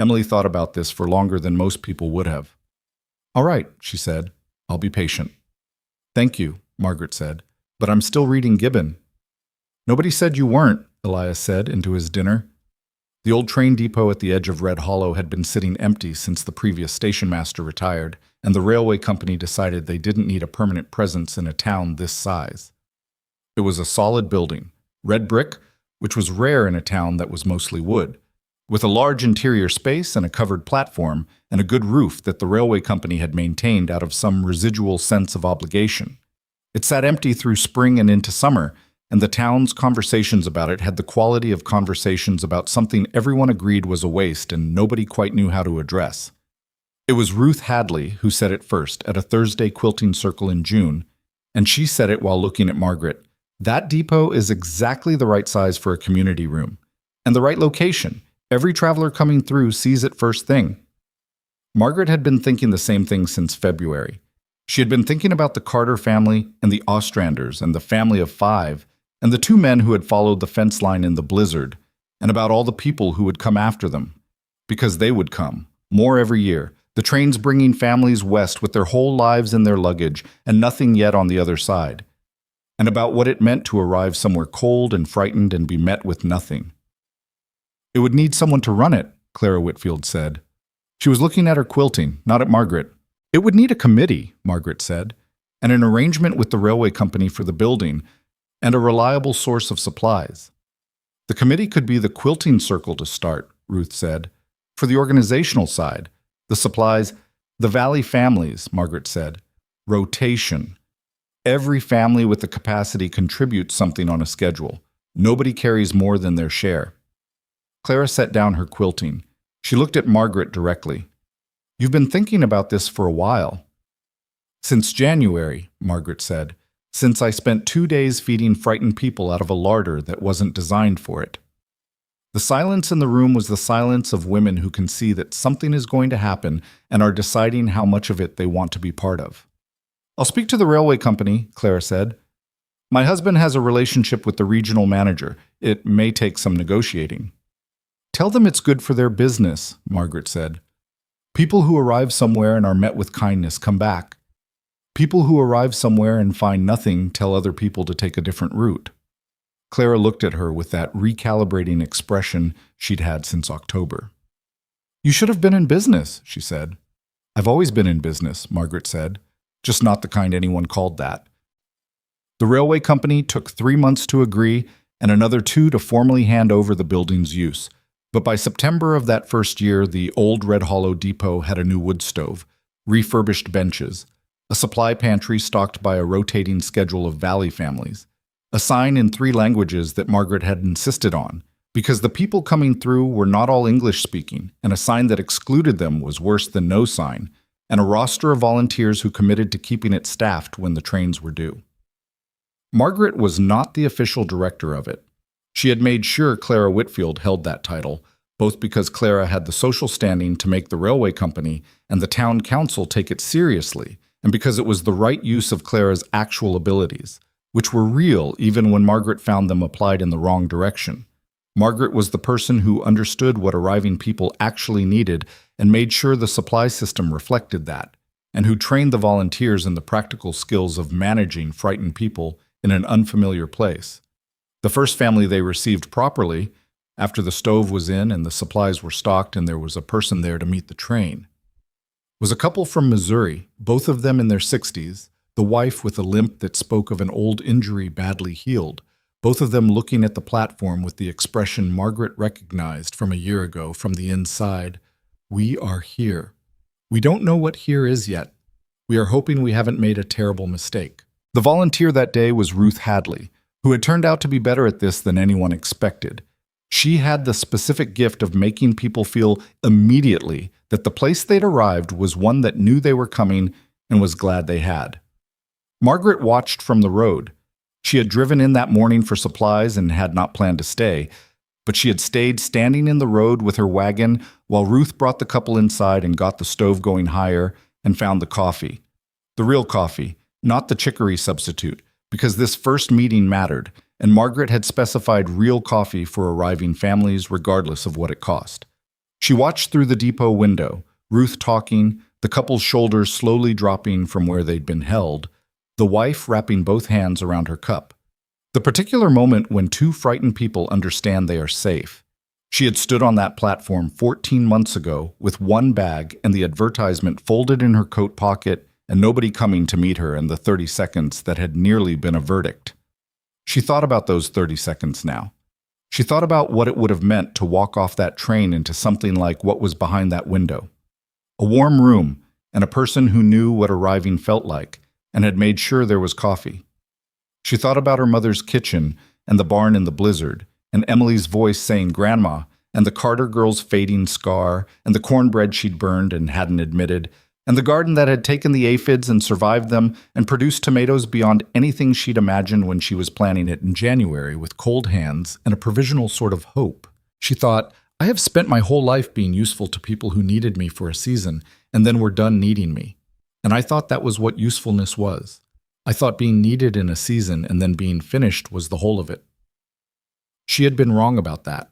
Emily thought about this for longer than most people would have. "All right," she said. "I'll be patient." "Thank you," Margaret said, "but I'm still reading Gibbon." "Nobody said you weren't," Elias said into his dinner. The old train depot at the edge of Red Hollow had been sitting empty since the previous station master retired, and the railway company decided they didn't need a permanent presence in a town this size. It was a solid building, red brick, which was rare in a town that was mostly wood, with a large interior space and a covered platform and a good roof that the railway company had maintained out of some residual sense of obligation. It sat empty through spring and into summer, and the town's conversations about it had the quality of conversations about something everyone agreed was a waste and nobody quite knew how to address. It was Ruth Hadley who said it first at a Thursday quilting circle in June, and she said it while looking at Margaret. "That depot is exactly the right size for a community room, and the right location. Every traveler coming through sees it first thing." Margaret had been thinking the same thing since February. She had been thinking about the Carter family and the Ostranders and the family of 5, and the 2 men who had followed the fence line in the blizzard, and about all the people who would come after them. Because they would come, more every year, the trains bringing families west with their whole lives in their luggage and nothing yet on the other side. And about what it meant to arrive somewhere cold and frightened and be met with nothing. "It would need someone to run it," Clara Whitfield said. She was looking at her quilting, not at Margaret. "It would need a committee," Margaret said, "and an arrangement with the railway company for the building, and a reliable source of supplies." "The committee could be the quilting circle to start," Ruth said. "For the organizational side, the supplies, the Valley families," Margaret said. "Rotation. Every family with the capacity contributes something on a schedule. Nobody carries more than their share." Clara set down her quilting. She looked at Margaret directly. "You've been thinking about this for a while." "Since January," Margaret said. "Since I spent 2 days feeding frightened people out of a larder that wasn't designed for it." The silence in the room was the silence of women who can see that something is going to happen and are deciding how much of it they want to be part of. "I'll speak to the railway company," Clara said. "My husband has a relationship with the regional manager. It may take some negotiating." "Tell them it's good for their business," Margaret said. "People who arrive somewhere and are met with kindness come back. People who arrive somewhere and find nothing tell other people to take a different route." Clara looked at her with that recalibrating expression she'd had since October. "You should have been in business," she said. "I've always been in business," Margaret said, "just not the kind anyone called that." The railway company took 3 months to agree and another 2 to formally hand over the building's use. But by September of that first year, the old Red Hollow depot had a new wood stove, refurbished benches, a supply pantry stocked by a rotating schedule of Valley families, a sign in 3 languages that Margaret had insisted on, because the people coming through were not all English-speaking, and a sign that excluded them was worse than no sign, and a roster of volunteers who committed to keeping it staffed when the trains were due. Margaret was not the official director of it. She had made sure Clara Whitfield held that title, both because Clara had the social standing to make the railway company and the town council take it seriously, and because it was the right use of Clara's actual abilities, which were real even when Margaret found them applied in the wrong direction. Margaret was the person who understood what arriving people actually needed and made sure the supply system reflected that, and who trained the volunteers in the practical skills of managing frightened people in an unfamiliar place. The first family they received properly, after the stove was in and the supplies were stocked and there was a person there to meet the train, was a couple from Missouri, both of them in their 60s, the wife with a limp that spoke of an old injury badly healed, both of them looking at the platform with the expression Margaret recognized from a year ago from the inside. "We are here. We don't know what here is yet. We are hoping we haven't made a terrible mistake." The volunteer that day was Ruth Hadley, who had turned out to be better at this than anyone expected. She had the specific gift of making people feel immediately that the place they'd arrived was one that knew they were coming and was glad they had. Margaret watched from the road. She had driven in that morning for supplies and had not planned to stay, but she had stayed standing in the road with her wagon while Ruth brought the couple inside and got the stove going higher and found the coffee. The real coffee, not the chicory substitute, because this first meeting mattered, and Margaret had specified real coffee for arriving families regardless of what it cost. She watched through the depot window, Ruth talking, the couple's shoulders slowly dropping from where they'd been held, the wife wrapping both hands around her cup. The particular moment when two frightened people understand they are safe. She had stood on that platform 14 months ago with one bag and the advertisement folded in her coat pocket and nobody coming to meet her in the 30 seconds that had nearly been a verdict. She thought about those 30 seconds now. She thought about what it would have meant to walk off that train into something like what was behind that window. A warm room and a person who knew what arriving felt like and had made sure there was coffee. She thought about her mother's kitchen and the barn in the blizzard, and Emily's voice saying "Grandma," and the Carter girl's fading scar, and the cornbread she'd burned and hadn't admitted, and the garden that had taken the aphids and survived them and produced tomatoes beyond anything she'd imagined when she was planning it in January with cold hands and a provisional sort of hope. She thought, "I have spent my whole life being useful to people who needed me for a season and then were done needing me. And I thought that was what usefulness was. I thought being needed in a season and then being finished was the whole of it." She had been wrong about that.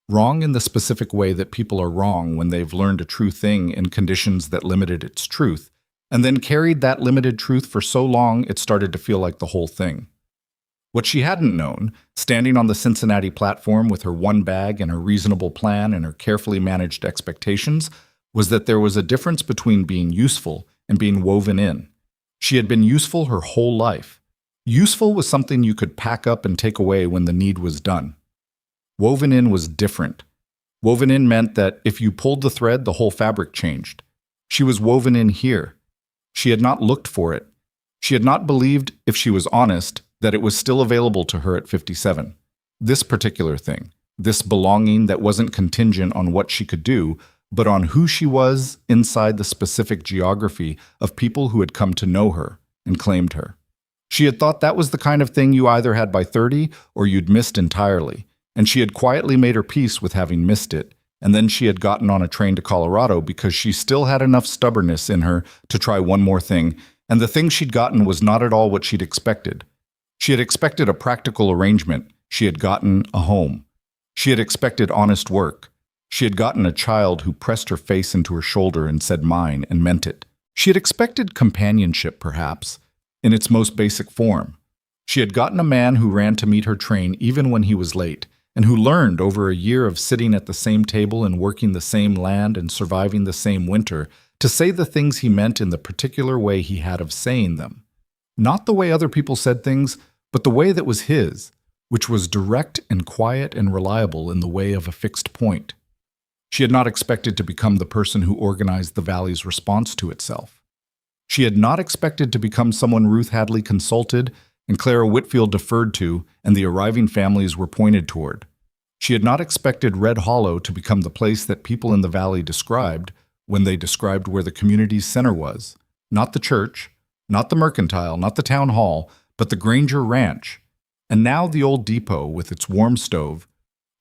Wrong in the specific way that people are wrong when they've learned a true thing in conditions that limited its truth, and then carried that limited truth for so long it started to feel like the whole thing. What she hadn't known, standing on the Cincinnati platform with her one bag and her reasonable plan and her carefully managed expectations, was that there was a difference between being useful and being woven in. She had been useful her whole life. Useful was something you could pack up and take away when the need was done. Woven in was different. Woven in meant that if you pulled the thread, the whole fabric changed. She was woven in here. She had not looked for it. She had not believed, if she was honest, that it was still available to her at 57. This particular thing, this belonging that wasn't contingent on what she could do, but on who she was inside the specific geography of people who had come to know her and claimed her. She had thought that was the kind of thing you either had by 30 or you'd missed entirely, and she had quietly made her peace with having missed it, and then she had gotten on a train to Colorado because she still had enough stubbornness in her to try one more thing, and the thing she'd gotten was not at all what she'd expected. She had expected a practical arrangement. She had gotten a home. She had expected honest work. She had gotten a child who pressed her face into her shoulder and said "mine" and meant it. She had expected companionship, perhaps, in its most basic form. She had gotten a man who ran to meet her train even when he was late, and who learned over a year of sitting at the same table and working the same land and surviving the same winter to say the things he meant in the particular way he had of saying them. Not the way other people said things, but the way that was his, which was direct and quiet and reliable in the way of a fixed point. She had not expected to become the person who organized the valley's response to itself. She had not expected to become someone Ruth Hadley consulted and Clara Whitfield deferred to and the arriving families were pointed toward. She had not expected Red Hollow to become the place that people in the valley described when they described where the community's center was. Not the church, not the mercantile, not the town hall, but the Granger Ranch. And now the old depot with its warm stove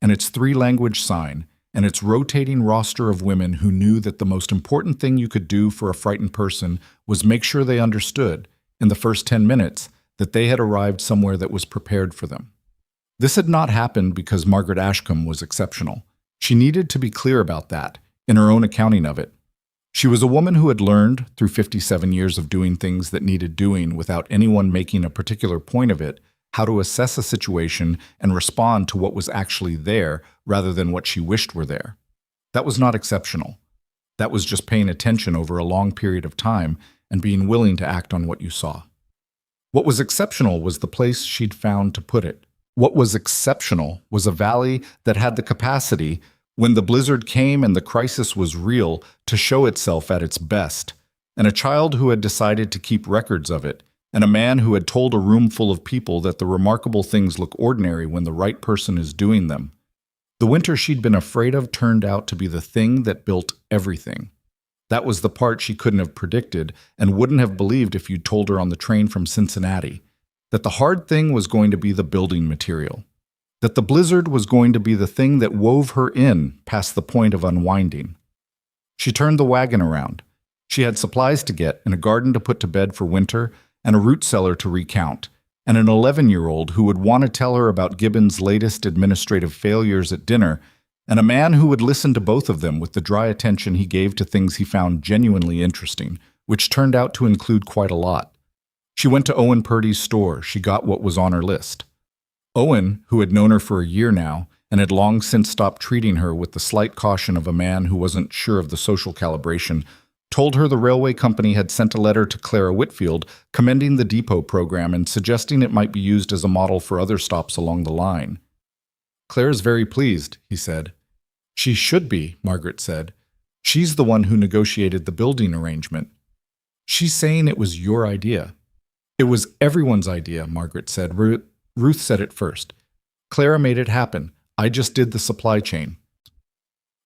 and its three-language sign and its rotating roster of women who knew that the most important thing you could do for a frightened person was make sure they understood, in the first 10 minutes, that they had arrived somewhere that was prepared for them. This had not happened because Margaret Ashcombe was exceptional. She needed to be clear about that, in her own accounting of it. She was a woman who had learned, through 57 years of doing things that needed doing without anyone making a particular point of it, how to assess a situation and respond to what was actually there rather than what she wished were there. That was not exceptional. That was just paying attention over a long period of time and being willing to act on what you saw. What was exceptional was the place she'd found to put it. What was exceptional was a valley that had the capacity, when the blizzard came and the crisis was real, to show itself at its best, and a child who had decided to keep records of it, and a man who had told a room full of people that the remarkable things look ordinary when the right person is doing them. The winter she'd been afraid of turned out to be the thing that built everything. That was the part she couldn't have predicted and wouldn't have believed if you'd told her on the train from Cincinnati, that the hard thing was going to be the building material, that the blizzard was going to be the thing that wove her in past the point of unwinding. She turned the wagon around. She had supplies to get and a garden to put to bed for winter and a root cellar to recount, and an 11-year-old who would want to tell her about Gibbon's latest administrative failures at dinner, and a man who would listen to both of them with the dry attention he gave to things he found genuinely interesting, which turned out to include quite a lot. She went to Owen Purdy's store. She got what was on her list. Owen, who had known her for a year now, and had long since stopped treating her with the slight caution of a man who wasn't sure of the social calibration, told her the railway company had sent a letter to Clara Whitfield commending the depot program and suggesting it might be used as a model for other stops along the line. "Claire's very pleased," he said. "She should be," Margaret said. "She's the one who negotiated the building arrangement. She's saying it was your idea." "It was everyone's idea," Margaret said. Ruth said it first. "Clara made it happen. I just did the supply chain."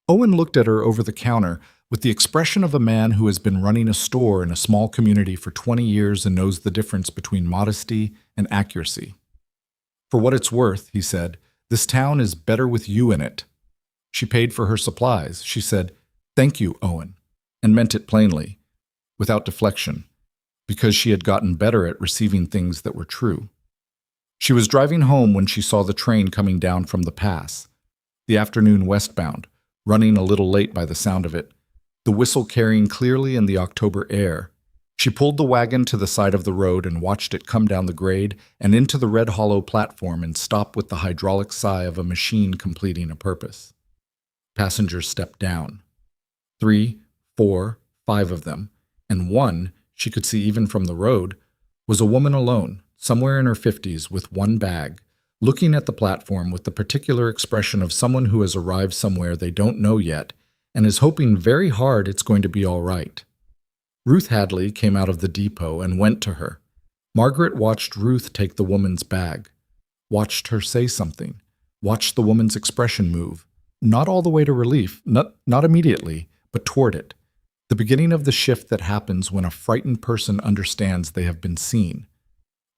Owen looked at her over the counter with the expression of a man who has been running a store in a small community for 20 years and knows the difference between modesty and accuracy. "For what it's worth," he said, "this town is better with you in it." She paid for her supplies. She said, "Thank you, Owen," and meant it plainly, without deflection, because she had gotten better at receiving things that were true. She was driving home when she saw the train coming down from the pass, the afternoon westbound, running a little late by the sound of it, the whistle carrying clearly in the October air. She pulled the wagon to the side of the road and watched it come down the grade and into the red hollow platform and stop with the hydraulic sigh of a machine completing a purpose. Passengers stepped down. 3, 4, 5 of them, and one, she could see even from the road, was a woman alone, somewhere in her 50s, with one bag, looking at the platform with the particular expression of someone who has arrived somewhere they don't know yet and is hoping very hard it's going to be all right. Ruth Hadley came out of the depot and went to her. Margaret watched Ruth take the woman's bag, watched her say something, watched the woman's expression move, not all the way to relief, not immediately, but toward it, the beginning of the shift that happens when a frightened person understands they have been seen.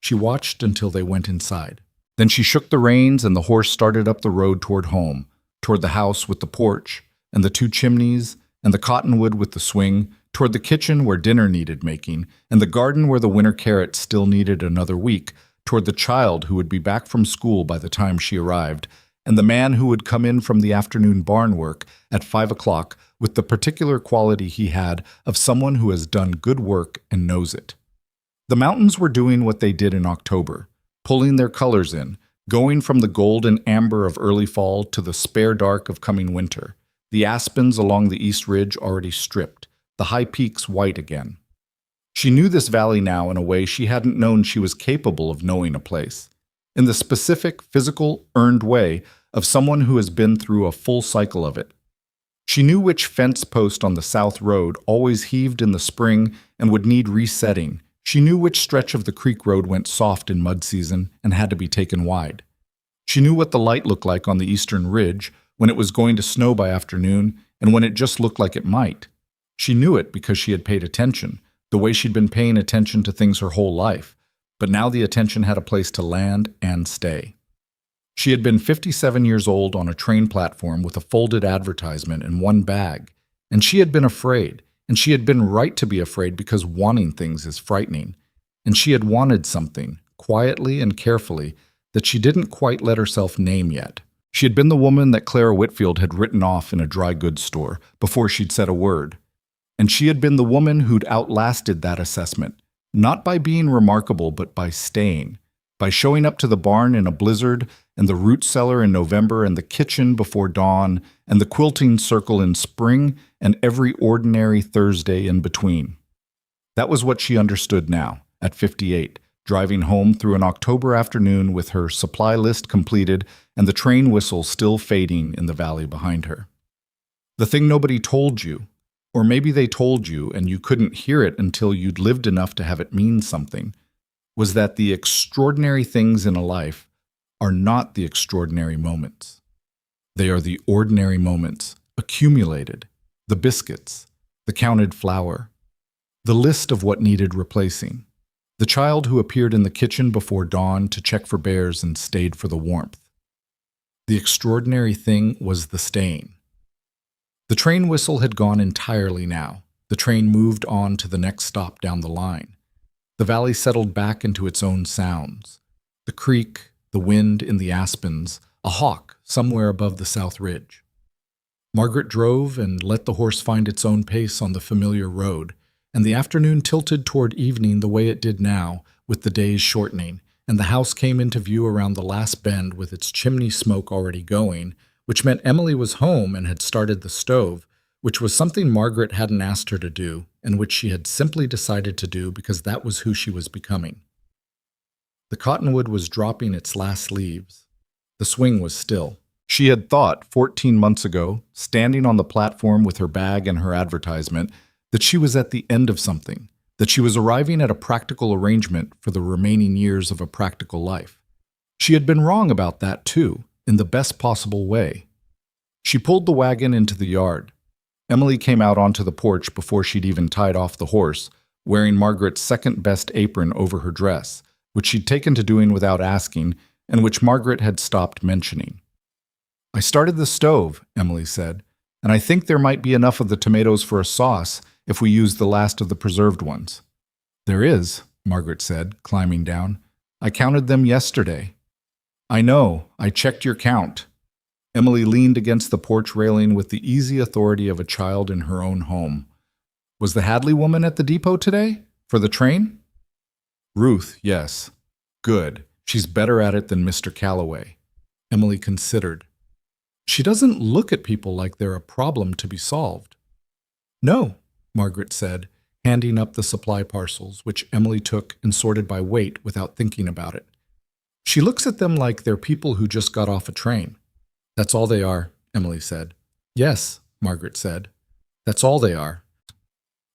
She watched until they went inside. Then she shook the reins and the horse started up the road toward home, toward the house with the porch, and the 2 chimneys, and the cottonwood with the swing, toward the kitchen where dinner needed making, and the garden where the winter carrots still needed another week, toward the child who would be back from school by the time she arrived, and the man who would come in from the afternoon barn work at 5 o'clock with the particular quality he had of someone who has done good work and knows it. The mountains were doing what they did in October, pulling their colors in, going from the gold and amber of early fall to the spare dark of coming winter, the aspens along the east ridge already stripped, the high peaks white again. She knew this valley now in a way she hadn't known she was capable of knowing a place, in the specific, physical, earned way of someone who has been through a full cycle of it. She knew which fence post on the south road always heaved in the spring and would need resetting. She knew which stretch of the creek road went soft in mud season and had to be taken wide. She knew what the light looked like on the eastern ridge when it was going to snow by afternoon and when it just looked like it might. She knew it because she had paid attention, the way she'd been paying attention to things her whole life, but now the attention had a place to land and stay. She had been 57 years old on a train platform with a folded advertisement in one bag, and she had been afraid, and she had been right to be afraid because wanting things is frightening, and she had wanted something, quietly and carefully, that she didn't quite let herself name yet. She had been the woman that Clara Whitfield had written off in a dry goods store before she'd said a word. And she had been the woman who'd outlasted that assessment, not by being remarkable, but by staying, by showing up to the barn in a blizzard, and the root cellar in November, and the kitchen before dawn, and the quilting circle in spring, and every ordinary Thursday in between. That was what she understood now, at 58, driving home through an October afternoon with her supply list completed and the train whistle still fading in the valley behind her. The thing nobody told you, or maybe they told you and you couldn't hear it until you'd lived enough to have it mean something, was that the extraordinary things in a life are not the extraordinary moments. They are the ordinary moments, accumulated, the biscuits, the counted flour, the list of what needed replacing, the child who appeared in the kitchen before dawn to check for bears and stayed for the warmth. The extraordinary thing was the staying. The train whistle had gone entirely now. The train moved on to the next stop down the line. The valley settled back into its own sounds. The creek, the wind in the aspens, a hawk somewhere above the south ridge. Margaret drove and let the horse find its own pace on the familiar road, and the afternoon tilted toward evening the way it did now, with the days shortening, and the house came into view around the last bend with its chimney smoke already going, which meant Emily was home and had started the stove, which was something Margaret hadn't asked her to do, and which she had simply decided to do because that was who she was becoming. The cottonwood was dropping its last leaves. The swing was still. She had thought, 14 months ago, standing on the platform with her bag and her advertisement, that she was at the end of something, that she was arriving at a practical arrangement for the remaining years of a practical life. She had been wrong about that, too, in the best possible way. She pulled the wagon into the yard. Emily came out onto the porch before she'd even tied off the horse, wearing Margaret's second-best apron over her dress, which she'd taken to doing without asking, and which Margaret had stopped mentioning. "I started the stove," Emily said, "and I think there might be enough of the tomatoes for a sauce if we use the last of the preserved ones." "There is," Margaret said, climbing down. "I counted them yesterday." "I know. I checked your count." Emily leaned against the porch railing with the easy authority of a child in her own home. "Was the Hadley woman at the depot today? For the train?" "Ruth, yes." "Good. She's better at it than Mr. Calloway." Emily considered. "She doesn't look at people like they're a problem to be solved." "No," Margaret said, handing up the supply parcels, which Emily took and sorted by weight without thinking about it. "She looks at them like they're people who just got off a train." "That's all they are," Emily said. "Yes," Margaret said. "That's all they are."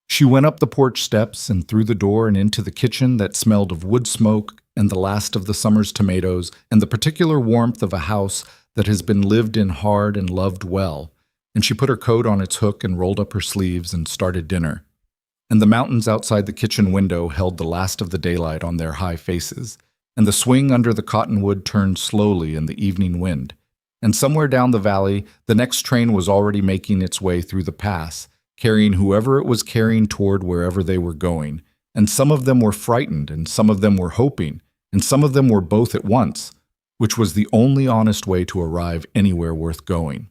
She went up the porch steps and through the door and into the kitchen that smelled of wood smoke and the last of the summer's tomatoes and the particular warmth of a house that has been lived in hard and loved well, and she put her coat on its hook and rolled up her sleeves and started dinner. And the mountains outside the kitchen window held the last of the daylight on their high faces, and the swing under the cottonwood turned slowly in the evening wind. And somewhere down the valley, the next train was already making its way through the pass, carrying whoever it was carrying toward wherever they were going. And some of them were frightened, and some of them were hoping, and some of them were both at once, which was the only honest way to arrive anywhere worth going.